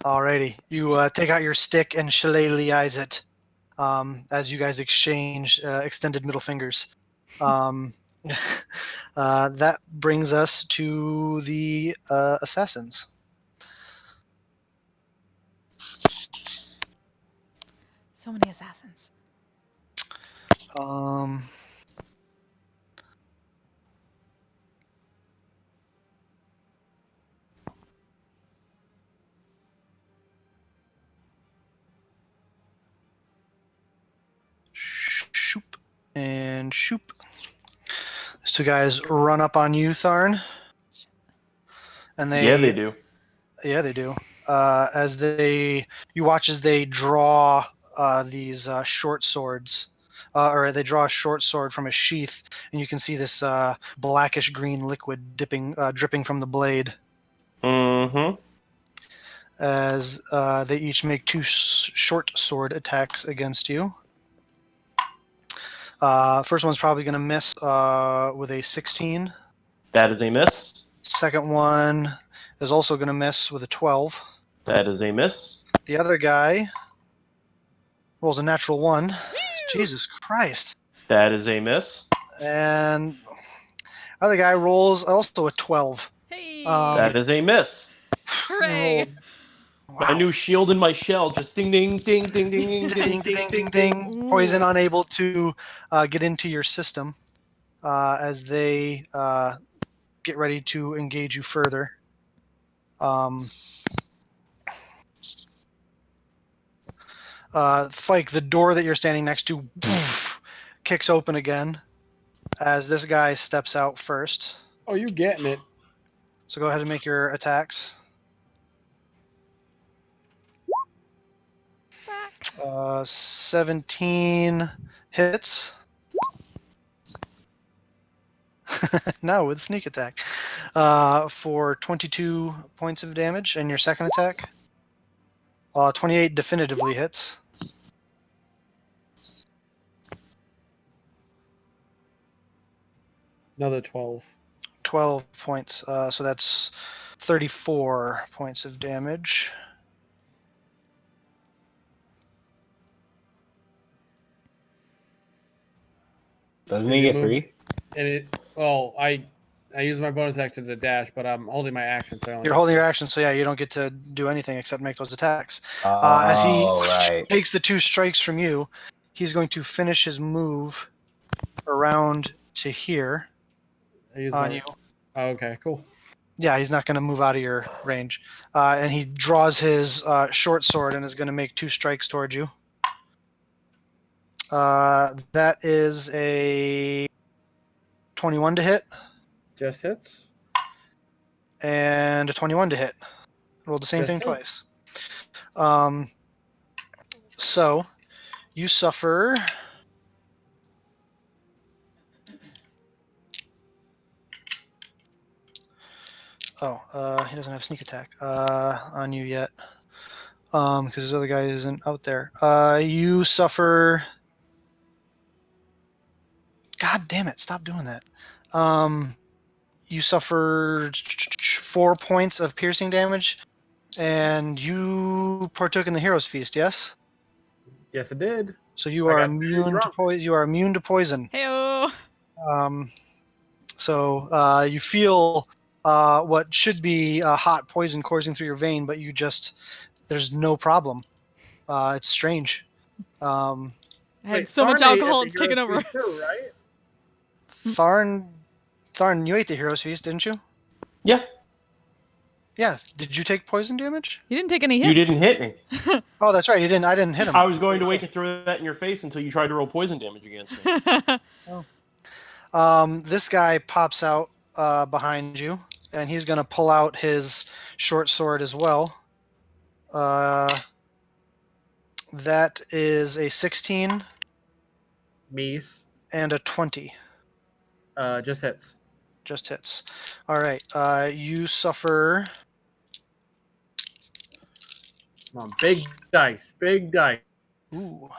Alrighty. You take out your stick and shillelaghs it as you guys exchange extended middle fingers. That brings us to the assassins. So many assassins. Shoop and shoop. These two guys run up on you, Tharn. And They do. Yeah, they do. You watch as they draw these short swords, or they draw a short sword from a sheath, and you can see this blackish green liquid dripping from the blade. Mm-hmm. As they each make two short sword attacks against you. First one's probably going to miss with a 16. That is a miss. Second one is also going to miss with a 12. That is a miss. The other guy rolls a natural 1. Jesus Christ. That is a miss. And other guy rolls also a 12. Hey! That is a miss. Hooray! My new shield and my shell just ding ding ding ding ding ding Ding, ding, ding, ding. Poison unable to get into your system as they get ready to engage you further. Fike, the door that you're standing next to kicks open again as this guy steps out first. Oh, you getting it? So go ahead and make your attacks. 17 hits. No, with sneak attack. For 22 points of damage. And your second attack? 28 definitively hits. Another 12. 12 points. So that's 34 points of damage. Doesn't he get 3? And I use my bonus action to dash, but I'm holding my action. So You're holding your action, so yeah, you don't get to do anything except make those attacks. As he Right. takes the 2 strikes from you, he's going to finish his move around to here on you. Oh, okay, cool. Yeah, he's not going to move out of your range. And he draws his short sword and is going to make 2 strikes towards you. That is a 21 to hit Just hits. and a 21 to hit. Rolled the same Just thing hits. twice. So you suffer. He doesn't have sneak attack on you yet. Because this other guy isn't out there. You suffer. God damn it! Stop doing that. You suffer 4 points of piercing damage, and you partook in the hero's feast. Yes. Yes, it did. So you I are got very immune to drunk. poison. You are immune to poison. Heyo. So you feel what should be a hot poison coursing through your vein, but there's no problem. It's strange. I had Wait, so much Tharn ate alcohol, at it's the taken Hero's over. Feast too, right? Tharn, you ate the hero's feast, didn't you? Yeah. Yeah. Did you take poison damage? You didn't take any hits. You didn't hit me. Oh, that's right. You didn't. I didn't hit him. I was going to wait to throw that in your face until you tried to roll poison damage against me. This guy pops out behind you, and he's going to pull out his short sword as well. That is a 16 Mies. and a 20. Just hits. Just hits. All right. You suffer. Come on, big dice. Big dice. Ooh.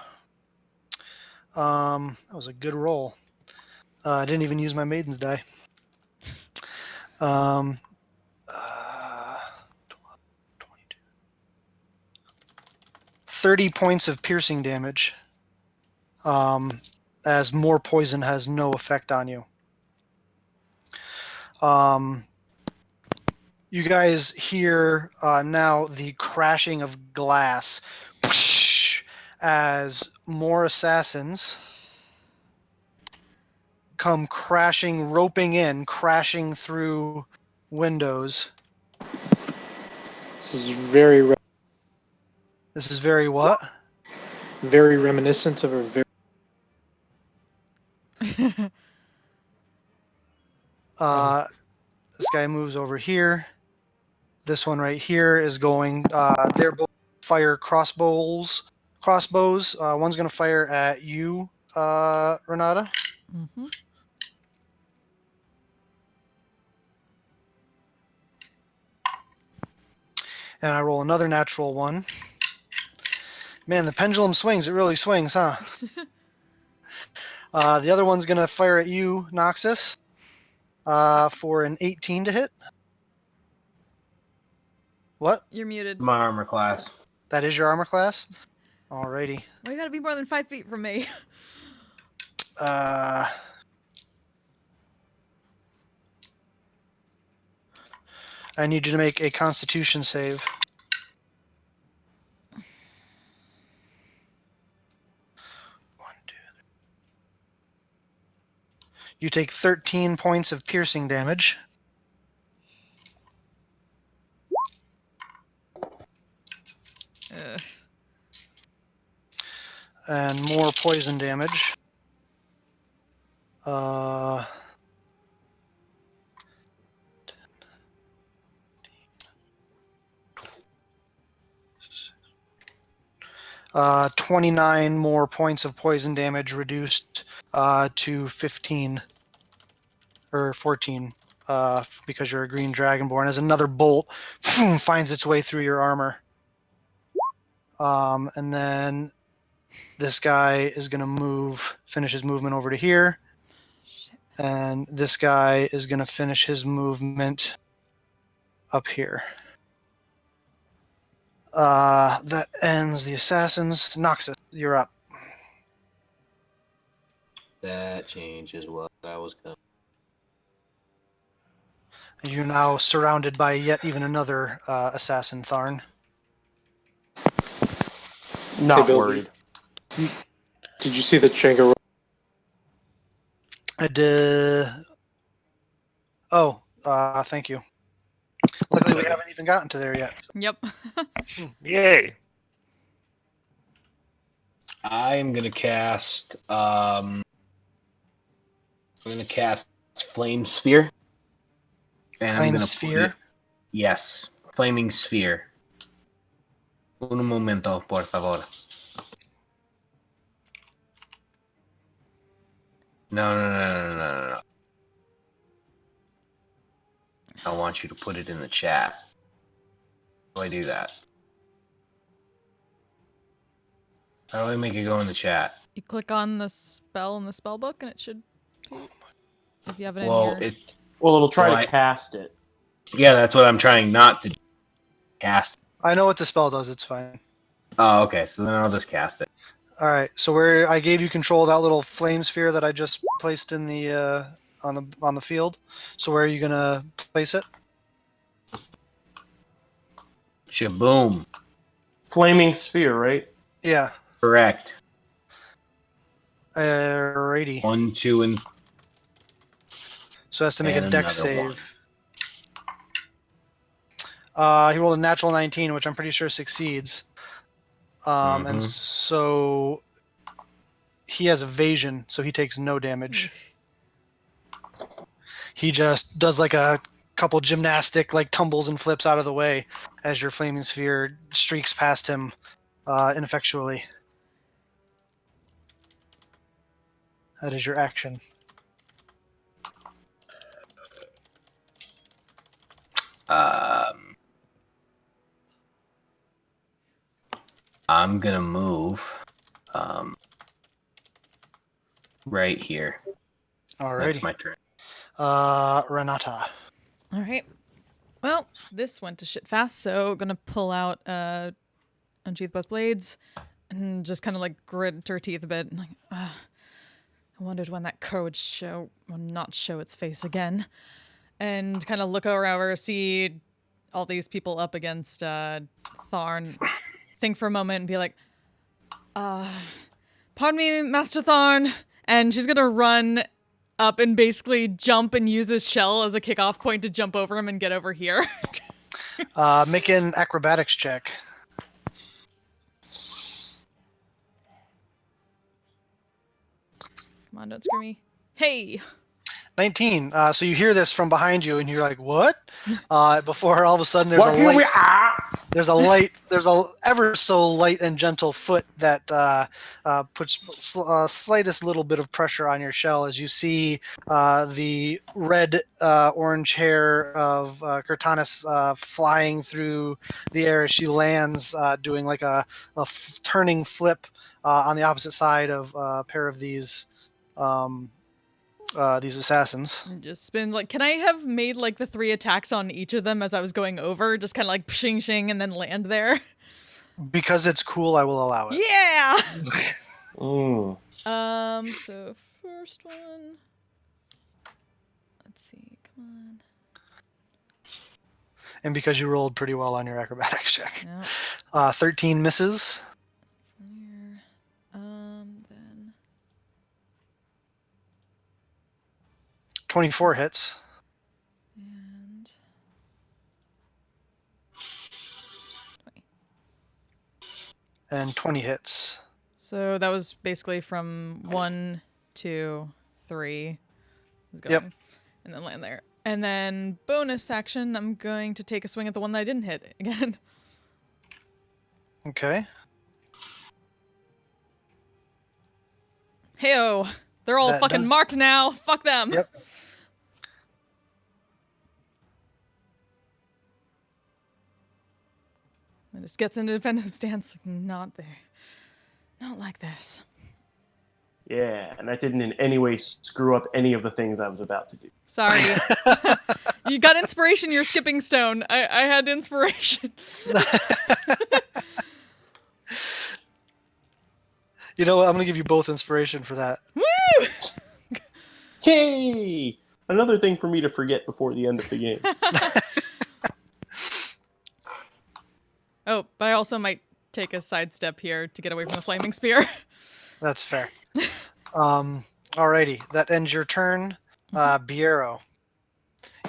That was a good roll. I didn't even use my maiden's die. 12, 22. 30 points of piercing damage. As more poison has no effect on you. You guys hear now the crashing of glass as more assassins come crashing, roping in, crashing through windows. This is This is very what? very reminiscent of a very. This guy moves over here. This one right here is going. They're both fire crossbows. One's going to fire at you, Renata. Mm-hmm. And I roll another natural one. Man, the pendulum swings. It really swings, huh? The other one's going to fire at you, Noxus, for an 18 to hit. What? You're muted. My armor class. That is your armor class? Alrighty. Well, you gotta be more than 5 feet from me. I need you to make a Constitution save. You take 13 points of piercing damage. Ugh. And more poison damage. Uh, 29 more points of poison damage reduced to 15 or 14 because you're a green dragonborn as another bolt finds its way through your armor. And then this guy is going to finish his movement over to here. Shit. And this guy is going to finish his movement up here. That ends the assassins. Noxus, you're up. That changes what I was going. You're now surrounded by yet even another assassin, Tharn. Not Bill, worried. Did you see the Jenga? I did. Oh, thank you. Luckily, we haven't even gotten to there yet. Yep. Yay. I am gonna cast. I'm gonna cast Flame Sphere. And I'm Flame gonna sphere? Put it, yes, Flaming Sphere. Un momento, por favor. No. I want you to put it in the chat. How do I do that? How do I make it go in the chat? You click on the spell in the spell book, and it should. If you have it in Well, your. Well, it'll try Well, to cast it. Yeah, that's what I'm trying not to cast. I know what the spell does. It's fine. Oh, okay. So then I'll just cast it. All right. So where I gave you control of that little flame sphere that I just placed in the on the field. So where are you gonna place it? Shaboom. Flaming sphere, right? Yeah. Correct. Alrighty. 1, 2, and So it has to make And a dex another one. save. He rolled a natural 19, which I'm pretty sure succeeds. And so he has evasion, so he takes no damage. He just does like a couple gymnastic like tumbles and flips out of the way as your flaming sphere streaks past him ineffectually. That is your action. I'm gonna move right here. Alrighty. That's my turn. Renata. All right. Well, this went to shit fast, so gonna pull out, unsheath both blades, and just kind of like grit her teeth a bit. And like, I wondered when that crow would show, or not show its face again, and kind of look over, see all these people up against Tharn, think for a moment, and be like, "Pardon me, Master Tharn," and she's gonna run up and basically jump and use his shell as a kickoff point to jump over him and get over here. Make an acrobatics check. Come on, don't screw me. Hey! 19. So you hear this from behind you, and you're like, "What?" Before all of a sudden there's What a here light. we are? There's a ever so light and gentle foot that puts slightest little bit of pressure on your shell as you see the red orange hair of Cortanis flying through the air as she lands, doing like a turning flip on the opposite side of a pair of these assassins. And just been like, can I have made like the 3 attacks on each of them as I was going over? Just kind of like shing shing and then land there. Because it's cool, I will allow it. Yeah! Mm. So first one. Let's see, come on. And because you rolled pretty well on your acrobatics check. Yeah. 13 misses. That's here. Then 24 hits. and 20. And 20 hits. So that was basically from 1, 2, 3. Is going, Yep. And then land there. And then bonus action, I'm going to take a swing at the one that I didn't hit again. Okay. Heyo! They're all That fucking does- marked now. Fuck them. Yep. And just gets into defensive stance. Not there. Not like this. Yeah, and that didn't in any way screw up any of the things I was about to do. Sorry. You got inspiration, you're skipping stone. I had inspiration. You know what? I'm going to give you both inspiration for that. Woo! Yay! Another thing for me to forget before the end of the game. Oh, but I also might take a sidestep here to get away from the flaming spear. That's fair. Alrighty. That ends your turn. Biero.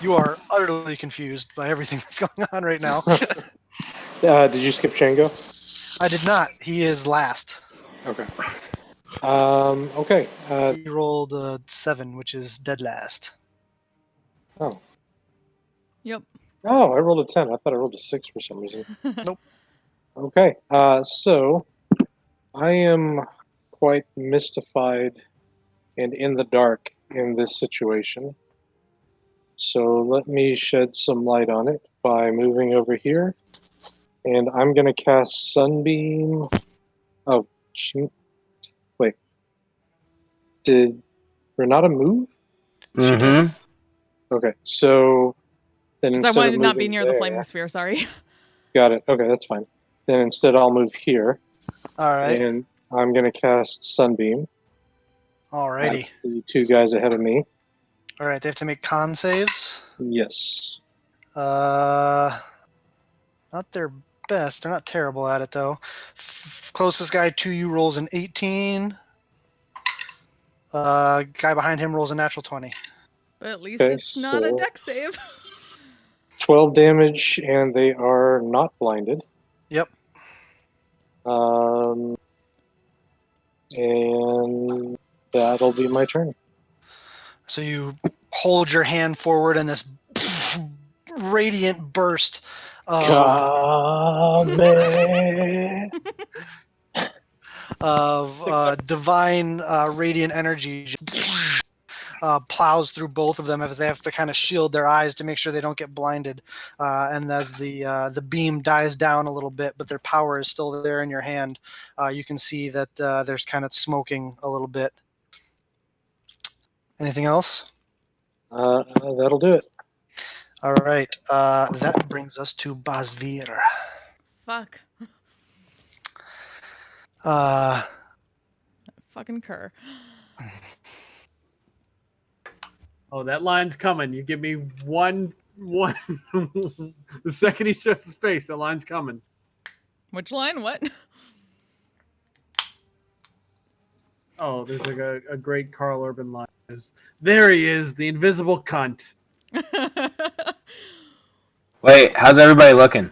You are utterly confused by everything that's going on right now. Did you skip Django? I did not. He is last. Okay. Okay. He rolled a 7, which is dead last. Oh. Yep. Oh, I rolled a 10. I thought I rolled a 6 for some reason. Nope. Okay. So I am quite mystified and in the dark in this situation. So let me shed some light on it by moving over here. And I'm going to cast Sunbeam. Oh, wait. Did Renata move? She did. Mm-hmm. Okay, so then Because I instead wanted of to not be moving near there, the flaming sphere. Sorry. got it. Okay, that's fine. Then instead I'll move here, All right. and I'm going to cast Sunbeam at Alrighty. the two guys ahead of me. All right. They have to make con saves. Yes. Not their best. They're not terrible at it though. Closest guy to you rolls an 18. Guy behind him rolls a natural 20. But at least Okay, it's not a so deck save. 12 damage, and they are not blinded. Yep. And that'll be my turn. So you hold your hand forward, and this radiant burst of Kame. divine radiant energy plows through both of them as they have to kind of shield their eyes to make sure they don't get blinded. And as the beam dies down a little bit, but their power is still there in your hand, you can see that there's kind of smoking a little bit. Anything else? That'll do it. All right. That brings us to Basvir. Fuck. Fucking cur. Oh, that line's coming. You give me one. The second he shows his face, the line's coming. Which line? What? Oh, there's like a great Carl Urban line. There he is, the invisible cunt. Wait, how's everybody looking?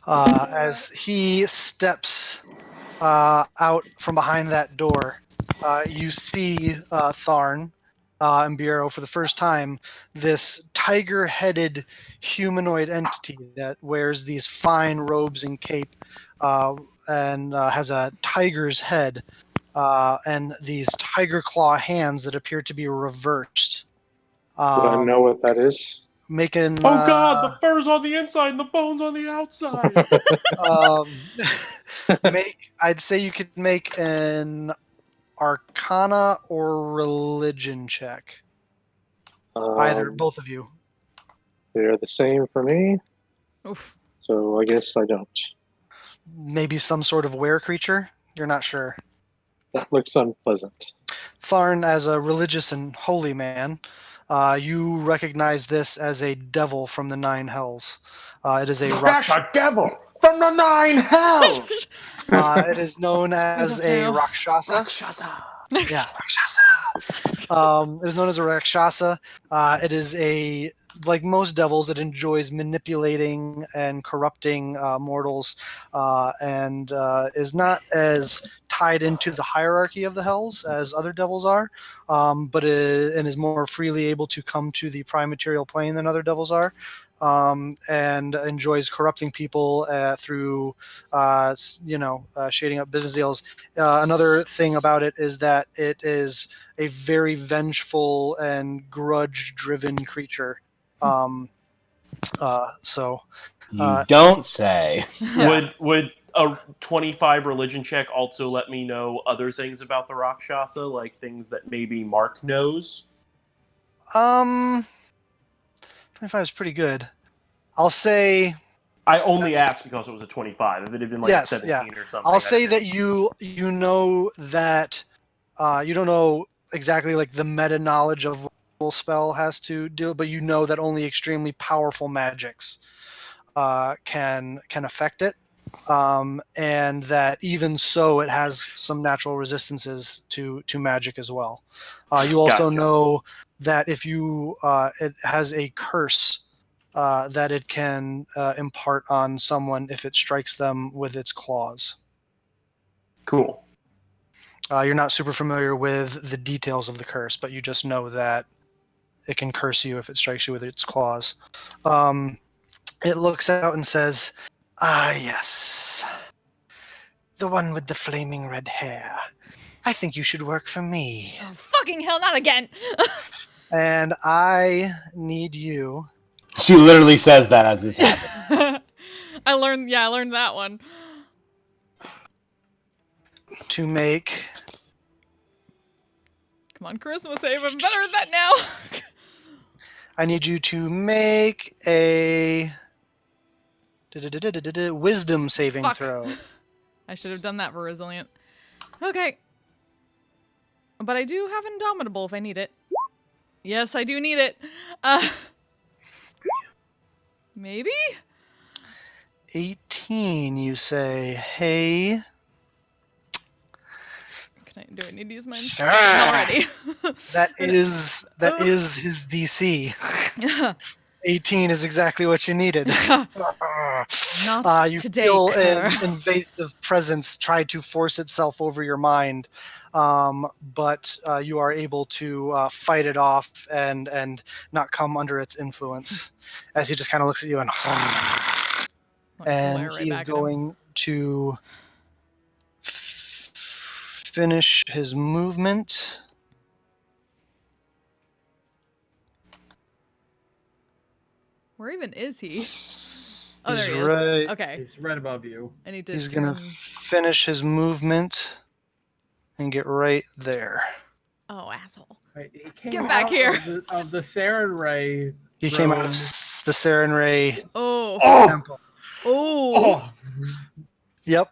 As he steps out from behind that door, you see Tharn and Bureau for the first time. This tiger-headed humanoid entity that wears these fine robes and cape and has a tiger's head and these tiger claw hands that appear to be reversed. Do I know what that is? Making Oh God, the fur's on the inside and the bone's on the outside. I'd say you could make an Arcana or Religion check. Either, both of you. They're the same for me. Oof. So I guess I don't. Maybe some sort of were creature. You're not sure. That looks unpleasant. Tharn, as a religious and holy man, you recognize this as a devil from the Nine Hells. It is a That's a devil from the 9 hells. it is known as a know. Rakshasa. Rakshasa. Yeah, Rakshasa. It is known as a Rakshasa. It is like most devils, it enjoys manipulating and corrupting mortals, and is not as tied into the hierarchy of the hells as other devils are, but and is more freely able to come to the prime material plane than other devils are. And enjoys corrupting people through, shading up business deals. Another thing about it is that it is a very vengeful and grudge-driven creature. You don't say. Yeah. Would a 25 religion check also let me know other things about the Rakshasa, like things that maybe Mark knows? 25 is pretty good. I'll say. I only asked because it was a 25. If it had been like a 17 or something. I'll say that you know that you don't know exactly like the meta knowledge of what a spell has to do, but you know that only extremely powerful magics can affect it, and that even so, it has some natural resistances to magic as well. You also Gotcha. know that if you it has a curse that it can impart on someone if it strikes them with its claws. Cool. You're not super familiar with the details of the curse, but you just know that it can curse you if it strikes you with its claws. It looks out and says, "Ah, yes. The one with the flaming red hair. I think you should work for me. Oh, fucking hell, not again! And I need you She literally says that as this happens. I learned that one. to make Come on, charisma save. I'm better at that now. I need you to make a wisdom saving Fuck. throw. I should have done that for resilient. Okay. But I do have indomitable if I need it. Yes, I do need it. Maybe? 18, you say. Hey. Do I need to use my Sure. already? That is his DC. 18 is exactly what you needed. Not you today, feel Kerr. an invasive presence try to force itself over your mind, but you are able to fight it off and not come under its influence. As he just kind of looks at you and he is going to finish his movement. Where even is he? Oh, He's there he is. right- Okay. He's right above you. I need to He's going to turn- finish his movement and get right there. Oh, asshole. Right, he came Get back out here. of the Saren Ray. He came out of room. the Saren Ray Oh. temple. Oh. Yep.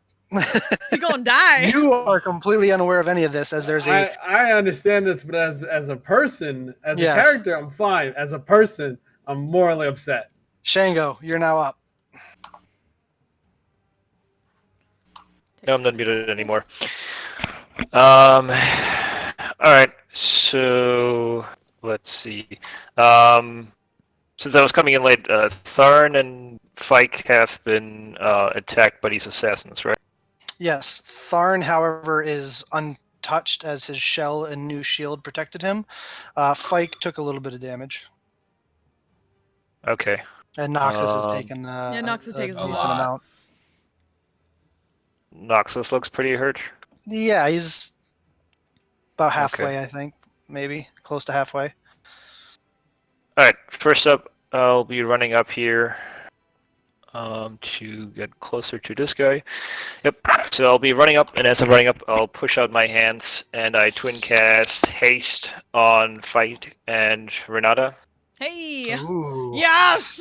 You're gonna die. You are completely unaware of any of this, as there's a I understand this, but as a person, as Yes. a character, I'm fine. As a person, I'm morally upset. Shango. You're now up. No, I'm not muted anymore. All right, so let's see. Since I was coming in late, Tharn and Fike have been attacked by these assassins, right? Yes. Tharn, however, is untouched as his shell and new shield protected him. Fike took a little bit of damage, Okay. and Noxus has taken Noxus has taken a decent lot. amount. Noxus looks pretty hurt. Yeah, he's about halfway, Okay. I think. Maybe close to halfway. All right, first up, I'll be running up here to get closer to this guy. Yep, so I'll be running up, and as I'm running up, I'll push out my hands, and I twin cast Haste on Fight and Renata. Hey. Ooh. Yes.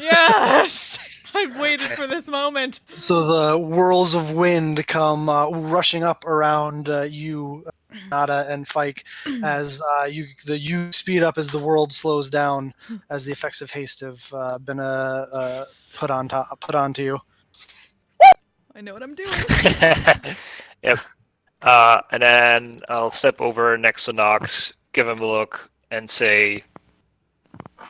Yes. I've waited for this moment. So the whirls of wind come rushing up around you, Nada and Fike, as you speed up as the world slows down, as the effects of haste have been put onto you. I know what I'm doing. Yep. And then I'll step over next to Nox, give him a look, and say,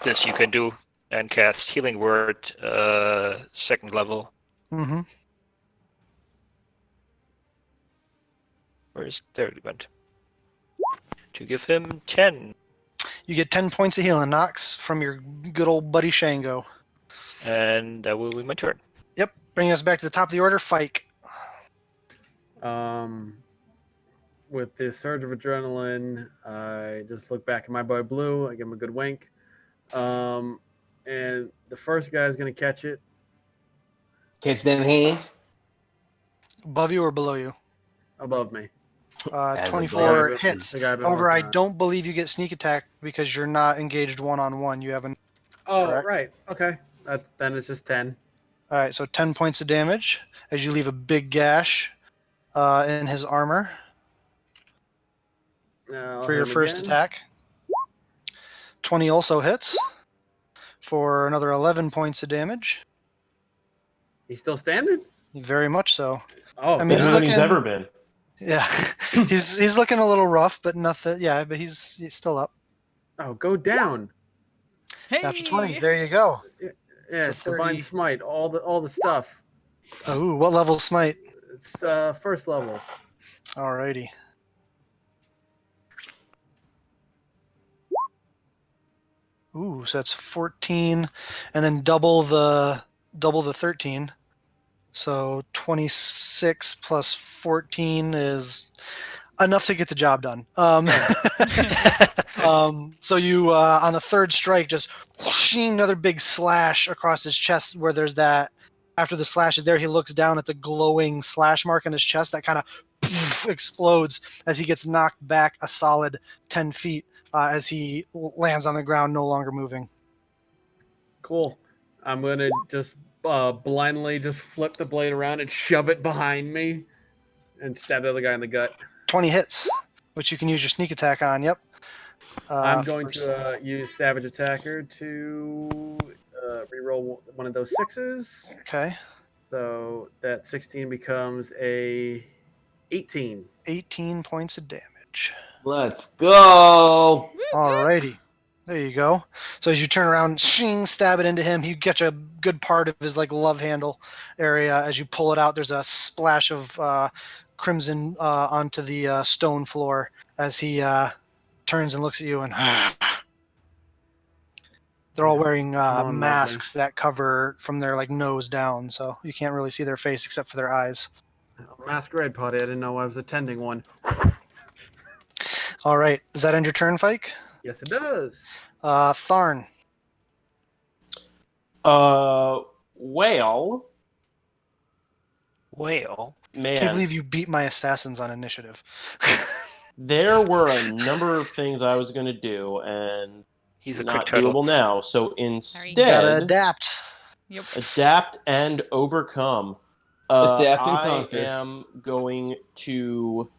"This you can do," and cast Healing Word, 2nd level. Mm-hmm. There it went. To give him 10. You get 10 points of healing, Nox, from your good old buddy Shango. And that will be my turn. Yep. Bringing us back to the top of the order, Fike. With this surge of adrenaline, I just look back at my boy Blue. I give him a good wink. And the first guy is going to catch it. Catch them hands. Above you or below you? Above me. 24 above. hits. The guy above However, I me. don't believe you get sneak attack because you're not engaged one-on-one. You haven't. Oh, correct? right. Okay. Then it's just 10. All right, so 10 points of damage as you leave a big gash in his armor for your first attack. 20 also hits for another 11 points of damage. He's still standing? Very much so. Oh, I mean, Better than he's ever been. Yeah, he's looking a little rough, but nothing. Yeah, but he's still up. Oh, go down. Hey. Natural 20. There you go. Yeah, It's a it's divine 30. smite, all the stuff. Oh, what level smite? It's first level. Alrighty. Ooh, so that's 14, and then double the 13. So 26 plus 14 is enough to get the job done. So you on the third strike just whooshing another big slash across his chest where there's that. After the slash is there, he looks down at the glowing slash mark on his chest that kind of explodes as he gets knocked back a solid 10 feet as he lands on the ground, no longer moving. Cool. I'm gonna just blindly just flip the blade around and shove it behind me, and stab the other guy in the gut. 20 hits, which you can use your sneak attack on. Yep. I'm going first. to use Savage Attacker to reroll one of those 6s. Okay. So that 16 becomes a 18. 18 points of damage. Let's go. Alrighty. There you go. So as you turn around, shing, stab it into him, you get a good part of his love handle area. As you pull it out, there's a splash of crimson onto the stone floor as he turns and looks at you and they're all wearing on, masks that cover from their nose down, so you can't really see their face except for their eyes. Masquerade party. I didn't know I was attending one. All right. Does that end your turn, Fike? Yes, it does. Tharn. Whale. Whale. I can't Man, believe you beat my assassins on initiative. there were a number of things I was going to do, and He's a not quick turtle. doable now. So Gotta instead, adapt. Yep. adapt and overcome. Adapt and I conquer. am going to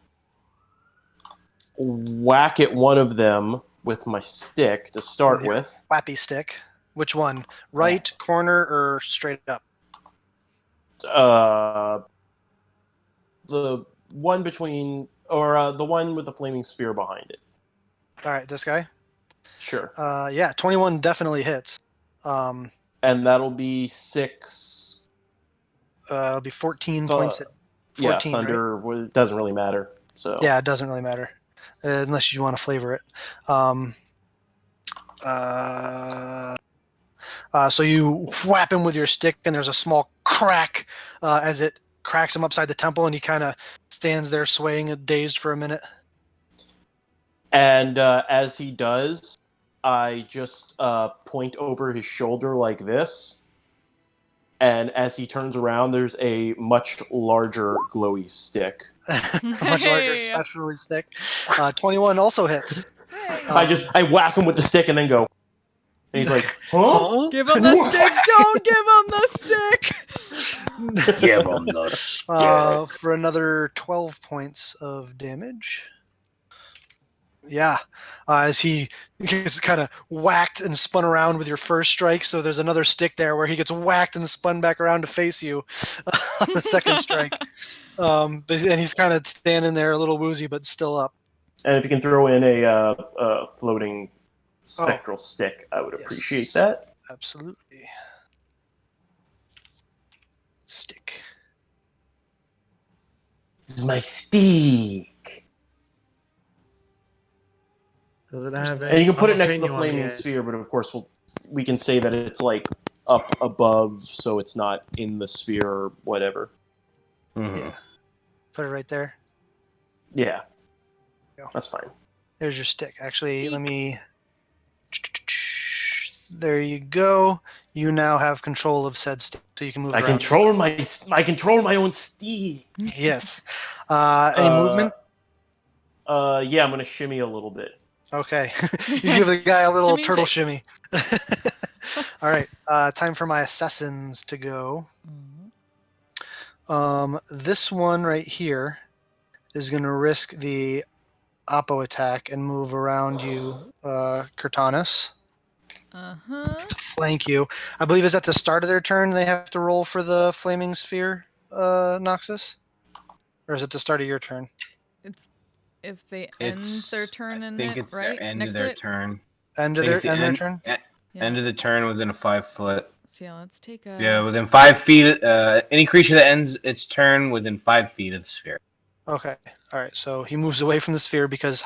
whack at one of them with my stick to start Yeah. with. Wappy stick. Which one? Right, corner, or straight up? The one between, or the one with the flaming sphere behind it. All right, this guy? Sure. Yeah, 21 definitely hits. And that'll be 6. It'll be 14 So, points at 14, yeah, right? thunder doesn't really matter. So Yeah, it doesn't really matter. Unless you want to flavor it. So you whap him with your stick, and there's a small crack as it cracks him upside the temple, and he kind of stands there swaying, dazed for a minute. And as he does, I just point over his shoulder like this. And as he turns around, there's a much larger glowy stick. A much larger specialty stick. 21 also hits. I whack him with the stick and then go. And he's like, huh? Give him the stick. Don't give him the stick. Give him the stick. For another 12 points of damage. Yeah, as he gets kind of whacked and spun around with your first strike, so there's another stick there where he gets whacked and spun back around to face you on the second strike. And he's kind of standing there a little woozy, but still up. And if you can throw in a floating spectral stick, I would appreciate that. Absolutely. Stick. This is my stick. Does it have And you can put it next to the jalapeno on flaming end? sphere, but of course we can say that it's up above, so it's not in the sphere or whatever. Mm-hmm. Yeah. Put it right there. Yeah. Go. That's fine. There's your stick. Actually, let me... There you go. You now have control of said stick, so you can move I around. control my own stick. Yes. Any movement? Yeah, I'm gonna shimmy a little bit. Okay. You give the guy a little Shimmy turtle shake. shimmy. All right. Time for my assassins to go. This one right here is going to risk the Oppo attack and move around you, Cortanus. Flank you. I believe it's at the start of their turn they have to roll for the flaming sphere, Noxus? Or is it the start of your turn? It's if they end their turn in it, right? End Next of their to it? turn. End of their turn? Yeah. End of the turn within a 5 foot. So yeah, let's take a. Yeah, within 5 feet. Any creature that ends its turn within 5 feet of the sphere. Okay. All right. So he moves away from the sphere because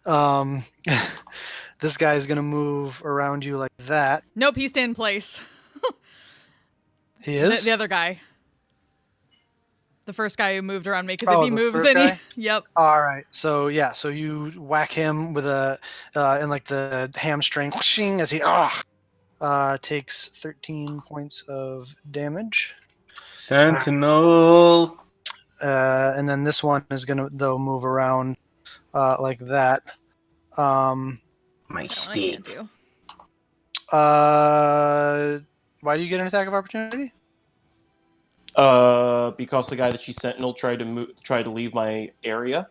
this guy is going to move around you like that. Nope, he stayed in place. He is? The other guy. The first guy who moved around me, because if he the moves first any, guy? yep. All right. So yeah. So you whack him with in like the hamstring, whooshing, as he takes 13 points of damage. Sentinel. And then this one is gonna move around like that. My I steak. can't do. Why do you get an attack of opportunity? Because the guy that she sentinel tried to leave my area.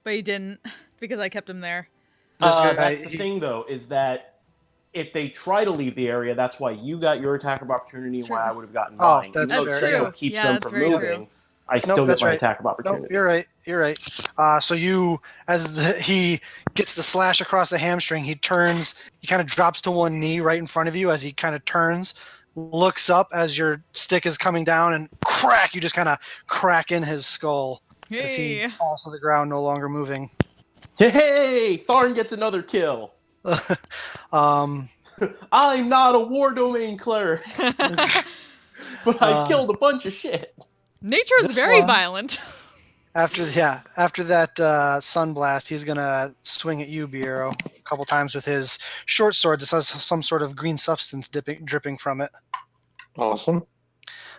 But he didn't, because I kept him there. This guy, That's the thing, though, is that if they try to leave the area, that's why you got your attack of opportunity It's and why true. I would have gotten Oh, mine. that's Even though fair, Sentinel yeah. keeps Yeah, them that's from very moving, true. I still that's get my right. attack of opportunity. Nope, you're right. You're right. So he gets the slash across the hamstring. He turns. He kind of drops to one knee right in front of you as he kind of turns, looks up as your stick is coming down, and crack! You just kind of crack in his skull as he Hey. falls to the ground, no longer moving. Hey, Tharn gets another kill. um, I'm not a war domain cleric, but I killed a bunch of shit. Nature is This very one- violent. After that sunblast, he's gonna swing at you, Biero, a couple times with his short sword. This has some sort of green substance dripping from it. Awesome.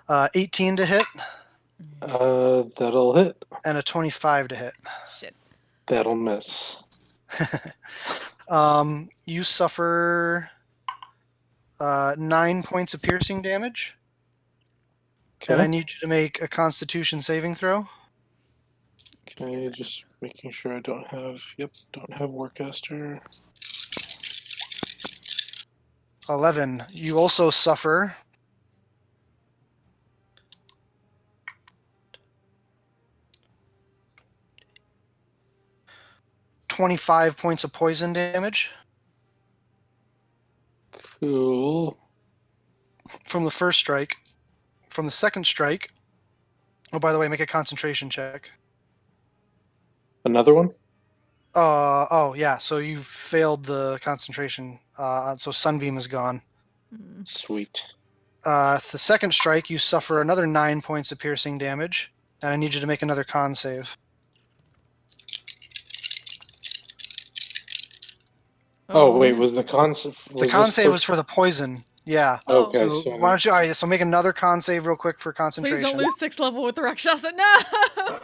18 to hit That'll hit. and a 25 to hit. Shit. That'll miss. You suffer 9 points of piercing damage, and I Okay. need you to make a Constitution saving throw. Okay, just making sure I don't have Warcaster. 11. You also suffer 25 points of poison damage Cool. from the first strike. From the second strike, oh, by the way, make a concentration check. Another one? Yeah, so you failed the concentration, so Sunbeam is gone. Sweet. The second strike, you suffer another 9 points of piercing damage, and I need you to make another con save. Oh, wait, was the con The con save was for the poison. Yeah. Okay, So so why don't you? All right. So make another con save real quick for concentration. Please don't lose 6 level with the Rakshasa. No.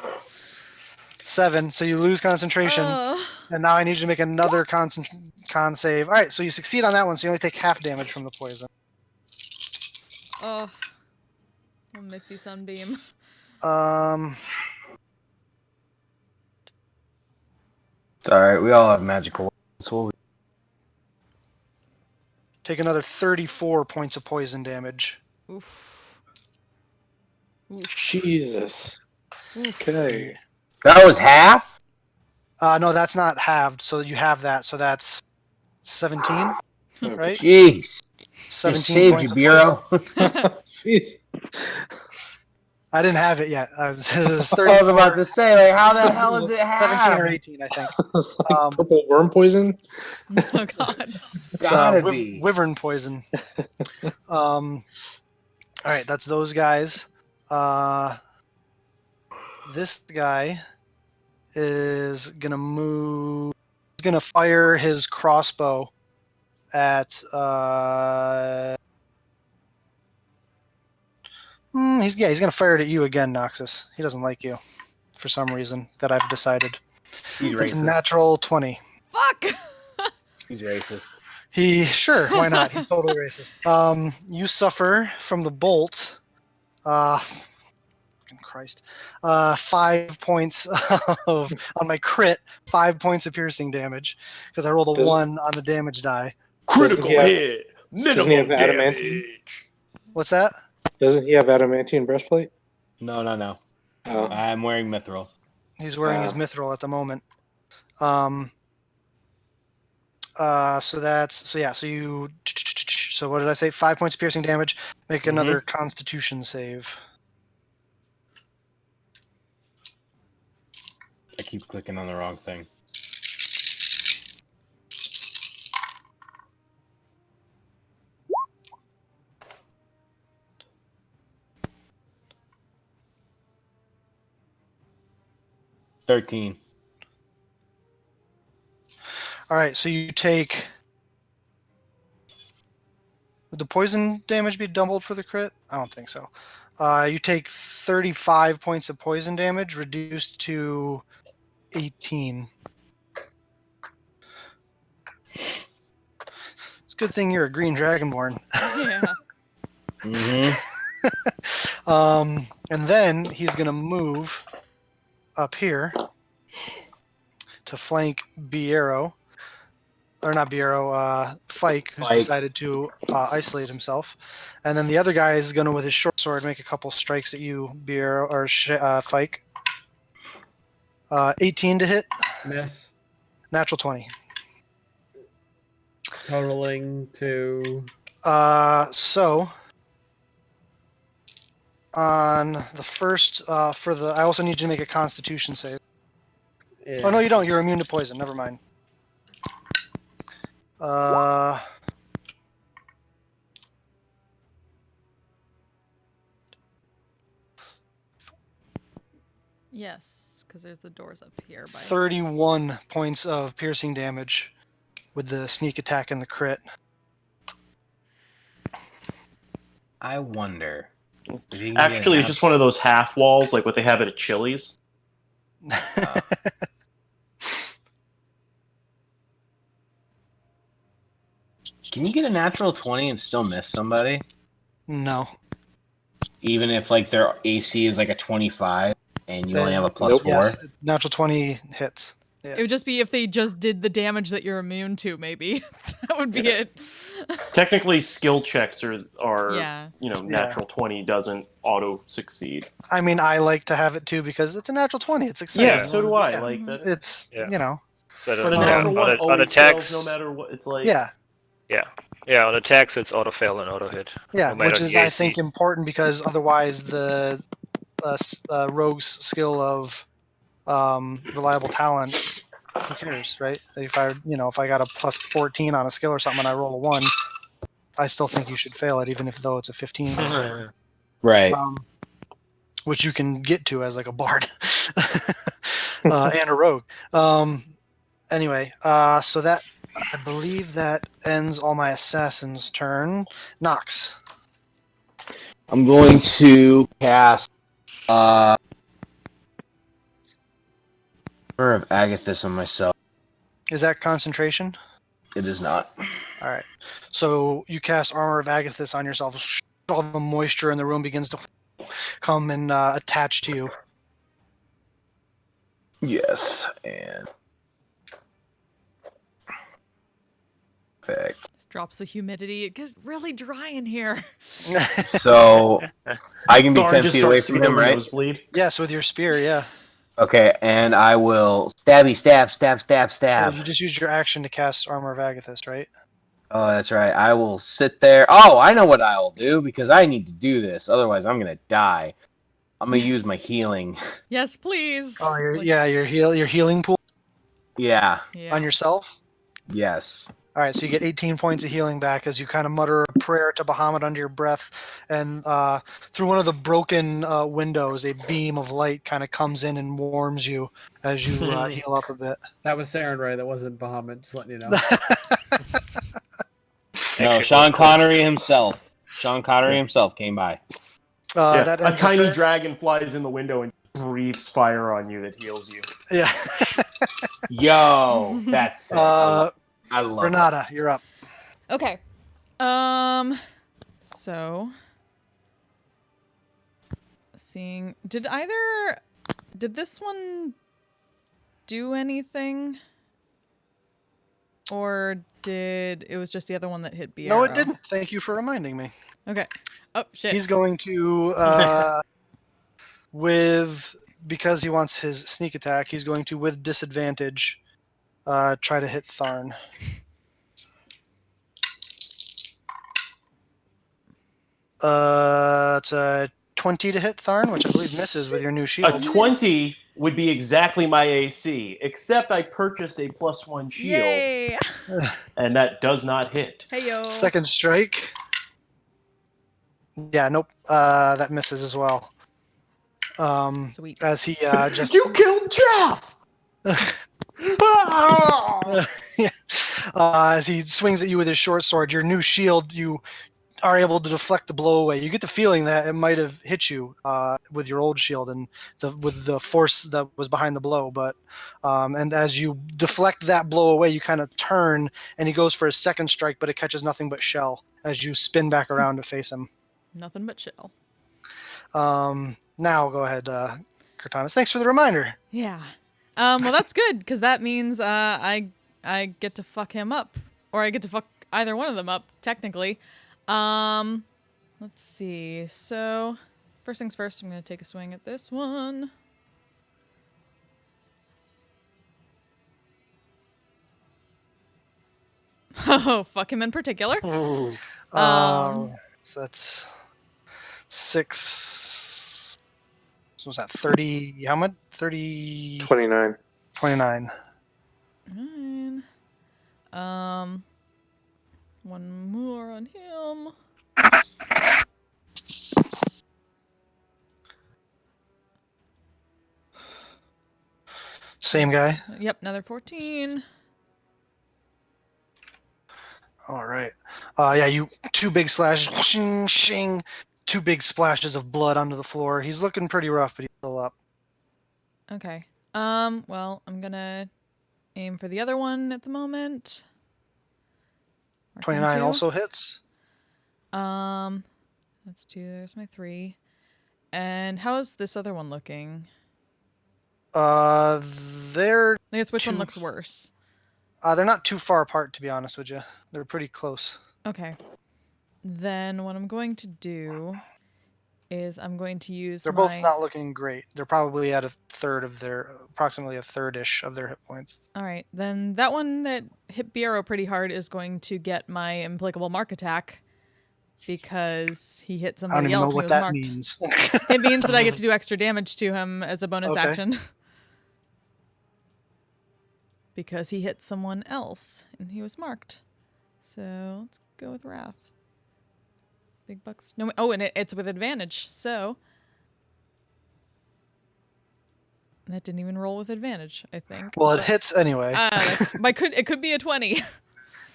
7. So you lose concentration, and now I need you to make another con save. All right. So you succeed on that one. So you only take half damage from the poison. Oh. I'll miss you, Sunbeam. All right, we all have magical weapons. We'll Take another 34 points of poison damage. Oof. Jesus. Okay. That was half? No, that's not halved. So you have that. So that's 17, right? Jeez. 17 Just saved points you, of Bureau. Jeez. I didn't have it yet. It was I was about to say, like, how the hell is it 17 half? or 18, I think. It's like purple worm poison. Oh, God. It's Gotta be. wyvern poison. All right, that's those guys. This guy is gonna move. He's gonna fire his crossbow at. He's gonna fire it at you again, Noxus. He doesn't like you, for some reason that I've decided. He's It's a racist. natural 20. Fuck. He's racist. Sure, why not? He's totally racist. You suffer from the bolt. Fucking Christ. 5 points on my crit. 5 points of piercing damage because I rolled a 1 on the damage die. Critical Doesn't he hit. doesn't he have Minimum adamantine? damage. What's that? Doesn't he have adamantine breastplate? No. Oh. I'm wearing mithril. He's wearing his mithril at the moment. So what did I say? 5 points of piercing damage. Make another Constitution save. I keep clicking on the wrong thing. $13. All right, so you take. Would the poison damage be doubled for the crit? I don't think so. You take 35 points of poison damage, reduced to 18. It's a good thing you're a green dragonborn. Yeah. And then he's going to move up here to flank Biero. Or not Biero, Fike, who's decided to isolate himself. And then the other guy is going to, with his short sword, make a couple strikes at you, Biero, or Fike. 18 to hit. Miss. Natural 20. Totaling to. So on the first, I also need you to make a Constitution save. Yeah. Oh no, you don't. You're immune to poison. Never mind. Yes, because there's the doors up here. 31 points of piercing damage with the sneak attack and the crit. I wonder. Actually, it's just one of those half walls, like what they have at a Chili's. Can you get a natural 20 and still miss somebody? No. Even if like their AC is like a 25 and you only have a plus 4? Yes, natural 20 hits. Yeah. It would just be if they just did the damage that you're immune to, maybe. That would be it. Technically, skill checks are Yeah. natural 20 doesn't auto succeed. I mean, I like to have it too because it's a natural 20. It's exciting. Yeah, so do I. Yeah. Like that. It's But a natural one on always attacks, fails no matter what. It's like yeah, on attacks it's auto fail and auto hit. Yeah, no matter which is the I AC. think important because otherwise the rogue's skill of reliable talent, who cares, right? If I got a plus 14 on a skill or something and I roll a 1, I still think you should fail it, even if though it's a 15. Right. Which you can get to as like a bard and a rogue. Anyway, so that I believe that ends all my assassins' turn. Nox. I'm going to cast Armor of Agathis on myself. Is that concentration? It is not. All right. So you cast Armor of Agathis on yourself. All the moisture in the room begins to come and attach to you. Yes, and perfect. This drops the humidity. It gets really dry in here. So I can be Thorn 10 just feet away starts from to him, get a right? nosebleed. Yes, with your spear, yeah. Okay, and I will stab, stab. Well, you just used your action to cast Armor of Agathis, right? Oh, that's right. I will sit there. Oh, I know what I will do because I need to do this. Otherwise, I'm gonna die. I'm gonna use my healing. Yes, please. Oh, your healing pool Yeah. on yourself. Yes. All right, so you get 18 points of healing back as you kind of mutter a prayer to Bahamut under your breath, and through one of the broken windows, a beam of light kind of comes in and warms you as you heal up a bit. That was Saren Ray. That wasn't Bahamut. Just letting you know. No, Sean Connery himself. Sean Connery himself came by. That a ends your tiny turn. dragon flies in the window and breathes fire on you that heals you. Yeah. Yo, that's sick. I love Renata, you're up. Okay. So seeing did this one do anything? Or it was just the other one that hit Biero? No, it didn't. Thank you for reminding me. Okay. Oh shit. He's going to because he wants his sneak attack, he's going to with disadvantage try to hit Tharn. It's a 20 to hit, Tharn, which I believe misses with your new A shield. 20 would be exactly my AC, except I purchased a +1 shield, Yay! and that does not hit. Hey yo. Second strike. Yeah, nope. That misses as well. Sweet. As he just You killed Jeff! Ah! yeah. As he swings at you with his short sword, your new shield, you are able to deflect the blow away. You get the feeling that it might have hit you with your old shield and with the force that was behind the blow. But and as you deflect that blow away, you kind of turn, and he goes for a second strike, but it catches nothing but shell as you spin back around to face him. Nothing but chill. Now go ahead, Cortanis. Thanks for the reminder. Yeah. Well, that's good because that means I get to fuck him up, or I get to fuck either one of them up technically. Let's see. So, first things first, I'm gonna take a swing at this one. Oh, fuck him in particular. So that's 6. So was that 30? How much? 30. 29. 29. 9. One more on him. Same guy. Yep, another 14. All right. Yeah, you 2 big slashes. Shing, shing. 2 big splashes of blood onto the floor. He's looking pretty rough, but he's still up. Okay. Well, I'm gonna aim for the other one at the moment. Mark 29 2. also hits. That's 2. There's my 3. And how's this other one looking? They're I guess which one Two- looks worse? they're not too far apart, to be honest with you. They're pretty close. Okay. Then what I'm going to do is I'm going to use They're both not looking great. They're probably at approximately a third-ish of their hit points. All right. Then that one that hit Biero pretty hard is going to get my implicable mark attack because he hit I don't somebody even know else and he what was that marked. means. It means that I get to do extra damage to him as a bonus Okay. action. Because he hit someone else and he was marked. So let's go with Wrath. Big bucks. No, oh, and it's with advantage. So that didn't even roll with advantage, I think. Well, it hits anyway. It could be a 20.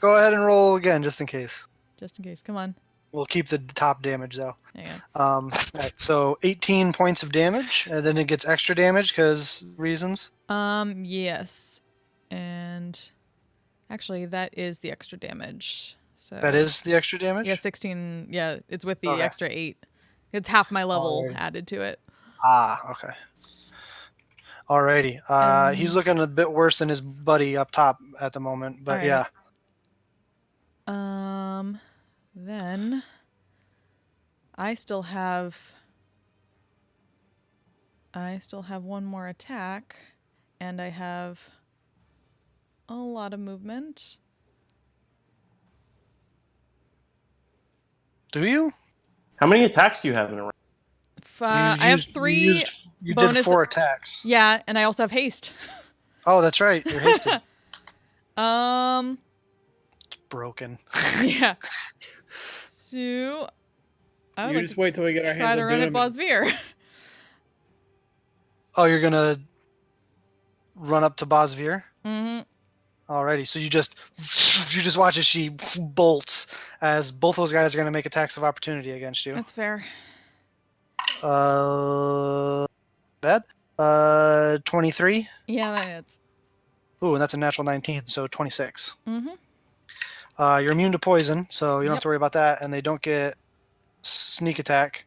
Go ahead and roll again, just in case. Just in case. Come on. We'll keep the top damage, though. Hang on. All right, so 18 points of damage, and then it gets extra damage because reasons. Yes. And actually, that is the extra damage. So That is the extra damage? Yeah, 16. Yeah, it's with the Okay. extra 8. It's half my level Alrighty. added to it. Okay. Alrighty. He's looking a bit worse than his buddy up top at the moment, but Alright. yeah. Then I still have one more attack, and I have a lot of movement. Do you? How many attacks do you have in a round? I have 3 You bonus. did 4 attacks. Yeah, and I also have haste. Oh, that's right. You're hasted. It's broken. Yeah. So I would You like just wait till we get our try hands to on run at doing it. Bosvir. Oh, you're gonna run up to Bosvir? Mm-hmm. Alrighty, so you just watch as she bolts, as both those guys are gonna make attacks of opportunity against you. That's fair. Bad. 23. Yeah, that hits. Ooh, and that's a natural 19, so 26. Mm-hmm. You're immune to poison, so you don't have Yep. to worry about that, and they don't get sneak attack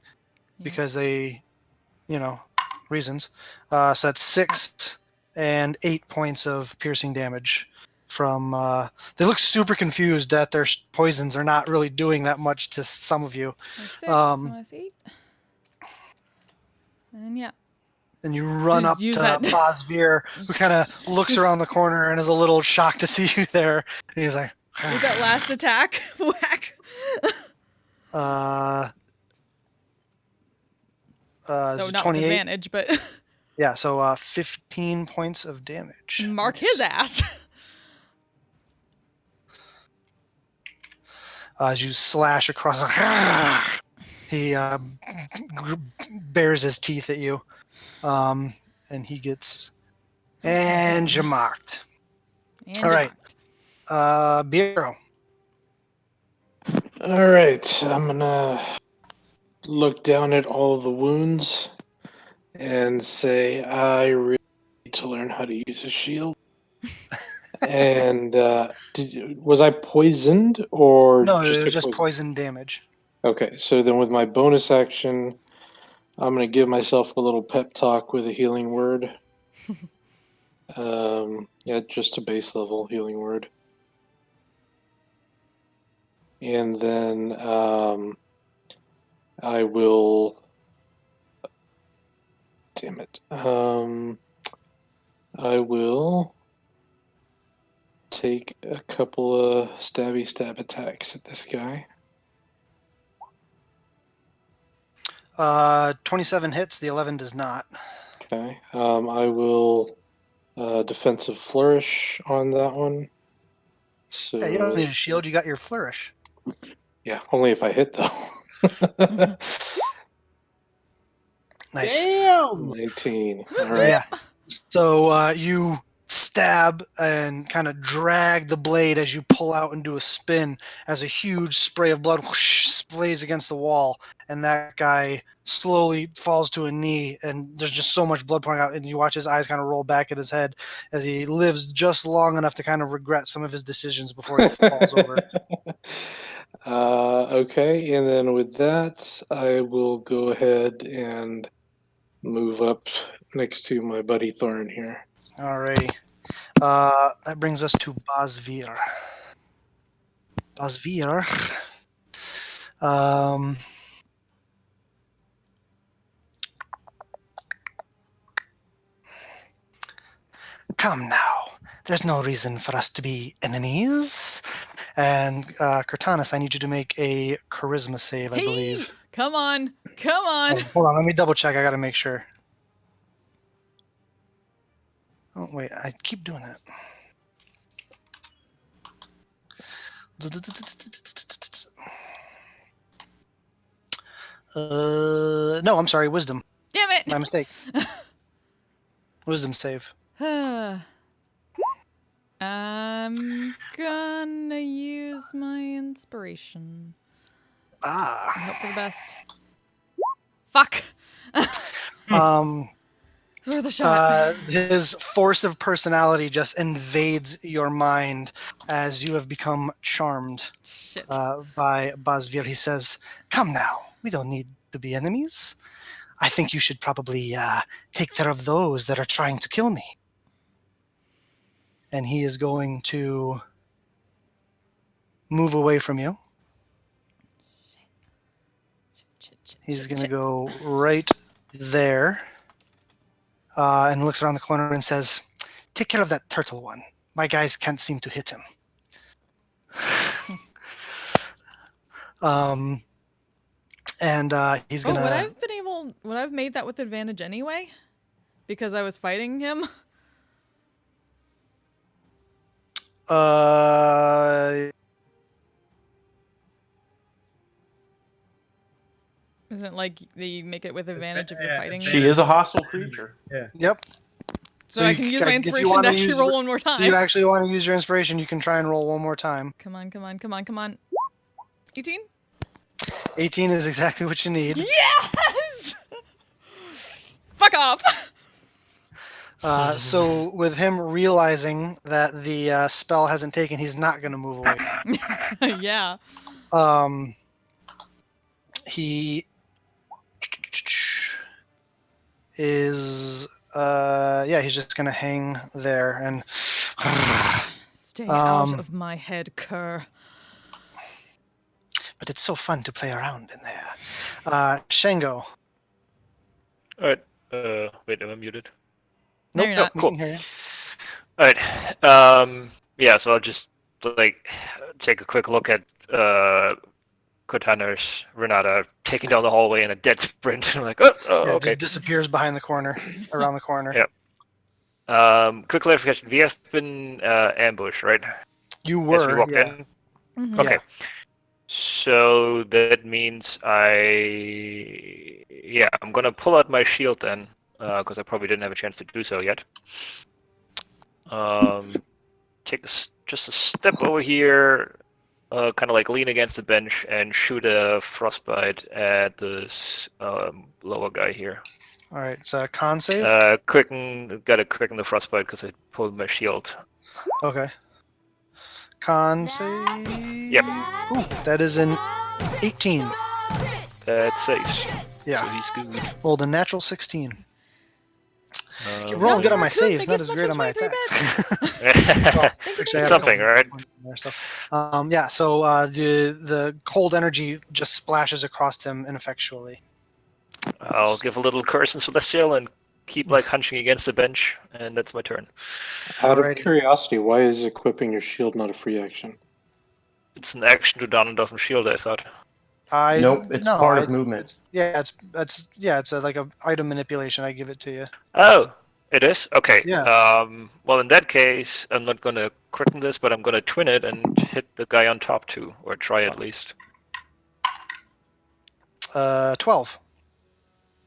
because they, reasons. So that's 6 and 8 points of piercing damage from. They look super confused that their poisons are not really doing that much to some of you. That's 6, so that's 8. And yeah. And you run Just up to use that. Bosvir, who kind of looks around the corner and is a little shocked to see you there. And he's like, With that last attack. Whack. No, is not with 28. advantage, but Yeah, so 15 points of damage. mark Nice. his ass. As you slash across, he bares his teeth at you, and he gets and you're mocked. And All you're right, marked. Bureau. All right, I'm gonna look down at all the wounds and say, I really need to learn how to use a shield. And was I poisoned or No, just it was took just poison? poison damage. Okay, so then with my bonus action, I'm gonna give myself a little pep talk with a healing word. Yeah, just a base level healing word. And then I will. Damn it. I will take a couple of stabby stab attacks at this guy. 27 hits. The 11 does not. Okay. I will defensive flourish on that one. So Yeah, you don't need a shield. You got your flourish. yeah, only if I hit though. Nice. Damn! 19. All right. Yeah. So you stab and kind of drag the blade as you pull out and do a spin as a huge spray of blood whoosh, sprays against the wall, and that guy slowly falls to a knee, and there's just so much blood pouring out, and you watch his eyes kind of roll back at his head as he lives just long enough to kind of regret some of his decisions before he falls over. Okay, and then with that, I will go ahead and move up next to my buddy Thorn here. Alrighty. That brings us to Basvir. Basvir. Come now. There's no reason for us to be enemies. And Cortanus, I need you to make a charisma save, I believe. Come on. Come on. Oh, hold on, let me double check. I gotta make sure. Oh, wait, I keep doing that. No, I'm sorry, wisdom. Damn it. My mistake. Wisdom save. I'm gonna use my inspiration. Ah. I hope for the best. Fuck. It's worth a shot. His force of personality just invades your mind as you have become charmed Shit. by Basvir. He says, "Come now, we don't need to be enemies. I think you should probably take care of those that are trying to kill me." And he is going to move away from you. He's going to go right there and looks around the corner and says, "Take care of that turtle one. My guys can't seem to hit him." And he's going to... Would I've made that with advantage anyway? Because I was fighting him? Isn't it like you make it with advantage if you're fighting? She is a hostile creature. Yeah. Yep. So I can use my inspiration to actually roll one more time. Do you actually want to use your inspiration? You can try and roll one more time. Come on, come on, come on, come on. 18? 18 is exactly what you need. Yes! Fuck off! So with him realizing that the spell hasn't taken, he's not going to move away. Yeah. He is... he's just going to hang there and... Stay out of my head, cur. But it's so fun to play around in there. Shango. Alright. Wait, am I muted? No, Nope, you're not. we Cool. can hear you. Alright. Yeah, so I'll just take a quick look at Cortana's Renata taking down the hallway in a dead sprint. I'm like, oh, Yeah, okay. just disappears behind the corner, around the corner. Yeah. Quick clarification: we have been ambushed, right? You As we were, walked yeah. in. Mhm. Okay. Yeah. So that means I'm gonna pull out my shield then, because I probably didn't have a chance to do so yet. Take just a step over here, kind of like lean against the bench and shoot a frostbite at this lower guy here. All right, it's a con save. Gotta quicken the frostbite because I pulled my shield. Okay. Con save. Yep. Ooh, that is an 18. That saves. Yeah. So he's good. Rolled a natural 16. Um, Rolling good on my Raccoon saves, that not gets as great on my 23 attacks. Well, Actually, I have a something, couple right? points in there, so the cold energy just splashes across him ineffectually. I'll give a little curse in Celestial and keep like hunching against the bench, and that's my turn. Out of Alrighty. curiosity, why is equipping your shield not a free action? It's an action to down and off and shield, I thought. Nope, it's part of movement. It's like a item manipulation. I give it to you. Oh, it is? Okay. Yeah. Well, in that case, I'm not going to quicken this, but I'm going to twin it and hit the guy on top too, or try at least. 12.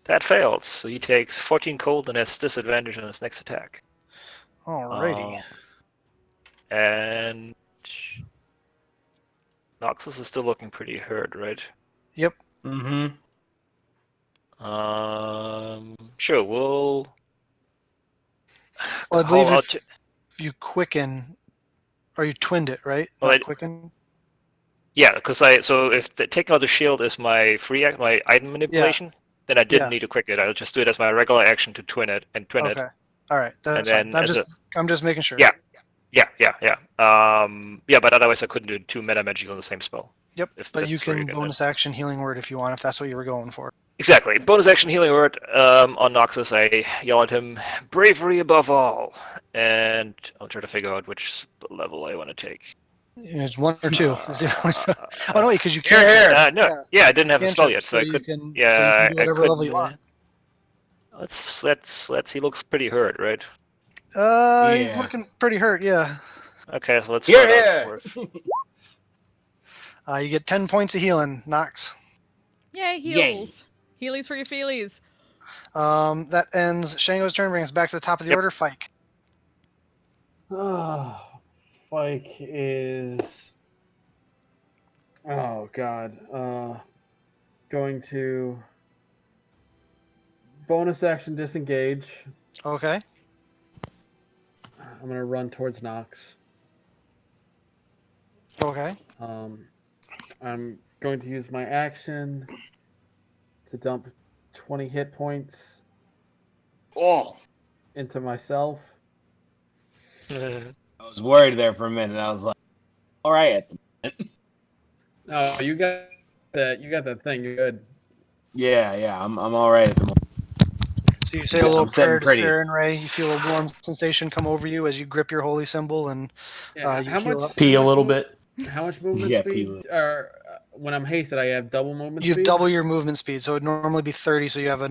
That fails, so he takes 14 cold and has disadvantage on his next attack. Alrighty. And Noxus is still looking pretty hurt, right? Yep. Mm-hmm. Sure, we'll. Well, I believe I'll if you quicken, or you twinned it, right? Well, Not quicken. Yeah, because if taking out the shield is my my item manipulation, then I didn't need to quick it. I'll just do it as my regular action to twin it and twin it. Okay. All right. That's And fine. then I'm just making sure. Yeah. But otherwise I couldn't do 2 meta magic on the same spell. Yep. If But you that's where can you're getting bonus action healing word if you want, if that's what you were going for. Exactly. Bonus action healing word on Noxus. I yell at him, bravery above all. And I'll try to figure out which level I want to take. It's 1 or 2. Oh no, wait, because you can't. No, I didn't have a spell yet, so I could. You can do I whatever could. level you want. Let's. He looks pretty hurt, right? He's looking pretty hurt. Yeah. Okay, so let's start out for it. You get 10 points of healing, Nox. Yay, heals. Healies for your feelies. That ends Shango's turn, brings us back to the top of the order. Fike. Fike is. Oh God. Going to bonus action disengage. Okay. I'm gonna run towards Nox. Okay. I'm going to use my action to dump 20 hit points into myself. I was worried there for a minute. I was like, all right. No, you got that. You got that thing. You're good. Yeah. I'm all right at the moment. So you say a little I'm sitting prayer to pretty. Sarah and Ray. You feel a warm sensation come over you as you grip your holy symbol, and you how heal much? up. Pee a little bit. How much movement Yeah, speed? Or when I'm hasted, I have double movement You speed. have double your movement speed, so it would normally be 30. So you have a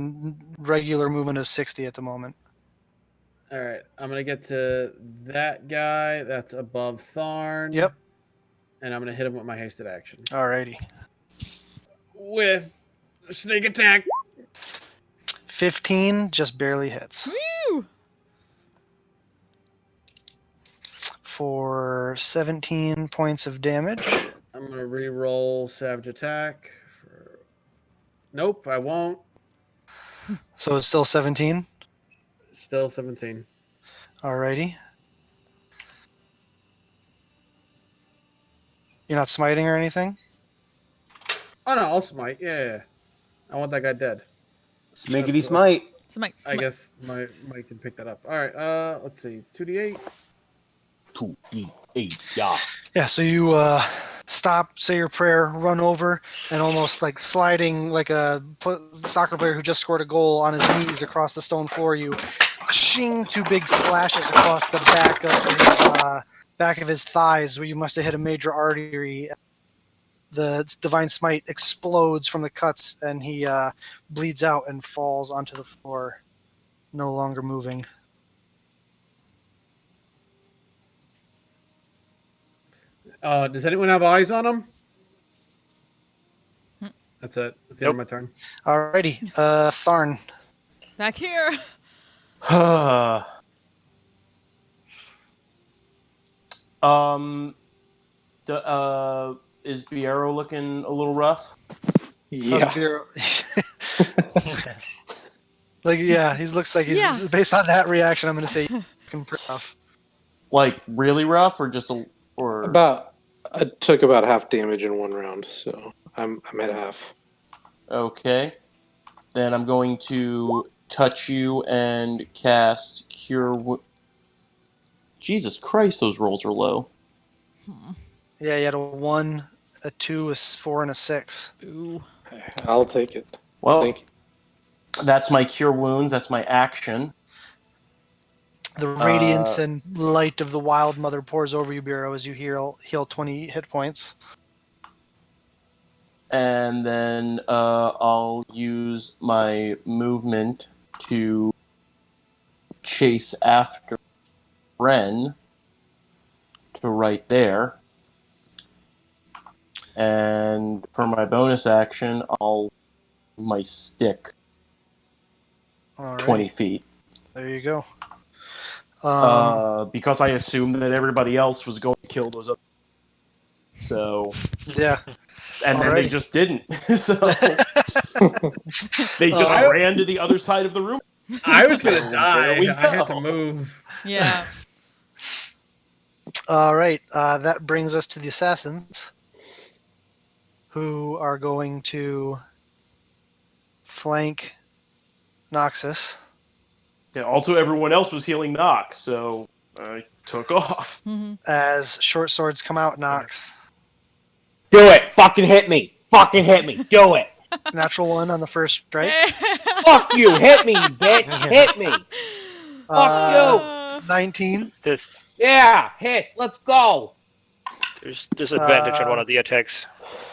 regular movement of 60 at the moment. All right, I'm gonna get to that guy that's above Tharn. Yep. And I'm gonna hit him with my hasted action. Alrighty. With sneak attack. 15 just barely hits. Woo! For 17 points of damage. I'm gonna re-roll Savage Attack. Nope, I won't. So it's still 17. Still 17. Alrighty. You're not smiting or anything? Oh no, I'll smite. Yeah. I want that guy dead. Smickety smite. I guess Mike can pick that up. All right. Let's see. 2d8. 2d8. Yeah. Yeah. So you stop, say your prayer, run over, and almost like sliding like a soccer player who just scored a goal on his knees across the stone floor. You shing 2 big slashes across the back of his thighs, where you must have hit a major artery. the divine smite explodes from the cuts, and he bleeds out and falls onto the floor, no longer moving. Does anyone have eyes on him? Hmm. That's it. That's the end of my turn. Alrighty, Tharn. Back here. Is Biero looking a little rough? How's Yeah. Bureau? Like, yeah, he looks like he's Yeah. based on that reaction. I'm going to say looking pretty rough. Like really rough, or just a or I took about half damage in one round, so I'm at half. okay. Then I'm going to touch you and cast Cure. Jesus Christ, those rolls are low. Yeah, you had a 1, a 2, a 4, and a 6. Ooh. I'll take it. Well, Thank you. that's my Cure Wounds. That's my action. The radiance and light of the Wild Mother pours over you, Bureau, as you heal 20 hit points. And then I'll use my movement to chase after Ren to right there. And for my bonus action, I'll my stick Alrighty. 20 feet. There you go. Because I assumed that everybody else was going to kill those other. So Yeah. and then they Alrighty. just didn't. So they just ran to the other side of the room. I was gonna So die. there we I had to go. move. Yeah. All right. That brings us to the assassins, who are going to flank Noxus. Yeah, also, everyone else was healing Nox, so I took off. As short swords come out, Nox. Do it! Fucking hit me! Fucking hit me! Do it! Natural 1 on the first strike. Fuck you! Hit me, you bitch! Hit me! Fuck 19. Yeah! Hits! Let's go! There's disadvantage on one of the attacks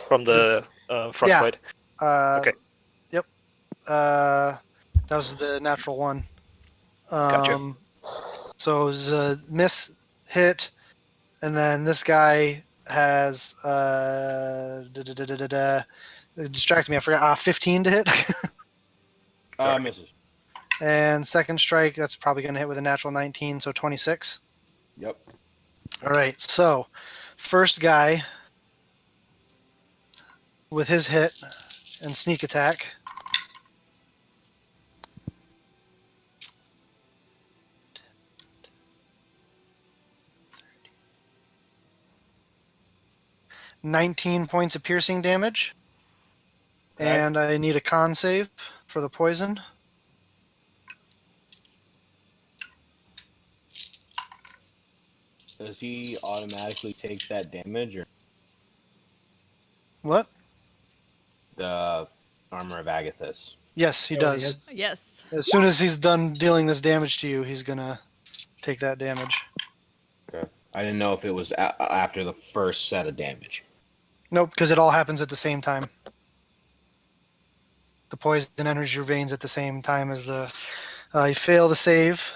from the frostbite. Okay. Yep. That was the natural 1. Gotcha. So it was a miss, hit, and then this guy has distracted me. I forgot. 15 to hit. Misses. And second strike, that's probably going to hit with a natural 19, so 26. Yep. All right, so first guy with his hit and sneak attack. $19 points of piercing damage. Okay. And I need a con save for the poison. Does he automatically take that damage, or What? the Armor of Agathis? Yes, he does. Yes. As soon as he's done dealing this damage to you, he's going to take that damage. Okay. I didn't know if it was after the first set of damage. Nope, because it all happens at the same time. The poison enters your veins at the same time as the... you fail the save.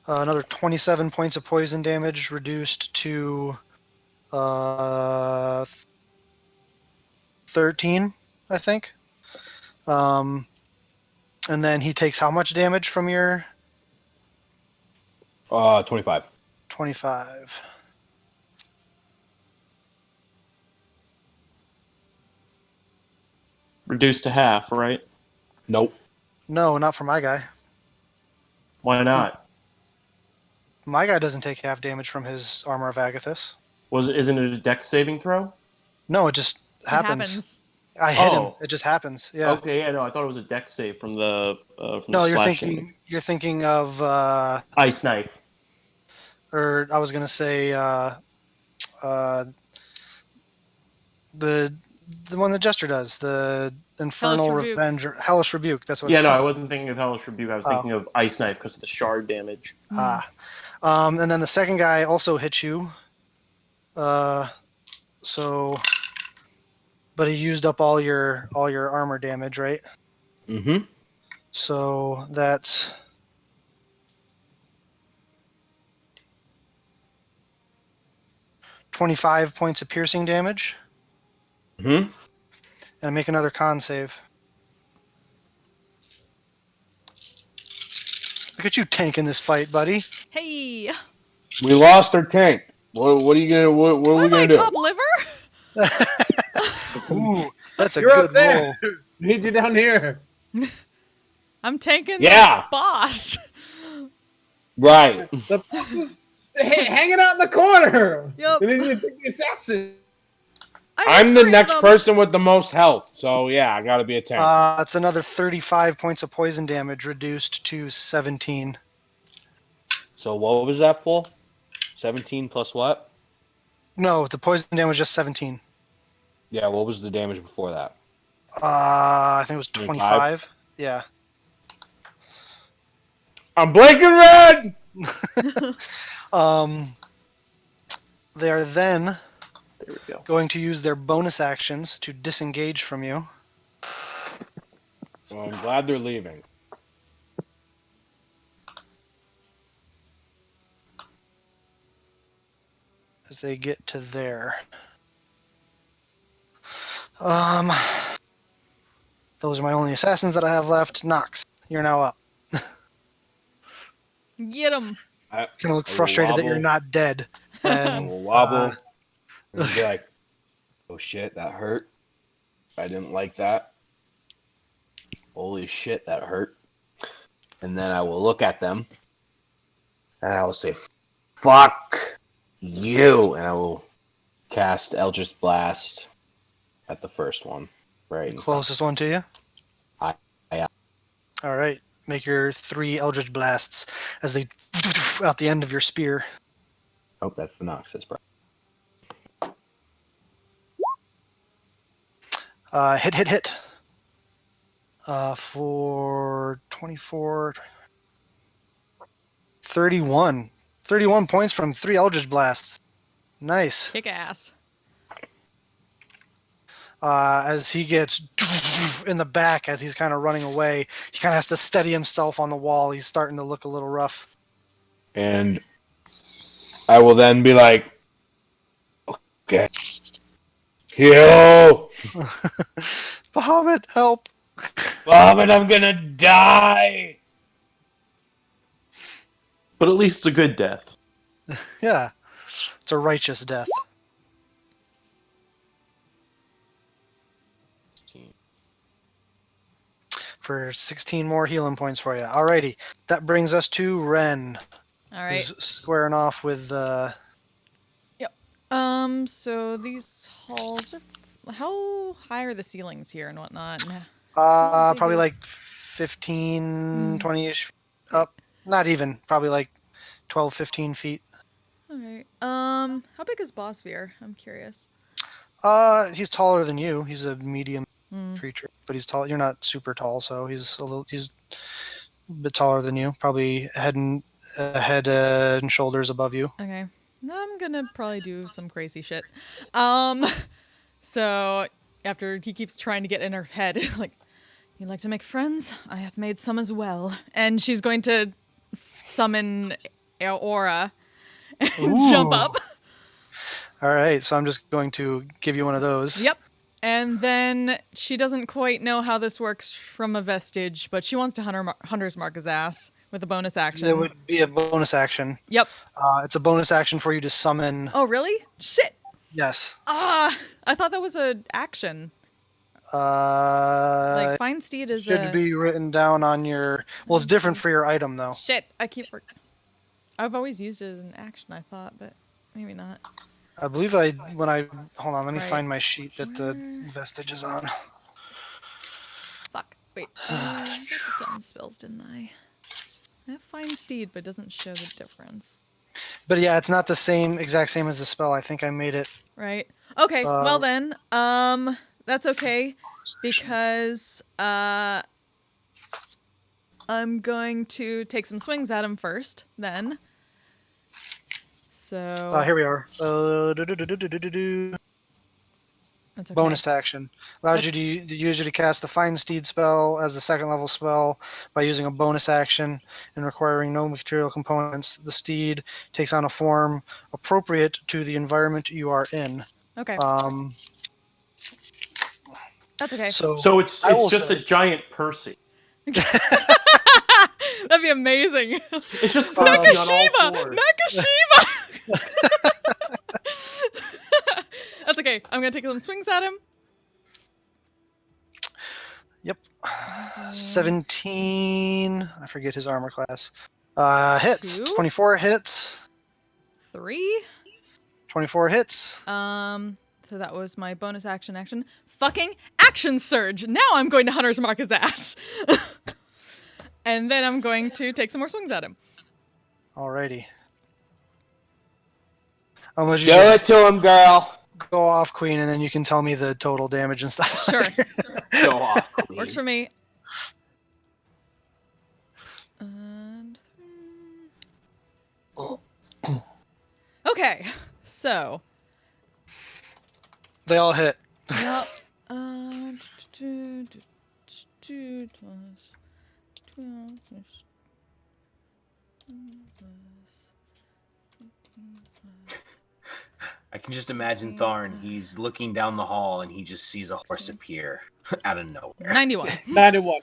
Another 27 points of poison damage, reduced to 13, I think. And then he takes how much damage from your 25. 25? Reduced to half, right? Nope. No, not for my guy. Why not? My guy doesn't take half damage from his Armor of Agathis. Isn't it a dex saving throw? No, it just happens. I hit him. It just happens. Yeah. Okay, yeah, no, I thought it was a dex save from the No, you're splash thinking damage. you're thinking of Ice knife. or I was gonna say the the one that Jester does, the Infernal Rebuke. Revenge or Hellish Rebuke. That's what Yeah, it's no, I called. wasn't thinking of Hellish Rebuke. I was Oh. thinking of Ice Knife because of the shard damage. And then the second guy also hits you. So, but he used up all your armor damage, right? Mm-hmm. So that's 25 points of piercing damage. Mm-hmm. And make another con save. Look at you tanking this fight, buddy. Hey. We lost our tank. What are you gonna? What are we Am I gonna do? top liver? Ooh, that's a You're good up there. roll. Need you down here. I'm tanking Yeah. the boss. Right. The boss is hanging out in the corner. Yep. And he's gonna take the assassin. I'm the next person with the most health, so yeah, I gotta be a tank. It's another 35 points of poison damage reduced to 17. So what was that for? 17 plus what? No, the poison damage was just 17. Yeah, what was the damage before that? I think it was 25. Yeah. I'm blinking red! They are then There we go. going to use their bonus actions to disengage from you. Well, I'm glad they're leaving. As they get to there. Those are my only assassins that I have left. Nox, you're now up. Get him. You're gonna look frustrated that you're not dead. I And will wobble. And be like, oh shit, that hurt. I didn't like that. Holy shit, that hurt. And then I will look at them. And I will say, fuck you. And I will cast Eldritch Blast at the first one. Right. closest one to you. Yeah. All right. Make your 3 Eldritch Blasts as they out the end of your spear. Oh, that's the Noxus, bro. Hit. For 24... 31. 31 points from 3 Eldritch Blasts. Nice. Kick ass. As he gets in the back as he's kind of running away, he kind of has to steady himself on the wall. He's starting to look a little rough. And I will then be like, okay. Heal! Bahamut, help! Bahamut, I'm gonna die! But at least it's a good death. Yeah. It's a righteous death. For 16 more healing points for you. Alrighty. That brings us to Ren. All right. Who's squaring off with So these halls are. How high are the ceilings here and whatnot? probably like 15, 20-ish up. Not even. Probably like 12, 15 feet. Okay. How big is Bossphere? I'm curious. He's taller than you. He's a medium creature, but he's tall. You're not super tall, so he's a bit taller than you. Probably head and shoulders above you. Okay. I'm gonna probably do some crazy shit. So after he keeps trying to get in her head, like, you like to make friends? I have made some as well. And she's going to summon Aura and jump up. All right, so I'm just going to give you one of those. Yep. And then she doesn't quite know how this works from a vestige, but she wants to Hunter's Mark his ass with a bonus action. There would be a bonus action. Yep. It's a bonus action for you to summon. Oh, really? Shit. Yes. I thought that was an action. Like Find Steed is should be written down on your. Well, it's different for your item though. Shit, I've always used it as an action, I thought, but maybe not. I believe hold on, let me Right. find my sheet that the vestige is on. Fuck. Wait. I just done spells, didn't I? I have Find Steed, but it doesn't show the difference. But yeah, it's not the exact same as the spell. I think I made it. Right. Okay, well then, that's okay because I'm going to take some swings at him first. Then. So. Here we are. That's okay. Bonus action. Allows you to use you to cast the Find Steed spell as a second level spell by using a bonus action and requiring no material components. The steed takes on a form appropriate to the environment you are in. Okay. That's okay. So it's just a giant Percy. That'd be amazing. It's just Percy on all fours. Nakashiba! That's okay. I'm going to take some swings at him. Yep. 17. I forget his armor class. Hits. 2. 24 hits. 3. 24 hits. So that was my bonus action. Fucking action surge. Now I'm going to Hunter's Mark his ass. And then I'm going to take some more swings at him. Alrighty. Do it to him, girl. Go off, Queen, and then you can tell me the total damage and stuff. Sure. Go off, Queen. Works for me. And okay, so They all hit. yep. 2 plus 12 plus 15 plus. I can just imagine Tharn. He's looking down the hall and he just sees a horse appear out of nowhere. 91. 91.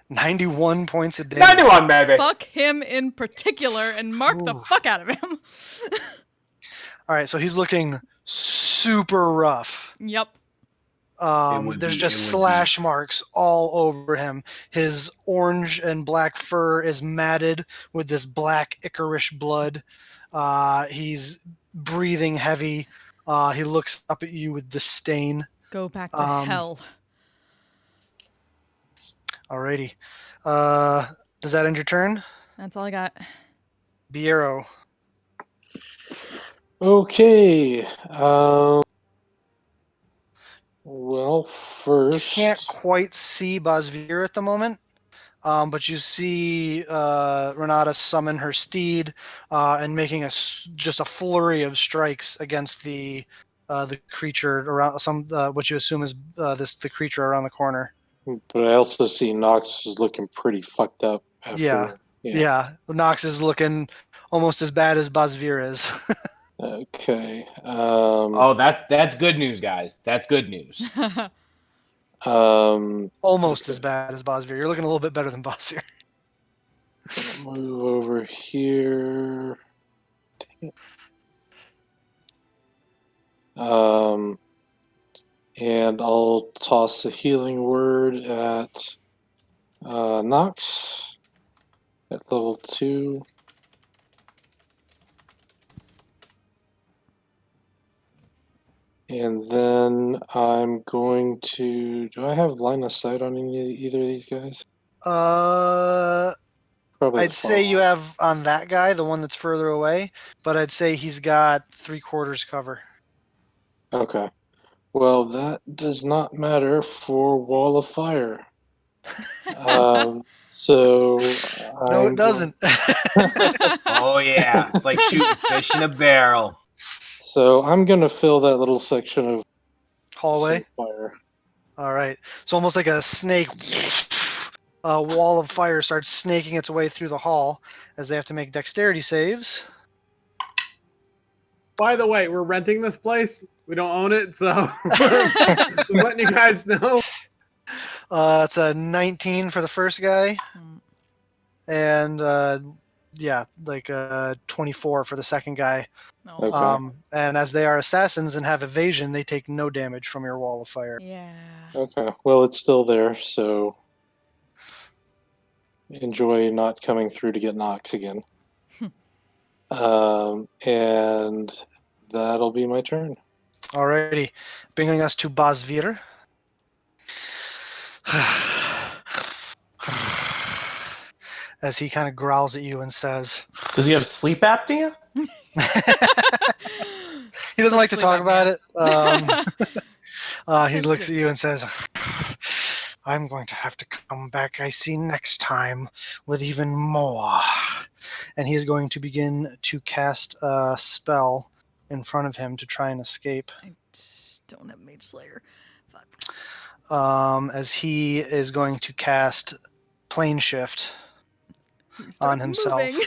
91 points of damage. 91, baby. Fuck him in particular and mark the fuck out of him. All right, so he's looking super rough. Yep. There's just slash marks all over him. His orange and black fur is matted with this black Icarish blood. He's breathing heavy. He looks up at you with disdain. Go back to hell. Alrighty. Does that end your turn? That's all I got. Biero. Okay. Well, first. You can't quite see Basvir at the moment, but you see Renata summon her steed and making just a flurry of strikes against the creature around what you assume is the creature around the corner. But I also see Nox is looking pretty fucked up. After, yeah. Nox is looking almost as bad as Basvir is. Okay. That's good news, guys. That's good news. Almost as bad as Basvir. You're looking a little bit better than Basvir. Move over here. And I'll toss a healing word at Nox at level 2. And then I'm going to... Do I have line of sight on either of these guys? Probably I'd say you have on that guy, the one that's further away, but I'd say he's got 3/4 cover. Okay. Well, that does not matter for Wall of Fire. So... No, it doesn't. Oh, yeah. It's like shooting fish in a barrel. So I'm going to fill that little section of Hallway. fire. All right. So almost like a snake, a wall of fire starts snaking its way through the hall as they have to make dexterity saves. By the way, we're renting this place. We don't own it, so just letting you guys know. It's a 19 for the first guy, and 24 for the second guy. No. Okay. And as they are assassins and have evasion, they take no damage from your wall of fire. Yeah. Okay. Well, it's still there, so enjoy not coming through to get Nox again. And that'll be my turn. Alrighty, bringing us to Basvir. As he kind of growls at you and says, Does he have sleep apnea? he doesn't like to talk about it. He looks at you and says, I'm going to have to come back, I see, next time with even more. And he's going to begin to cast a spell in front of him to try and escape. I don't have Mage Slayer. Fuck. As he is going to cast Plane Shift He starts on himself. moving.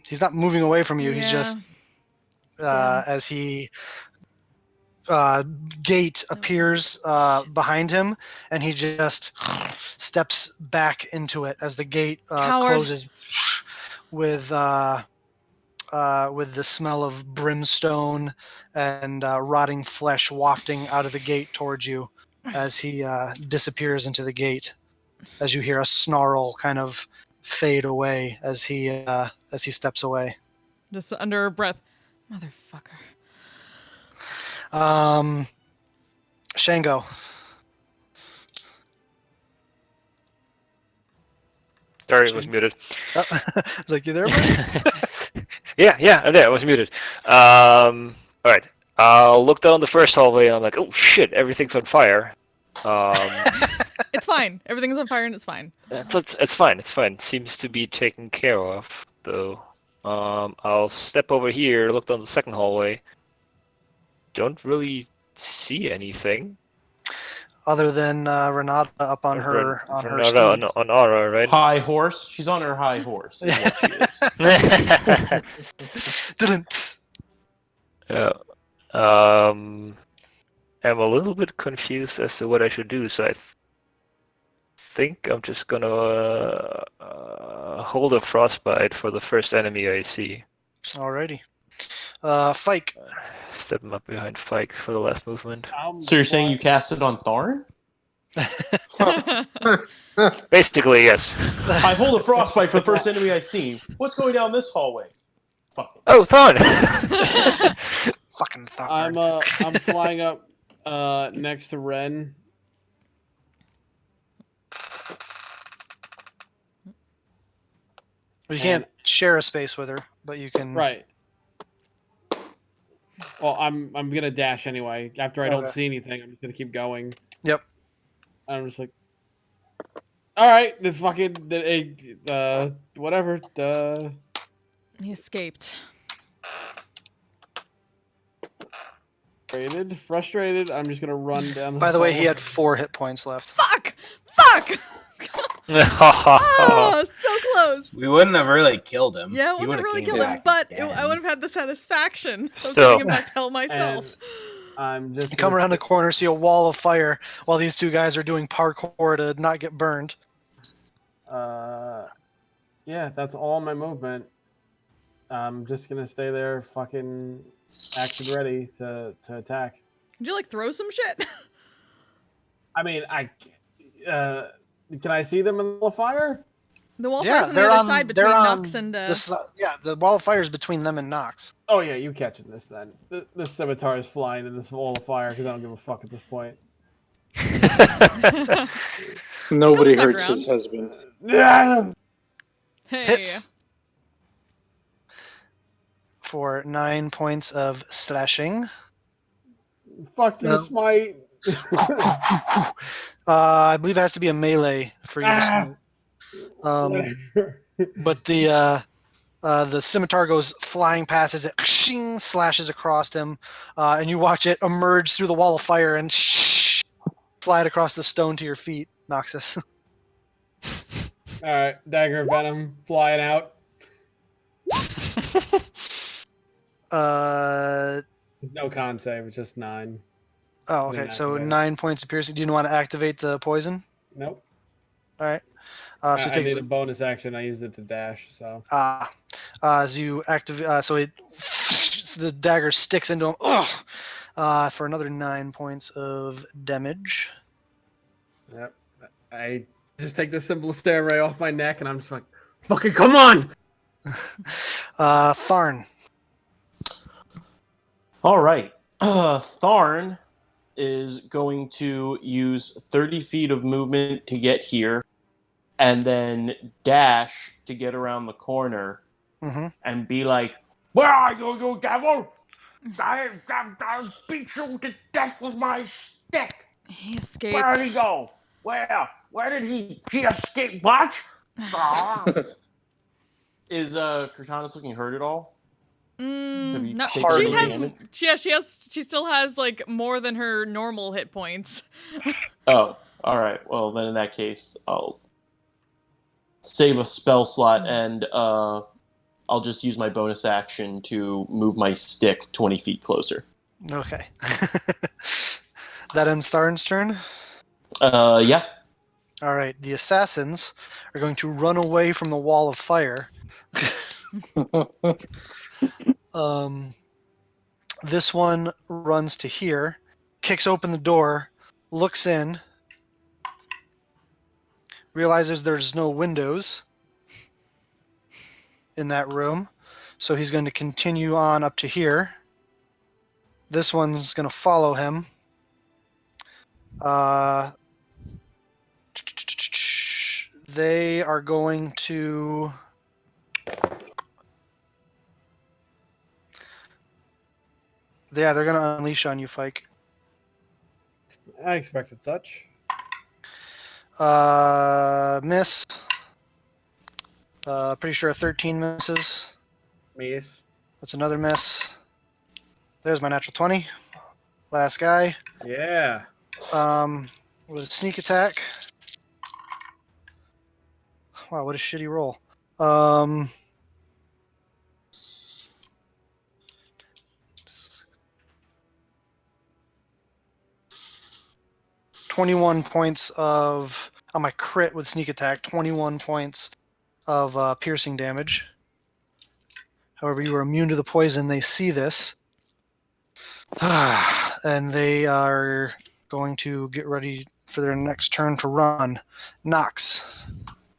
He's not moving away from you. He's Yeah. just Damn. as he gate appears behind him, and he just steps back into it as the gate closes with the smell of brimstone and rotting flesh wafting out of the gate towards you as he disappears into the gate. As you hear a snarl kind of fade away as he steps away. Just under her breath. Motherfucker. Shango. Sorry, it was muted. It's like, you there, buddy? Yeah, I'm there. I was muted. All right. I'll look down the first hallway and I'm like, oh shit, everything's on fire. It's fine. Everything's on fire and it's fine. It's fine. It's fine. Seems to be taken care of, though. I'll step over here, look down the second hallway. Don't really see anything. Other than Renata up on her Renata steed. on Aura, right? High horse. She's on her high horse. Is what she is. Didn't. Yeah. I'm a little bit confused as to what I should do, so I think I'm just gonna hold a frostbite for the first enemy I see. Alrighty. Fike. Stepping up behind Fike for the last movement. So you're saying you cast it on Tharn? Basically, yes. I hold a frostbite for the first enemy I see. What's going down this hallway? Fuck it. Oh, Thorn! Fucking Thorn. I'm flying up next to Ren. You can't share a space with her, but you can. Right. Well, I'm gonna dash anyway. After I don't see anything, I'm just gonna keep going. Yep. I'm just like, all right, whatever. He escaped. Frustrated. I'm just gonna run down. By the way, he had 4 hit points left. Fuck! Oh, so close. We wouldn't have really killed him. Yeah, I He wouldn't have would've really came killed him, back but again. I would have had the satisfaction of Still. sending him back to hell myself. And I'm just You come around the corner, see a wall of fire while these two guys are doing parkour to not get burned. Yeah, that's all my movement. I'm just gonna stay there, fucking action ready to attack. Could you throw some shit? I mean, can I see them in the wall of fire? The wall fire's on the other side between Nox and the wall of fire is between them and Nox. Oh yeah, you catching this then? This scimitar is flying in this wall of fire because I don't give a fuck at this point. Nobody Comes back hurts his husband. Hey. Hits for 9 points of slashing. Fuck you, smite. I believe it has to be a melee for you to smite. But the scimitar goes flying past as it slashes across him, and you watch it emerge through the wall of fire and slide across the stone to your feet, Noxus. All right, dagger of venom flying out. No con save, it's just 9. Oh, okay. So 9 points of piercing. Do you want to activate the poison? Nope. All right. So I it takes need a bonus action. I used it to dash. So. As you activate, so the dagger sticks into him. For another 9 points of damage. Yep. I just take the simple stare ray off my neck, and I'm just like, "Fucking come on!" Tharn. All right. Tharn is going to use 30 feet of movement to get here, and then dash to get around the corner, and be like, Where are you, you devil? I'll beat you to death with my stick. He escaped. Where did he go? Where? Where did he escape? What? Ah. Is Cortana's looking hurt at all? Have you No, taken Hardly. she any has. damage? She still has like more than her normal hit points. Oh, all right. Well, then in that case, I'll save a spell slot and I'll just use my bonus action to move my stick 20 feet closer. Okay. That ends Tharn's turn. Yeah. All right. The assassins are going to run away from the wall of fire. This one runs to here, kicks open the door, looks in, realizes there's no windows in that room, so he's going to continue on up to here. This one's going to follow him. They are going to... Yeah, they're going to unleash on you, Fike. I expected such. Miss. Pretty sure a 13 misses. Miss. That's another miss. There's my natural 20. Last guy. Yeah. With a sneak attack. Wow, what a shitty roll. 21 points of, on my crit with sneak attack, 21 points of piercing damage. However, you are immune to the poison. They see this. And they are going to get ready for their next turn to run. Nox,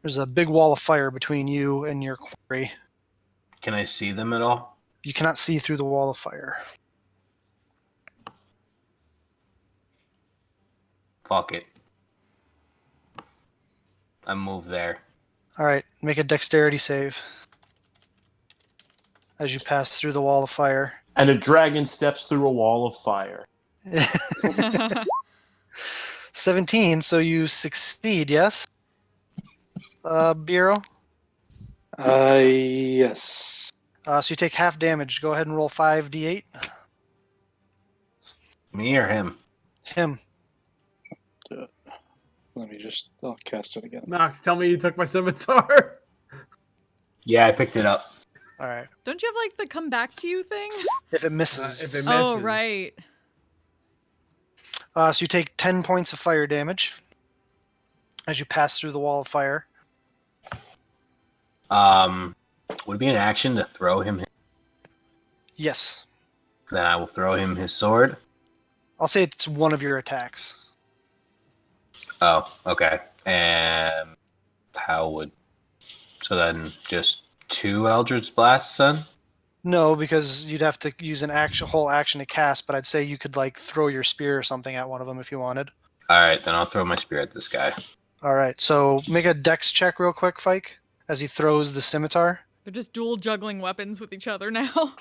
there's a big wall of fire between you and your quarry. Can I see them at all? You cannot see through the wall of fire. Fuck it. I move there. All right, make a dexterity save as you pass through the wall of fire. And a dragon steps through a wall of fire. 17, so you succeed, yes? Bureau? Yes. So you take half damage. Go ahead and roll 5d8. Me or him? Him. Let me just, I'll cast it again. Nox, tell me you took my scimitar. Yeah, I picked it up. All right. Don't you have like the come back to you thing? If it misses. If it Oh, misses. right. So you take 10 points of fire damage as you pass through the wall of fire. Would it be an action to throw him? Yes. Then I will throw him his sword. I'll say it's one of your attacks. Oh, okay. And how would... So then just 2 Eldritch Blasts then? No, because you'd have to use an whole action to cast, but I'd say you could like throw your spear or something at one of them if you wanted. Alright, then I'll throw my spear at this guy. All right, so make a dex check real quick, Fike, as he throws the scimitar. They're just dual juggling weapons with each other now.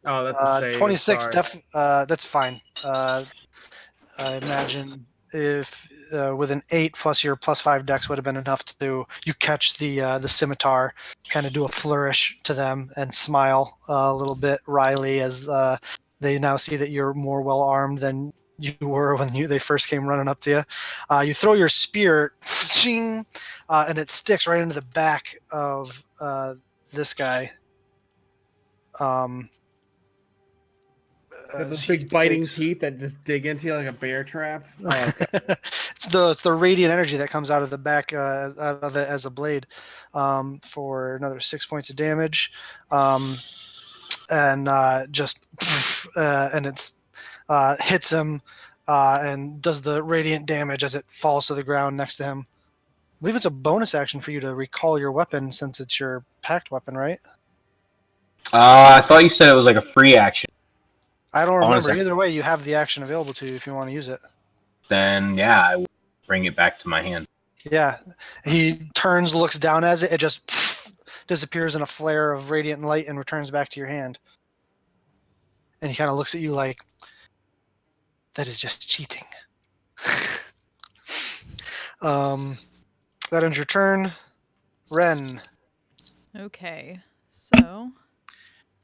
Oh, that's a save. 26, Sorry. that's fine. I imagine if with an 8 plus your plus 5 dex would have been enough to do, you catch the scimitar, kind of do a flourish to them and smile a little bit wryly as they now see that you're more well armed than you were when they first came running up to you. You throw your spear, and it sticks right into the back of this guy. Those he big biting takes- teeth that just dig into you like a bear trap. it's the radiant energy that comes out of the back out of it as a blade for another 6 points of damage, and just and it's hits him and does the radiant damage as it falls to the ground next to him. I believe it's a bonus action for you to recall your weapon since it's your packed weapon, right? I thought you said it was like a free action. I don't Bonus remember. action. Either way, you have the action available to you if you want to use it. Then, yeah, I will bring it back to my hand. Yeah, he turns, looks down as it just disappears in a flare of radiant light and returns back to your hand. And he kind of looks at you like, that is just cheating. That ends your turn. Ren. Okay, so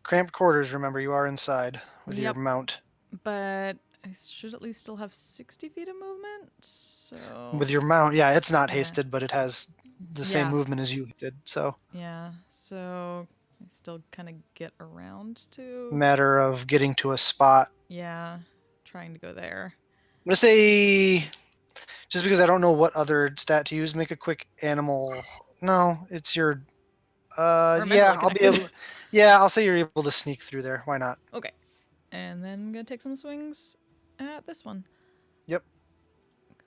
Cramped quarters, remember, you are inside with your Yep. mount. but I should at least still have 60 feet of movement. So With your mount, yeah, it's not Yeah. hasted, but it has the same Yeah. movement as you did. So, yeah, so I still kind of get around to matter of getting to a spot. yeah, trying to go there. I'm going to say, just because I don't know what other stat to use, make a quick animal. No, it's your. Or mentally Yeah, I'll be connected. able. Yeah, I'll say you're able to sneak through there. Why not? Okay, and then I'm gonna take some swings at this one. Yep.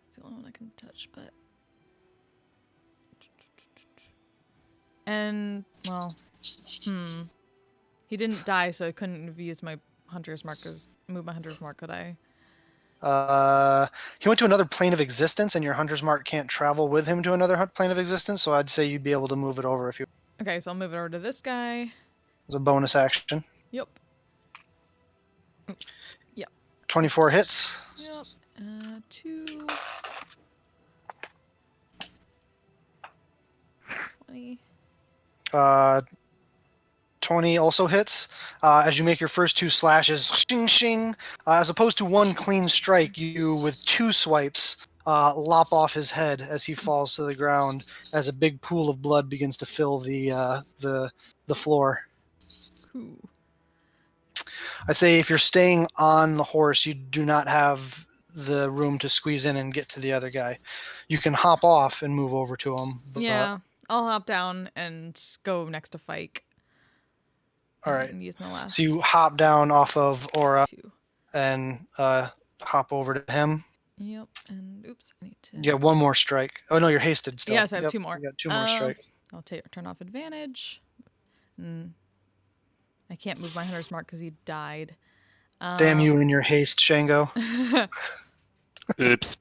It's the only one I can touch, but and well, he didn't die, so I couldn't have used my hunter's mark. Move my hunter's mark, could I? He went to another plane of existence, and your hunter's mark can't travel with him to another plane of existence. So I'd say you'd be able to move it over if you. Okay, so I'll move it over to this guy. It's a bonus action. Yep. Oops. 24 hits. Yep. 2. 20. 20 also hits. As you make your first 2 slashes, shing shing. As opposed to one clean strike, you with 2 swipes lop off his head as he falls to the ground. As a big pool of blood begins to fill the floor. Ooh. I'd say if you're staying on the horse, you do not have the room to squeeze in and get to the other guy. You can hop off and move over to him. But, Yeah, I'll hop down and go next to Fike. all right. And use my last. So you hop down off of Aura 2. and hop over to him. Yep. And oops, I need to. You got one more strike. Oh no, you're hasted still. Yes, I have 2 more. You got 2 more strikes. I'll turn off advantage. I can't move my hunter's mark because he died. Damn you and your haste, Shango. Oops.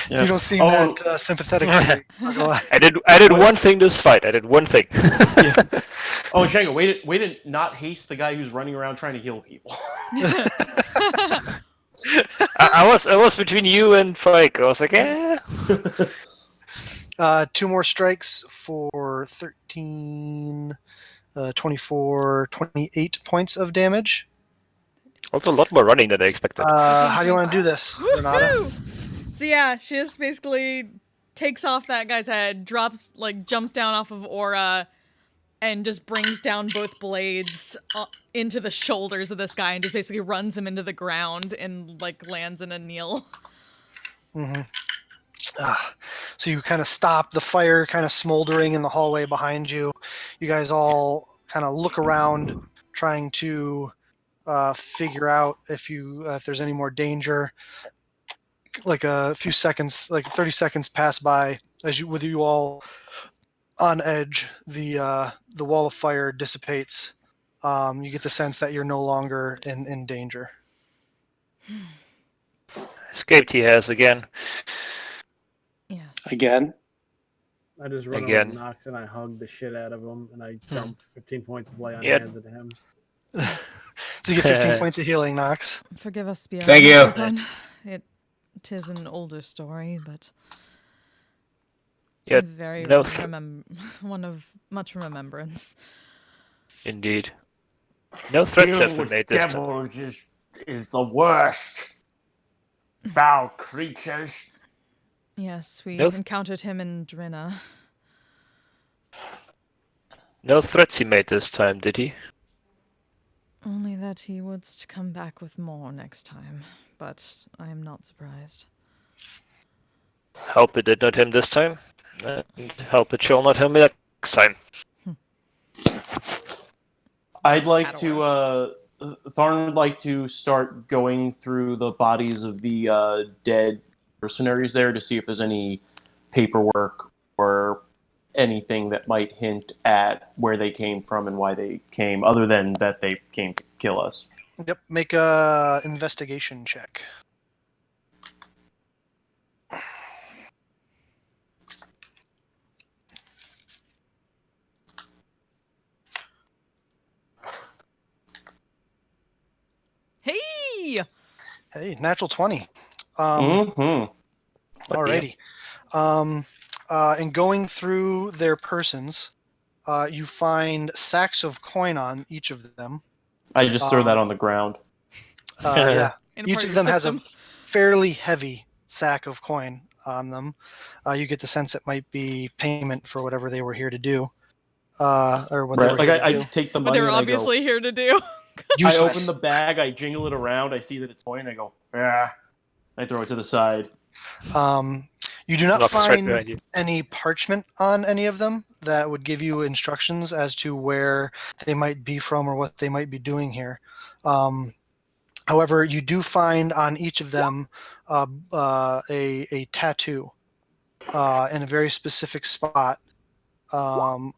You don't seem that sympathetic to me. Not gonna lie. I did one thing this fight. I did one thing. Yeah. Oh, Django, way to not haste the guy who's running around trying to heal people. I was between you and Fike. I was like, eh. 2 more strikes for 13, 24, 28 points of damage. Also a lot more running than I expected. How do you want to do this, Renata? So yeah, she just basically takes off that guy's head, jumps down off of Aura, and just brings down both blades into the shoulders of this guy and just basically runs him into the ground and lands in a kneel. Mm-hmm. So you kind of stop the fire kind of smoldering in the hallway behind you. You guys all kind of look around trying to figure out if there's any more danger. Like a few seconds, like 30 seconds pass by with you all on edge. The wall of fire dissipates. You get the sense that you're no longer in danger. Escaped he has again. Yes. Again? I just run over Again. to Nox and I hug the shit out of him and I dump 15 points of lay on Yep. hands into him. So you get 15 points of healing, Nox. Forgive us, Bjorn. Thank you. It is an older story, but Yet very no one of much remembrance. Indeed. No threats have Dealing been with made this time. devils is the worst. Foul creatures. Yes, we Nope. encountered him in Drinna. No threats he made this time, did he? Only that he would come back with more next time, but I am not surprised. Hope it did not him this time. And hope it shall not him next time. I'd like to, Tharn would like to start going through the bodies of the dead mercenaries there to see if there's any paperwork or anything that might hint at where they came from and why they came, other than that they came to kill us. Yep. Make a investigation check. Hey, natural 20. Alrighty. In going through their persons, you find sacks of coin on each of them. I just throw that on the ground. Yeah. In Each part of your them system. has a fairly heavy sack of coin on them. You get the sense it might be payment for whatever they were here to do. Or what they were Like here to I do. take the What money they were and I go. obviously here to do. I open Useless. the bag, I jingle it around, I see that it's coin, I go, ah. I throw it to the side. You do not Nox right find behind you. any parchment on any of them that would give you instructions as to where they might be from or what they might be doing here. However, you do find on each of them a tattoo in a very specific spot on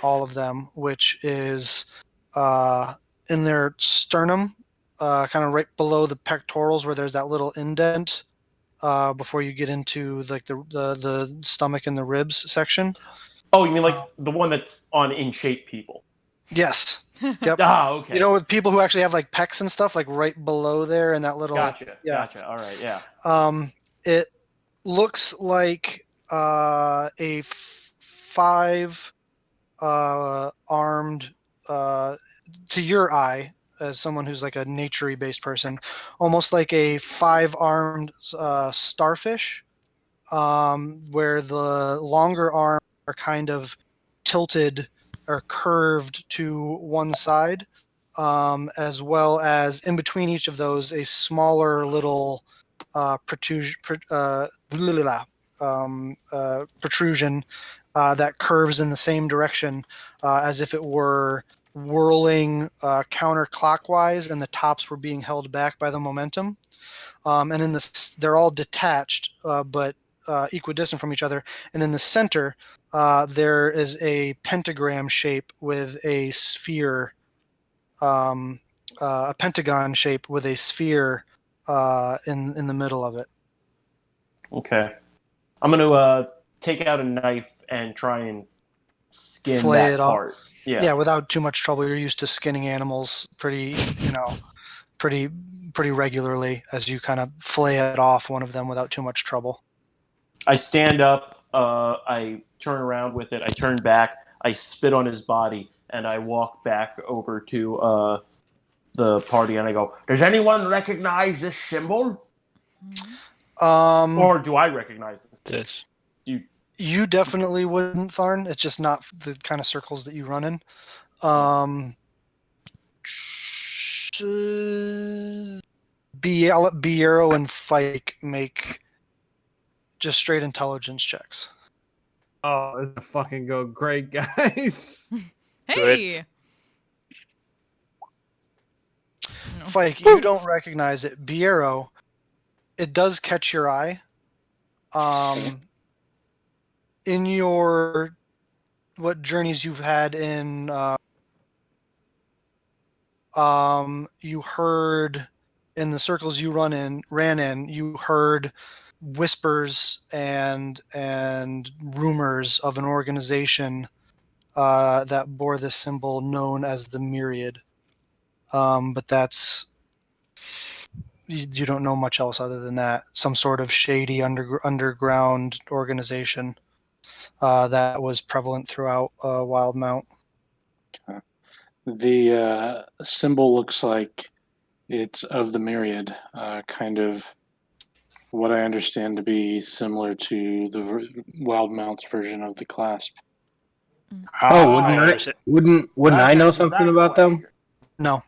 all of them, which is in their sternum, kind of right below the pectorals where there's that little indent before you get into like the stomach and the ribs section. Oh, you mean like the one that's on In Shape people? Yes. Yep. Okay. You know, with people who actually have like pecs and stuff, like right below there in that little. Gotcha. Yeah. Gotcha. All right. Yeah. It looks like a 5 armed to your eye as someone who's like a nature-y based person, almost like a 5 armed starfish, where the longer arms are kind of tilted or curved to one side, as well as in between each of those a smaller little protrusion that curves in the same direction, as if it were whirling counterclockwise and the tops were being held back by the momentum. And in this, they're all detached, but equidistant from each other. And in the center, there is a pentagram shape with a sphere, a pentagon shape with a sphere in the middle of it. Okay. I'm gonna take out a knife and try and skin Flay that it off. part. Yeah, without too much trouble. You're used to skinning animals pretty regularly as you kind of flay it off one of them without too much trouble. I stand up. I turn around with it. I turn back. I spit on his body, and I walk back over to the party, and I go, "Does anyone recognize this symbol? Or do I recognize this?" Yes. You definitely wouldn't, Tharn. It's just not the kind of circles that you run in. I'll let Biero and Fike make just straight intelligence checks. Oh, it's gonna fucking go great, guys. Hey. Fike, you don't recognize it. Biero, it does catch your eye. In your what journeys you've had in, you heard in the circles you ran in, you heard whispers and rumors of an organization that bore the symbol known as the Myriad. But that's you don't know much else other than that. Some sort of shady underground organization that was prevalent throughout Wildmount. The symbol looks like it's of the Myriad, kind of what I understand to be similar to the Wildmount's version of the clasp. Oh, Ah, wouldn't I know something about them? No,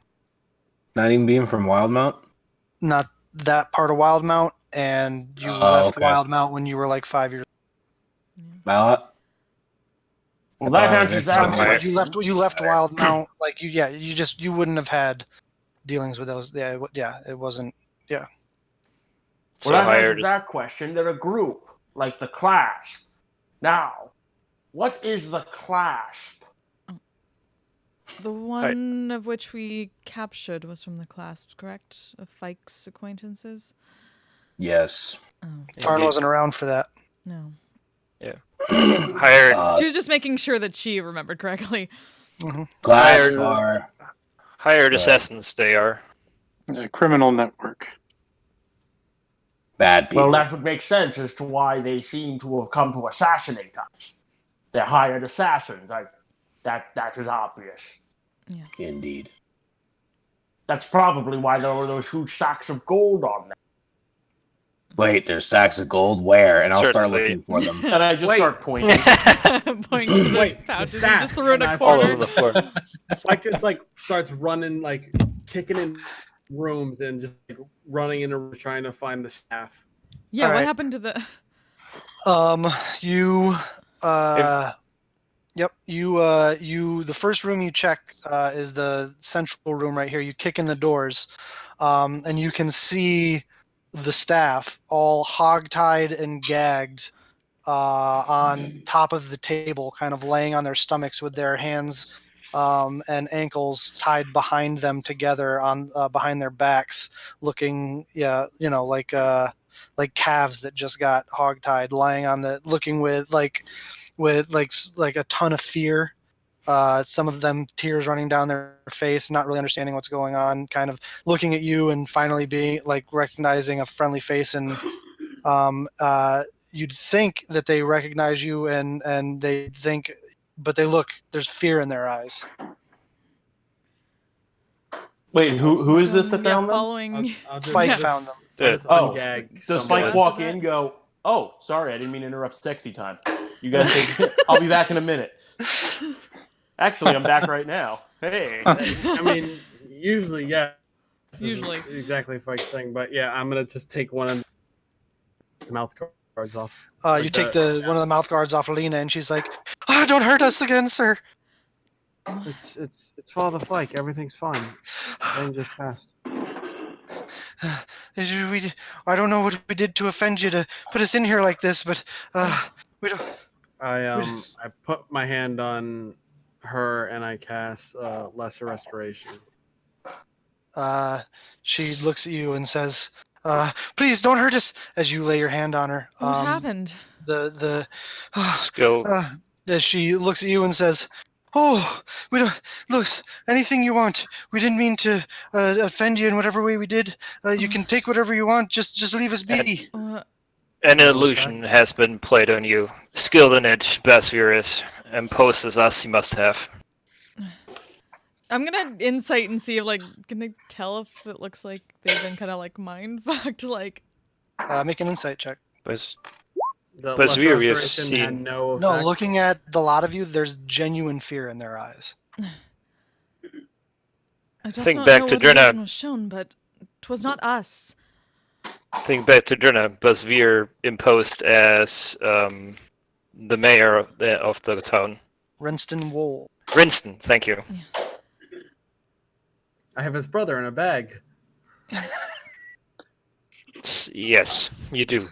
Not even being from Wildmount? not that part of Wildmount, and you left okay. Wildmount when you were like 5 years. Well, Well, that answers that. I mean, Alright. you left Wildmount, like you wouldn't have had dealings with those. It wasn't. Yeah. So Well, that hired answers that question. They're a group, like the Clasp. Now, what is the Clasp? The one of which we captured was from the clasp, correct? Of Fike's acquaintances? yes. Oh, Tarn wasn't around for that. no. hired She was just making sure that she remembered correctly. Glass Hired- bar. hired assassins. They are. A criminal network. Bad people. Well, that would make sense as to why they seem to have come to assassinate us. They're hired assassins. That is obvious. Yes. Indeed. That's probably why there were those huge sacks of gold on them. Wait, there's sacks of gold where? And I'll start Certainly. looking for them. And I just Wait. start pointing. Point to the Wait, the pouches you staff, just threw in and a I All corner. over the floor. Spike just like starts running, like kicking in rooms and just like running in a room trying to find the staff. Yeah, All what right. happened to the? You yep, you the first room you check is the central room right here. You kick in the doors, and you can see the staff all hogtied and gagged on top of the table, kind of laying on their stomachs with their hands and ankles tied behind them together on behind their backs, looking like calves that just got hogtied, lying on the looking with a ton of fear. Some of them tears running down their face, not really understanding what's going on, kind of looking at you and finally being like recognizing a friendly face. And you'd think that they recognize you and they think, but there's fear in their eyes. Wait, who is this that Yeah, found them? following. I'll just, Spike just- found them. I'll just Oh, ungag does somebody. Spike After walk that- in, go, oh, sorry, I didn't mean to interrupt sexy time. You guys take I'll be back in a minute. Actually, I'm back right now. Hey. I mean, usually, yeah. This isn't Usually. exactly Spike's thing, but yeah, I'm gonna just take one of the mouth guards off. You Like take one of the mouth guards off Lena, and she's like, "Don't hurt us again, sir." It's Father Flake. Everything's fine. Rain just passed. I don't know what we did to offend you to put us in here like this, but we don't. I put my hand on her and I cast Lesser Restoration. She looks at you and says, "Please don't hurt us." As you lay your hand on her, What happened? As she looks at you and says, "Oh, we don't look anything you want. We didn't mean to offend you in whatever way we did. You can take whatever you want. Just leave us be." An illusion has been played on you. Skilled in it, Basvir is. Imposed as us, he must have. I'm gonna insight and see if can I tell if it looks like they've been kind of like mind fucked, like. Make an insight check. The But Lesser we have Restoration had seen- no effect. No, looking at the lot of you, there's genuine fear in their eyes. I don't Think know back what to illusion Drina. was shown, but 'twas not us. Think back to Drina. Basvir imposed as the mayor of the town. Rinston Wool. Rinston, thank you. I have his brother in a bag. Yes, you do.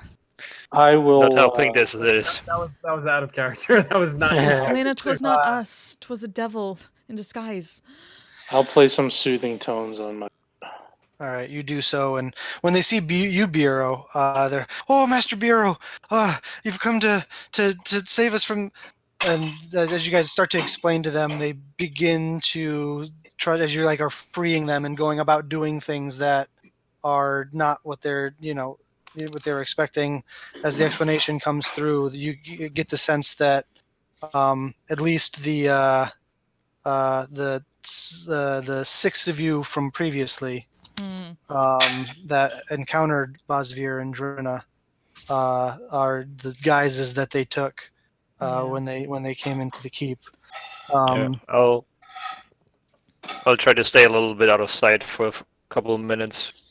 I will. Not helping this is. That was out of character. That was not. Elena, 'twas not us. 'Twas a devil in disguise. I'll play some soothing tones on my. All right, you do so, and when they see you, Bureau, they're, "Oh, Master Bureau, you've come to save us from." And as you guys start to explain to them, they begin to try as you're are freeing them and going about doing things that are not what they're what they're expecting. As the explanation comes through, you get the sense that at least the six of you from previously that encountered Basvir and Drina are the guises that they took when they came into the keep. I'll try to stay a little bit out of sight for a couple of minutes.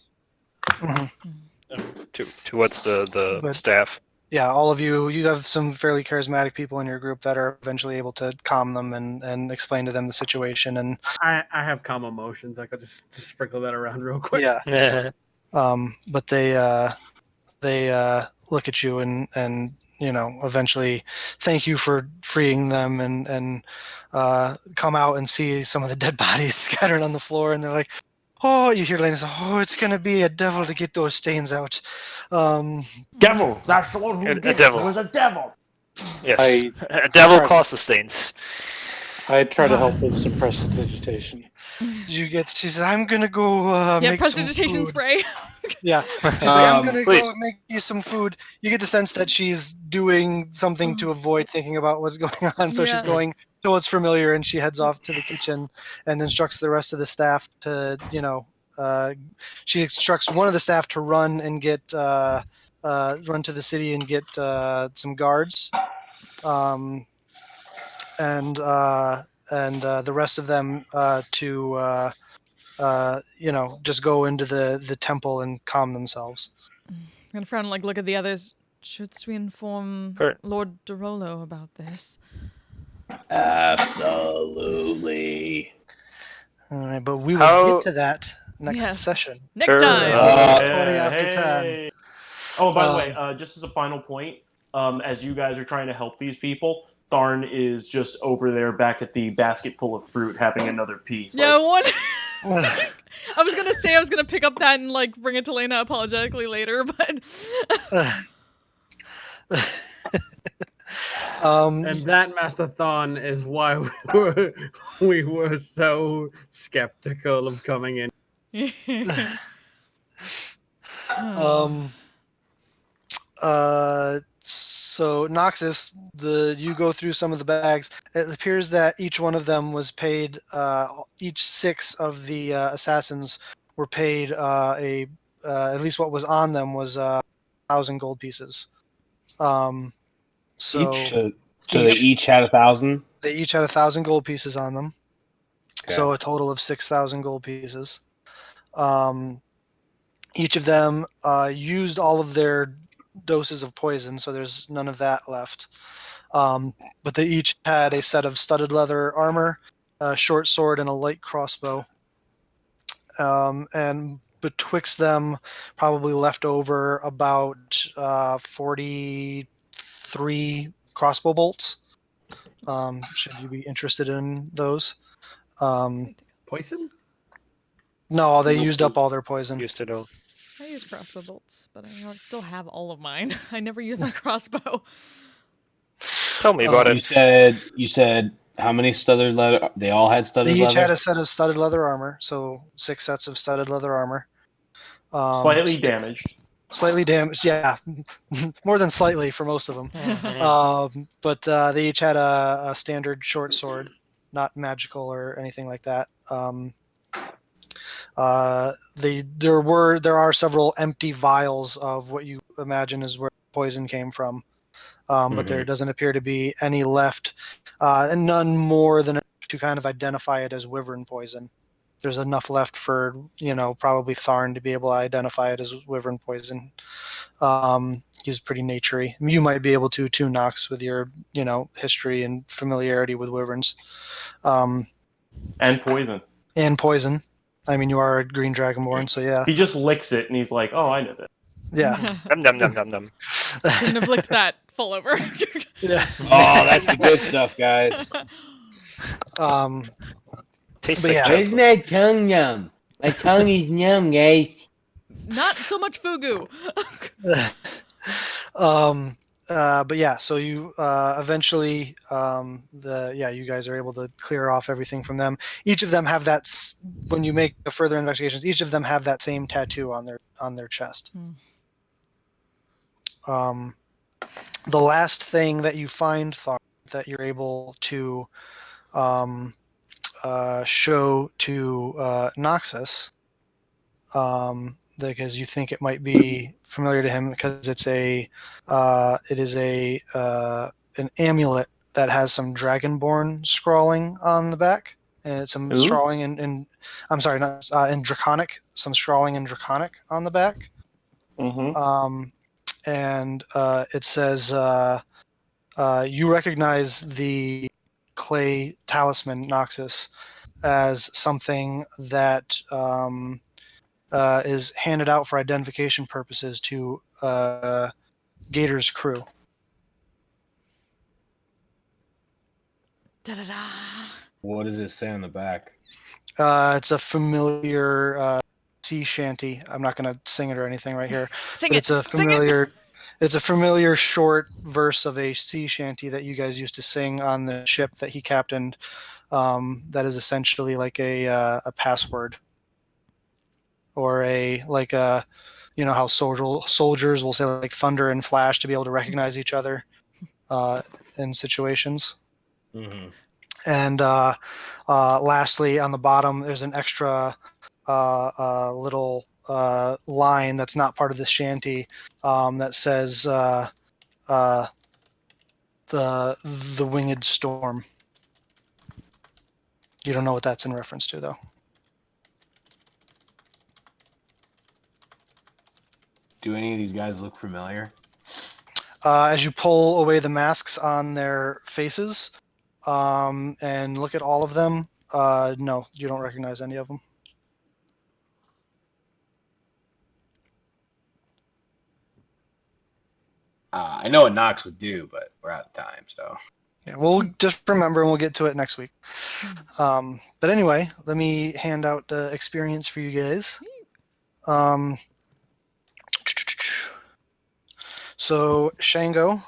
Towards the staff. Yeah, all of you have some fairly charismatic people in your group that are eventually able to calm them and explain to them the situation. And I have calm emotions. I could just sprinkle that around real quick. Yeah. But they look at you and eventually thank you for freeing them and come out and see some of the dead bodies scattered on the floor, and they're like, "Oh," you hear Lena say, "Oh, it's gonna be a devil to get those stains out." Devil! That's the one who A did it. devil. It was a devil! Yes. I A devil try- caused the stains. I try to help with some prestidigitation. She says, I'm gonna go Yeah, make some prestidigitation food. spray. Yeah, she's like, I'm gonna Wait. go make you some food. You get the sense that she's doing something to avoid thinking about what's going on. So she's Yeah. going to what's familiar, and she heads off to the kitchen and instructs the rest of the staff to, she instructs one of the staff to run and get run to the city and get some guards, and the rest of them to. Just go into the temple and calm themselves. I'm gonna frown and look at the others. Should we inform Sure. Lord Derolo about this? Absolutely. All right, but we will How- get to that next Yes. session. Next Sure. time. It's 20 after 10. Hey. Oh, by the way, just as a final point, as you guys are trying to help these people, Tharn is just over there back at the basket full of fruit having another piece. Yeah, Like, one. I was gonna say I was gonna pick up that and bring it to Lena apologetically later, but And that Mastathon is why we were so skeptical of coming in. So Noxus, you go through some of the bags. It appears that each one of them was paid. Each 6 of the assassins were paid at least what was on them was 1,000 gold pieces. So So they each had 1,000. They each had 1,000 gold pieces on them. Okay. So a total of 6,000 gold pieces. Each of them used all of their doses of poison, so there's none of that left. But they each had a set of studded leather armor, a short sword, and a light crossbow. And betwixt them, probably left over about 43 crossbow bolts. Should you be interested in those? Poison? No, they used up all their poison. Used to know. I use crossbow bolts, but I still have all of mine. I never use my crossbow. Tell me about You said how many studded leather? They all had studded They each leather. had a set of studded leather armor, so 6 sets of studded leather armor. slightly damaged. Slightly damaged, yeah, more than slightly for most of them. But they each had a standard short sword, not magical or anything like that. There are several empty vials of what you imagine is where poison came from, but there doesn't appear to be any left, and none more than to kind of identify it as wyvern poison. There's enough left for probably Tharn to be able to identify it as wyvern poison. He's pretty naturey. You might be able to too, Nox, with your history and familiarity with wyverns, And poison. and poison. I mean, you are a green dragonborn, so yeah. He just licks it and he's like, "Oh, I know that." Yeah. Num num num num num. Shouldn't have licked that full over. Yeah. Oh, that's the good stuff, guys. Tastes But like yeah. Where's my tongue numb? My tongue is numb, guys. Not so much fugu. But yeah, so you eventually, you guys are able to clear off everything from them. Each of them have that. When you make the further investigations, each of them have that same tattoo on their chest. The last thing that you find, Thar, that you're able to show to Noxus, because you think it might be familiar to him, because it is an amulet that has some dragonborn scrawling on the back, and some scrawling in I'm sorry, not in Draconic, some scrawling in Draconic on the back. And it says, you recognize the clay talisman, Noxus, as something that is handed out for identification purposes to Gator's crew. Da-da-da. What does it say on the back? It's a familiar sea shanty. I'm not going to sing it or anything right here. Sing But it. it's a Sing it. familiar. It's a familiar short verse of a sea shanty that you guys used to sing on the ship that he captained. That is essentially like a password, or how soldiers will say like thunder and flash to be able to recognize each other in situations. Mm-hmm. And lastly, on the bottom, there's an extra little line that's not part of the shanty that says the winged storm. You don't know what that's in reference to, though. Do any of these guys look familiar? As you pull away the masks on their faces and look at all of them, no, you don't recognize any of them. I know what Knox would do, but we're out of time, so. Yeah, we'll just remember and we'll get to it next week. But anyway, let me hand out the experience for you guys. So Shango,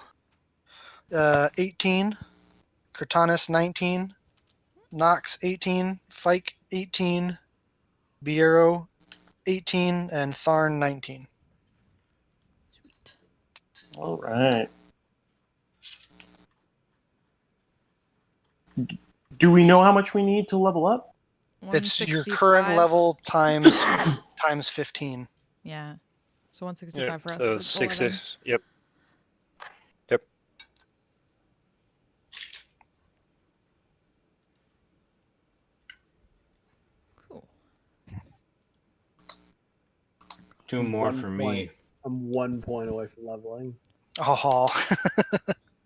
18, Cortanis 19, Nox 18, Fike 18, Biero 18, and Tharn 19. Sweet. All right. Do we know how much we need to level up? It's your 165. current level times 15. Yeah. So 165 Yep. for us. So It's 6. 11. Yep. Cool. 2 more 1 for point. me. I'm 1 point away from leveling. Oh,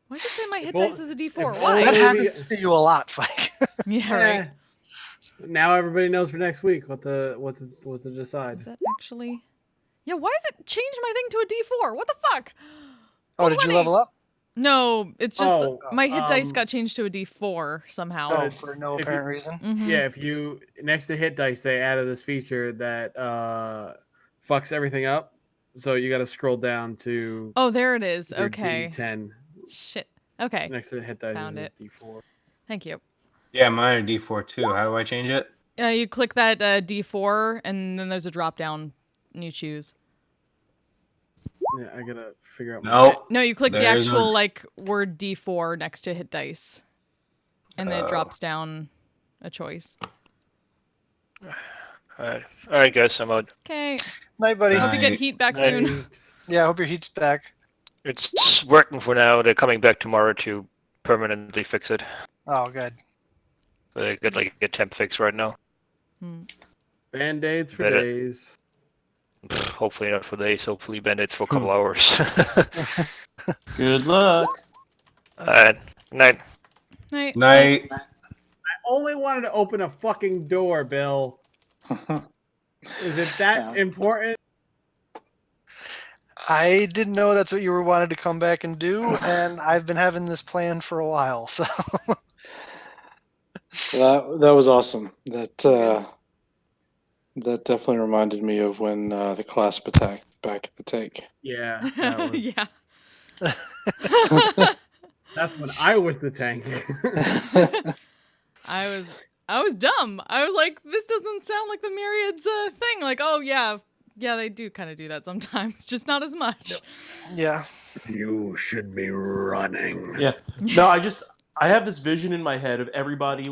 Why'd you say my hit Well, dice is a D4? if Why? that only- happens to you a lot, Fike. Yeah, right. Eh, now everybody knows for next week what to decide. Is that actually? Yeah. Why is it change my thing to a D4? What the fuck? Oh, did you level up? No, it's just Oh, my hit dice got changed to a D4 somehow. No, for no if apparent reason. Mhm. Yeah, if you next to hit dice, they added this feature that fucks everything up. So you got to scroll down to Oh, there it is. your Okay. D10. Shit. Okay. Next to the hit dice Found is it. D4. Thank you. Yeah, mine are D4 too. How do I change it? You click that D4, and then there's a drop down, and you choose. Yeah, I gotta figure out. No. No, you click the There is no- actual word D4 next to hit dice, and then it drops down a choice. Alright, guys, I'm out. Okay. Night, buddy. Hope you get Night. heat back Night. soon. Yeah, I hope your heat's back. It's working for now. They're coming back tomorrow to permanently fix it. Oh, good. They got a temp fix right now. Band-aids for Better. days. Hopefully not for days. Hopefully bandits for a couple hours. Good luck. Alright, night. Night. Night. I only wanted to open a fucking door, Bill. Is it that important? I didn't know that's what you were wanted to come back and do, and I've been having this plan for a while. So That was awesome. That definitely reminded me of when the clasp attacked back at the take. Yeah. That was, Yeah. That's when I was the tank. I was dumb. I was like, this doesn't sound like the Myriads thing. Like, oh yeah, they do kind of do that sometimes, just not as much. yeah, You should be running. Yeah. No, I have this vision in my head of everybody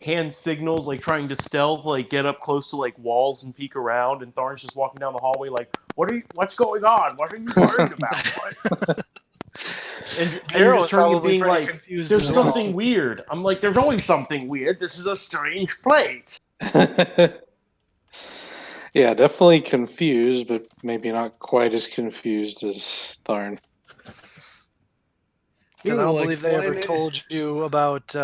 hand signals, trying to stealth, get up close to walls and peek around, and Tharn's just walking down the hallway what's going on? What are you worried about? What? And Harold just was turning and probably being pretty like, confused there's as well. something weird. I'm like, there's always something weird. This is a strange place. Yeah, definitely confused, but maybe not quite as confused as Tharn. because I don't will believe they ever explain it. told you about.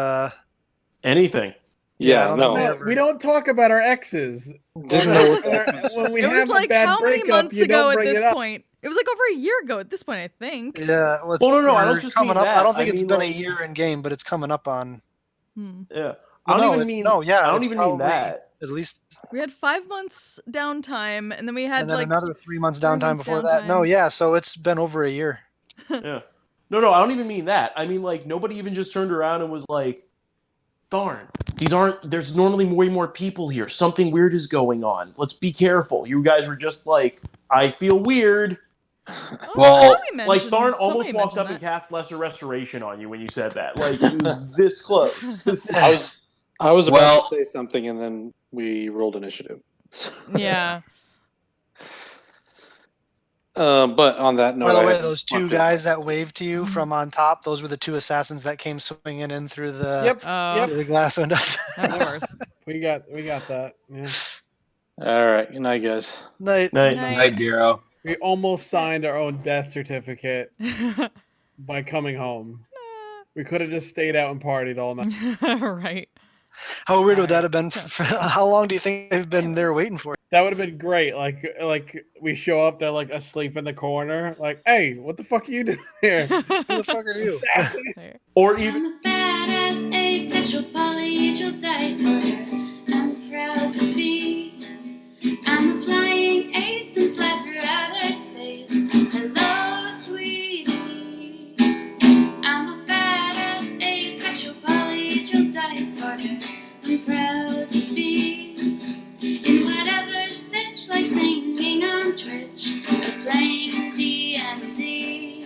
Anything. Yeah, I Yeah, don't no. think they No, we don't talk about our exes. Didn't know what that was. When we It was have a like bad how many breakup, months you ago don't at bring this it up. point? It was like over a year ago at this point, I think. Yeah, well, it's, Well, no, I don't we're just coming mean up. I that. don't think I it's mean, been a like- year in game, but it's coming up on. Hmm. Yeah. Well, I don't no, even it- mean no, yeah, I don't it's even probably- mean that. At least, We had 5 months downtime, and then we had and then like another 3 months 3 downtime months before that. No, downtime. yeah. So it's been over a year. Yeah. No, I don't even mean that. I mean, like, nobody even just turned around and was like, darn, there's normally way more people here. Something weird is going on. Let's be careful. You guys were just like, I feel weird. Oh, Well, we Like, mentioned, Tharn somebody almost walked up mentioned and cast Lesser Restoration on you when you said that. Like, it was this close. I was about Well- to say something, and then we rolled initiative. that. Yeah. But on that note, By the I way, have those two marked it. guys that waved to you from on top, those were the two assassins that came swinging in through the, Yep. Oh, through the glass windows. of course. We got that. Yeah. All right, good night, guys. Night. Night. Night, Bureau. We almost signed our own death certificate by coming home. We could have just stayed out and partied all night. Right. How weird would that have been? How long do you think they've been there waiting for? That would have been great. Like we show up, they're like asleep in the corner. Like, hey, what the fuck are you doing here? Who the fuck are you? Assassin. Or even. I'm a badass asexual polyhedral disorder. I'm proud to be. I'm a flying ace and fly through outer space. Hello, sweetie. I'm a badass asexual polyhedral disorder. I'm proud to be in whatever sitch, like singing on Twitch or playing D&D.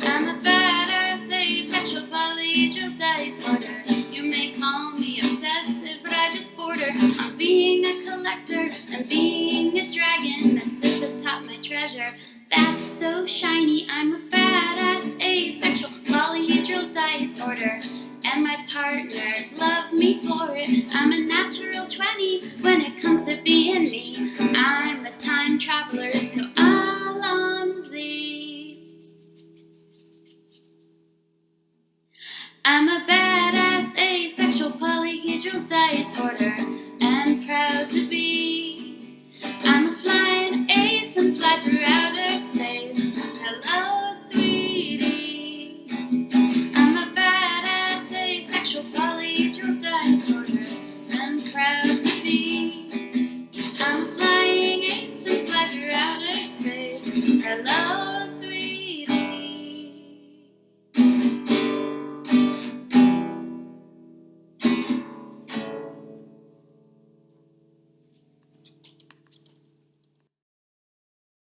I'm a badass asexual polyhedral disorder. You may call me obsessive, but I just border on being a collector and being a dragon that sits atop my treasure. That's so shiny. I'm a badass asexual polyhedral disorder, and my partners love me for it. I'm a natural 20 when it comes to being me. I'm a time traveler, so Alonzi. I'm a badass asexual polyhedral disorder, and proud to